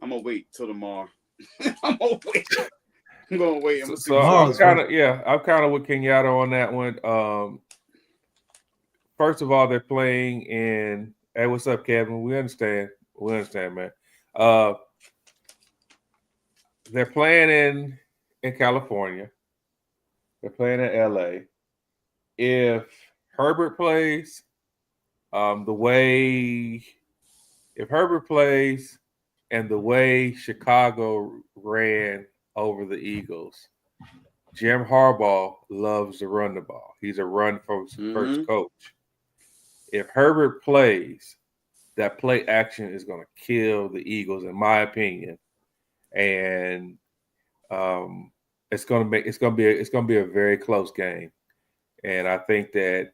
I'm gonna wait till tomorrow. I'm gonna wait. I'm gonna wait. I'm gonna see So what's I'm Tomorrow's kind of with Kenyatta on that one. First of all, they're playing in. Hey, what's up, Kevin? We understand, man. They're playing in California. They're playing in LA. If Herbert plays, if Herbert plays, and the way Chicago ran over the Eagles, Jim Harbaugh loves to run the ball. He's a run first coach. If Herbert plays, that play action is going to kill the Eagles, in my opinion, and it's going to be a very close game. And I think that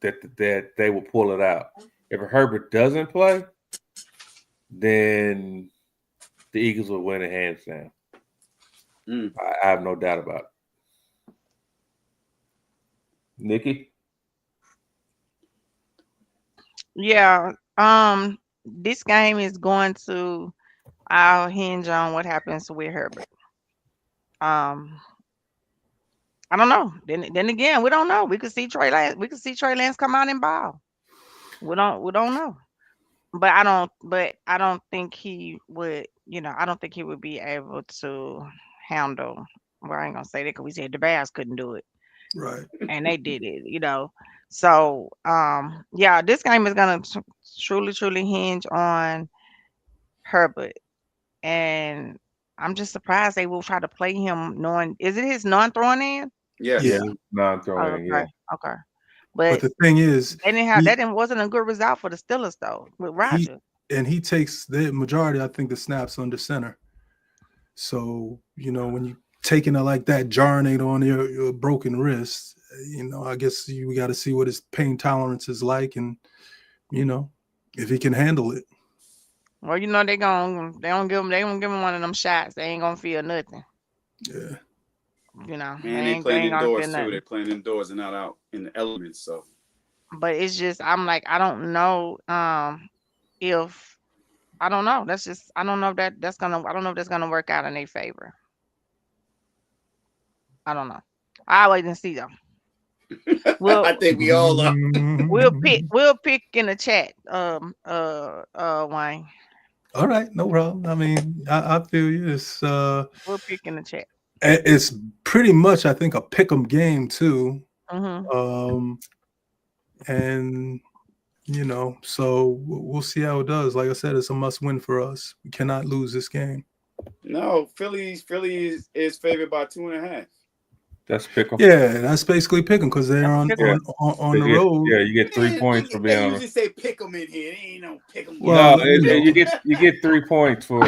they will pull it out. If Herbert doesn't play, then the Eagles will win it hands down. I have no doubt about it. Nikki? Yeah. This game is going to hinge on what happens with Herbert. I don't know. Then again, we don't know. We could see Trey Lance come out and ball. We don't know. But I don't think he would, I don't think he would be able to handle. Well, I ain't gonna say that because we said the Bears couldn't do it. Right. And they did it. So yeah, this game is gonna truly hinge on Herbert. And I'm just surprised they will try to play him knowing, is it his non-throwing in? Yes. Yeah. Non-throwing, yeah. Okay. But the thing is, they didn't have that wasn't a good result for the Steelers though with Rodgers. He takes the majority, I think, the snaps under center. So, when you taking it like that, jarring it on your broken wrist, I guess we got to see what his pain tolerance is like, and if he can handle it. Well, they don't give him one of them shots. They ain't gonna feel nothing. Yeah. And they playing indoors too. They're playing indoors and not out in the elements. So, but it's just I'm like I don't know if I don't know. That's just I don't know if that's gonna work out in their favor. I don't know. I'll wait and see though. I think we all are. We'll pick in the chat. Wayne. All right, no problem. I mean, I feel you. It's we'll pick in the chat. It's pretty much, I think, a pick'em game too. Mm-hmm. And so we'll see how it does. Like I said, it's a must-win for us. We cannot lose this game. No, Philly is favored by 2.5. That's pick 'em. Yeah, that's basically pick 'em because they're on the road. Yeah, you get 3 points for being on. They usually say pick 'em in here. They ain't no pick 'em. Well, no, you get 3 points for.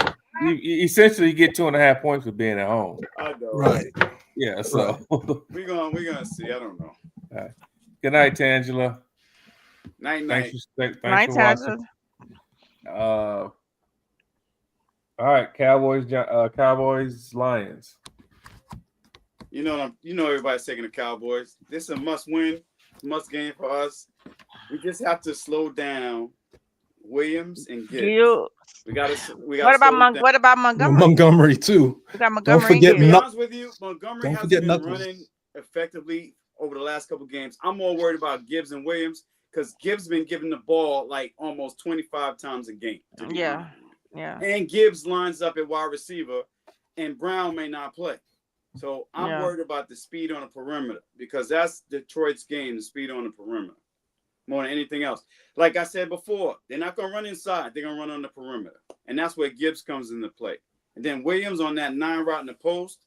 You essentially get 2.5 points for being at home. I know. Right. Yeah. So we're gonna see. I don't know. All right. Good night, Tangela. Night. Thanks for Tangela. watching. All right, Cowboys, Lions. Everybody's taking the Cowboys. This is a must-win, must-game for us. We just have to slow down Williams and Gibbs. We got. What about Montgomery? Montgomery too. We got Montgomery. Don't forget. To be honest with you, Montgomery hasn't been Knuckles. running effectively over the last couple games. I'm more worried about Gibbs and Williams because Gibbs been giving the ball like almost 25 times a game. Yeah. And Gibbs lines up at wide receiver, and Brown may not play. So I'm worried about the speed on the perimeter because that's Detroit's game, the speed on the perimeter. more than anything else. Like I said before, they're not going to run inside. They're going to run on the perimeter. And that's where Gibbs comes into play. And then Williams on that 9 route in the post,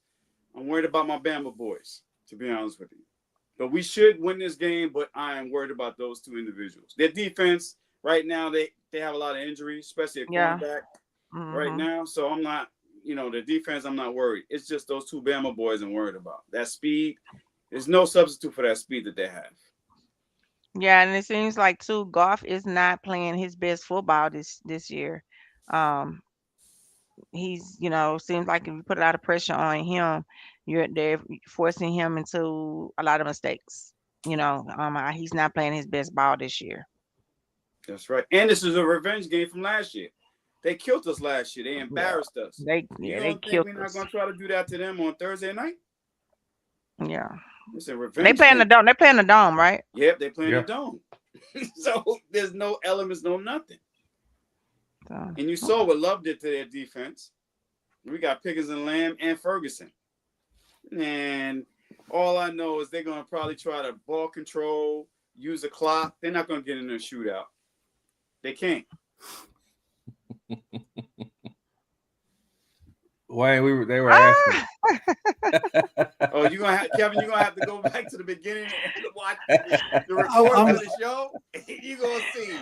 I'm worried about my Bama boys, to be honest with you. But we should win this game, but I am worried about those 2 individuals. Their defense, right now, they have a lot of injuries, especially at cornerback right now. So I'm not, the defense, I'm not worried. It's just those 2 Bama boys I'm worried about. That speed, there's no substitute for that speed that they have. Yeah, and it seems like too, Goff is not playing his best football this year. He's, seems like if you put a lot of pressure on him, they're forcing him into a lot of mistakes. He's not playing his best ball this year. That's right. And this is a revenge game from last year. They killed us last year. They embarrassed us. They killed we're us. not going to try to do that to them on Thursday night? Yeah. It's a revenge They playing the game. dome. They're playing the dome, right? Yep, they're playing the dome. So there's no elements, no nothing. So, And you saw what Love did to their defense. We got Pickens and Lamb and Ferguson. And all I know is they're going to probably try to ball control, use the clock. They're not going to get in a shootout. They can't. Wayne, they were asking. Oh, Kevin, you're gonna have to go back to the beginning and watch the recording of the show. You're gonna see.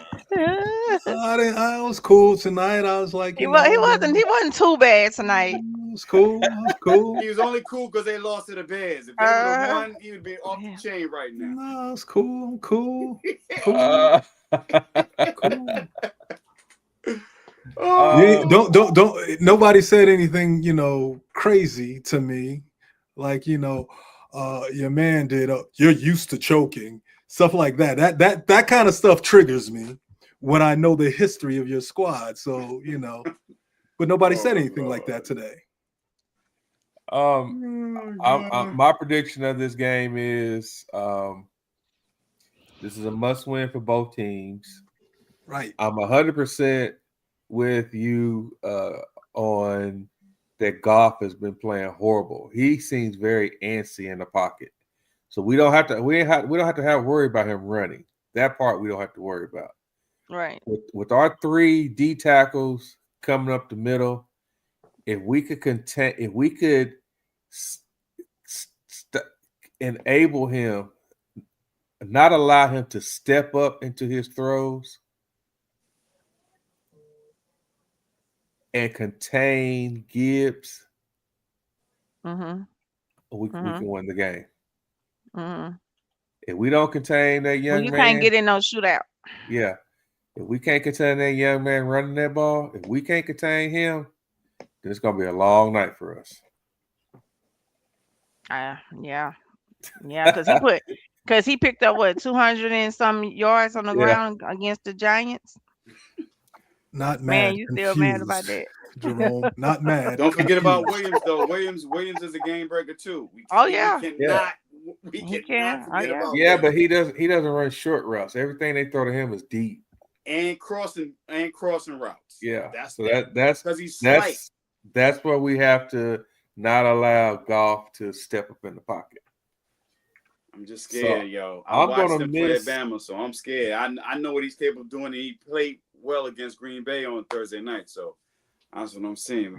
I was cool tonight. I was like, he wasn't too bad tonight. It was cool. He was only cool because they lost to the Bears. If they would have won, he would be off the chain right now. No, it's cool. I'm cool. Cool. Don't. Nobody said anything, crazy to me. Like, your man did. You're used to choking, stuff like that. That kind of stuff triggers me when I know the history of your squad. So, but nobody said anything like that today. My prediction of this game is this is a must-win for both teams. Right. I'm 100% with you on that. Goff has been playing horrible. He seems very antsy in the pocket, so we don't have to worry about him running. That part we don't have to worry about. Right. With our 3 D tackles coming up the middle, if we could enable him, not allow him to step up into his throws, and contain Gibbs, we can win the game. If we don't contain that young man, you can't get in no shootout. Yeah. If we can't contain that young man running that ball, if we can't contain him, then it's gonna be a long night for us. Yeah, because he picked up 200 and some yards on the ground against the Giants. Not mad. Man, you still mad about that, Jerome? Not mad. Don't forget about Williams though. Williams is a game breaker too. We cannot forget about Williams. But he doesn't run short routes. Everything they throw to him is deep and crossing routes. Yeah, that's because he's slight. That's where we have to not allow Goff to step up in the pocket. I'm just scared, yo. I watched him play at Bama, so I'm scared. I know what he's capable of doing. He played well against Green Bay on Thursday night, so that's what I'm saying. We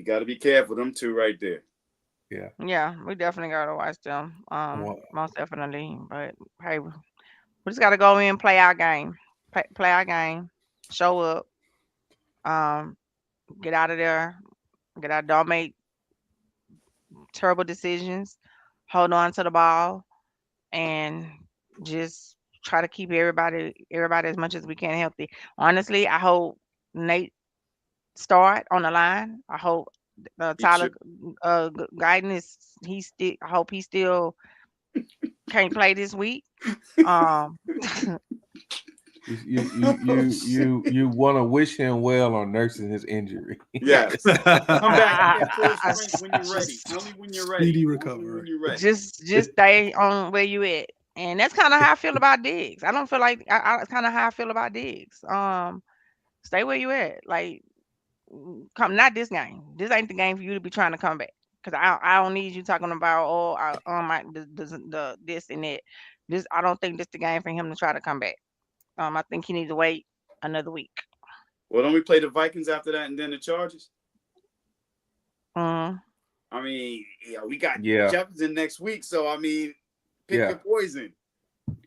gotta be careful. Them 2 right there. Yeah, we definitely gotta watch them. Most definitely. But hey, we just gotta go in and play our game. Play our game. Show up. Get out of there. Don't make terrible decisions. Hold on to the ball, and just try to keep everybody as much as we can healthy. Honestly, I hope Nate start on the line. I hope Tyler Guyton I hope he still can't play this week. You want to wish him well on nursing his injury. Yes. Come back at full strength when you're ready. Only when you're ready. Speedy recovery. Just stay on where you at. And that's kind of how I feel about Diggs. I don't feel like I kind of how I feel about Diggs. Stay where you at. Like, come not this game. This ain't the game for you to be trying to come back. Because I don't need you talking about the this and that. I don't think this the game for him to try to come back. I think he needs to wait another week. Well, don't we play the Vikings after that and then the Chargers? Mm. I mean, yeah, we got Yeah. Jefferson next week, so I mean, pick Yeah. your poison.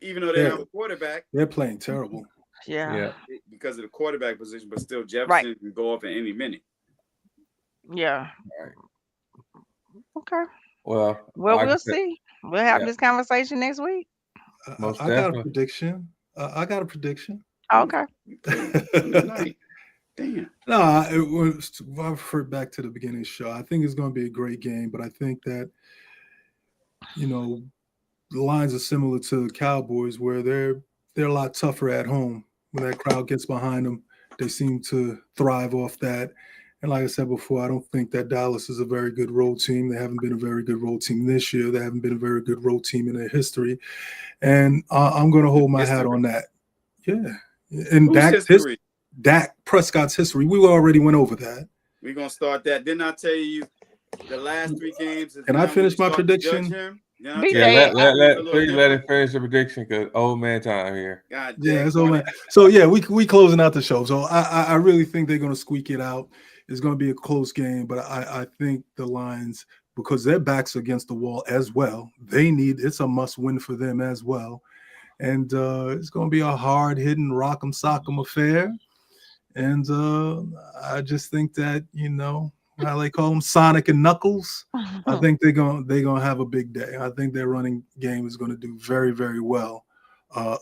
Even though they Yeah. have a quarterback, They're playing terrible. Yeah. because of the quarterback position, but still Jefferson can go off at any minute. Yeah. Right. Okay. Well, Well, like I we'll said, see. We'll have Yeah. this conversation next week. Most I got a definitely. prediction. I got a prediction. Okay. We played tonight. Damn. No, I refer back to the beginning of the show. I think it's going to be a great game, but I think that, the Lions are similar to the Cowboys, where they're a lot tougher at home. When that crowd gets behind them, they seem to thrive off that. And like I said before, I don't think that Dallas is a very good road team. They haven't been a very good road team this year. They haven't been a very good road team in their history. And I'm going to hold my hat on that. Yeah. And Dak Prescott's history, we already went over that. We're going to start that. Didn't I tell you the last 3 games? Can I finish my prediction? Yeah, please let it finish the prediction because old man time here. God yeah, it's old man. So yeah, we closing out the show. So I really think they're going to squeak it out. It's going to be a close game, but I think the Lions, because their backs against the wall as well, it's a must win for them as well. And it's going to be a hard hitting rock'em sock'em affair. And I just think that, how they call them, Sonic and Knuckles. I think they're gonna have a big day. I think their running game is going to do very, very well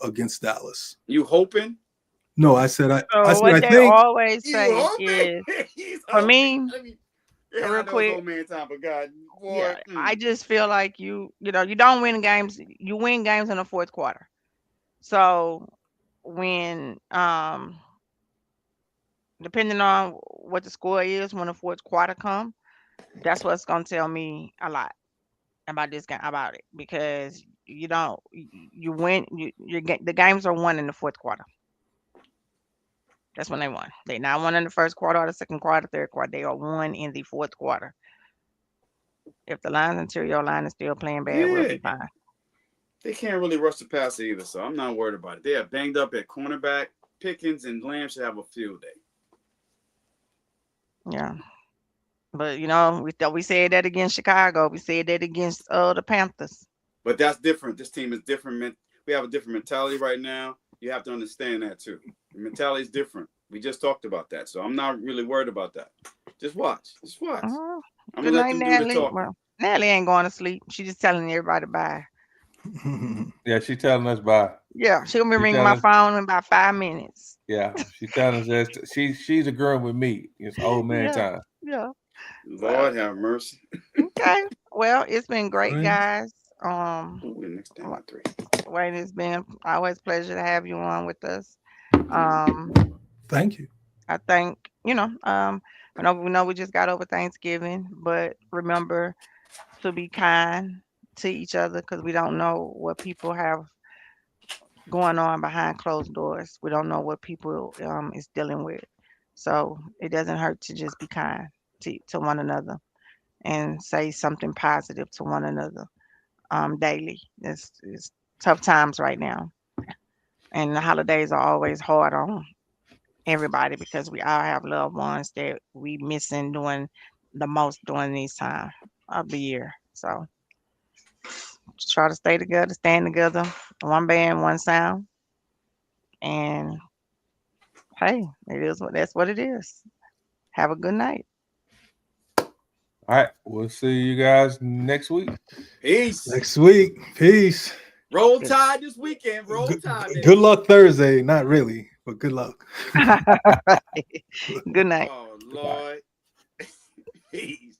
against Dallas. You hoping? No, I said I what they think. always say is, for me, real quick. Old man time, but God, boy, yeah, I just feel like you don't win games. You win games in the fourth quarter. So when depending on what the score is when the fourth quarter comes, that's what's gonna tell me a lot about this game, about it, because you win. The games are won in the fourth quarter. That's when they won. They not won in the first quarter or the second quarter, third quarter. They are won in the fourth quarter. If the Lions interior line is still playing bad, we'll be fine. They can't really rush the passer either, so I'm not worried about it. They are banged up at cornerback. Pickens and Lamb should have a field day. Yeah, but we said that against Chicago. We said that against the Panthers. But that's different. This team is different. We have a different mentality right now. You have to understand that too. The mentality is different. We just talked about that, so I'm not really worried about that. Just watch. I'm gonna let them do the talking. Well, Natalie ain't going to sleep. She's just telling everybody bye. Yeah, she's telling us bye. Yeah, she'll be ringing my phone in about 5 minutes. Yeah, she's telling us that she's agreeing with me. It's old man time. Yeah. Lord have mercy. Okay. Well, it's been great, guys. Next time, 3. Wayne, it's been always a pleasure to have you on with us. Thank you. I think, we know we just got over Thanksgiving, but remember to be kind to each other because we don't know what people have going on behind closed doors. We don't know what people is dealing with. So it doesn't hurt to just be kind to one another and say something positive to one another daily. It's tough times right now. And the holidays are always hard on everybody because we all have loved ones that we missing doing the most during these time of the year. So just try to stay together, stand together, one band, one sound. And hey, that's what it is. Have a good night. All right, we'll see you guys next week. Peace. Next week. Peace. Roll Tide this weekend. Roll Tide. Good luck Thursday. Not really, but good luck. Good night. Oh, Lord. Peace.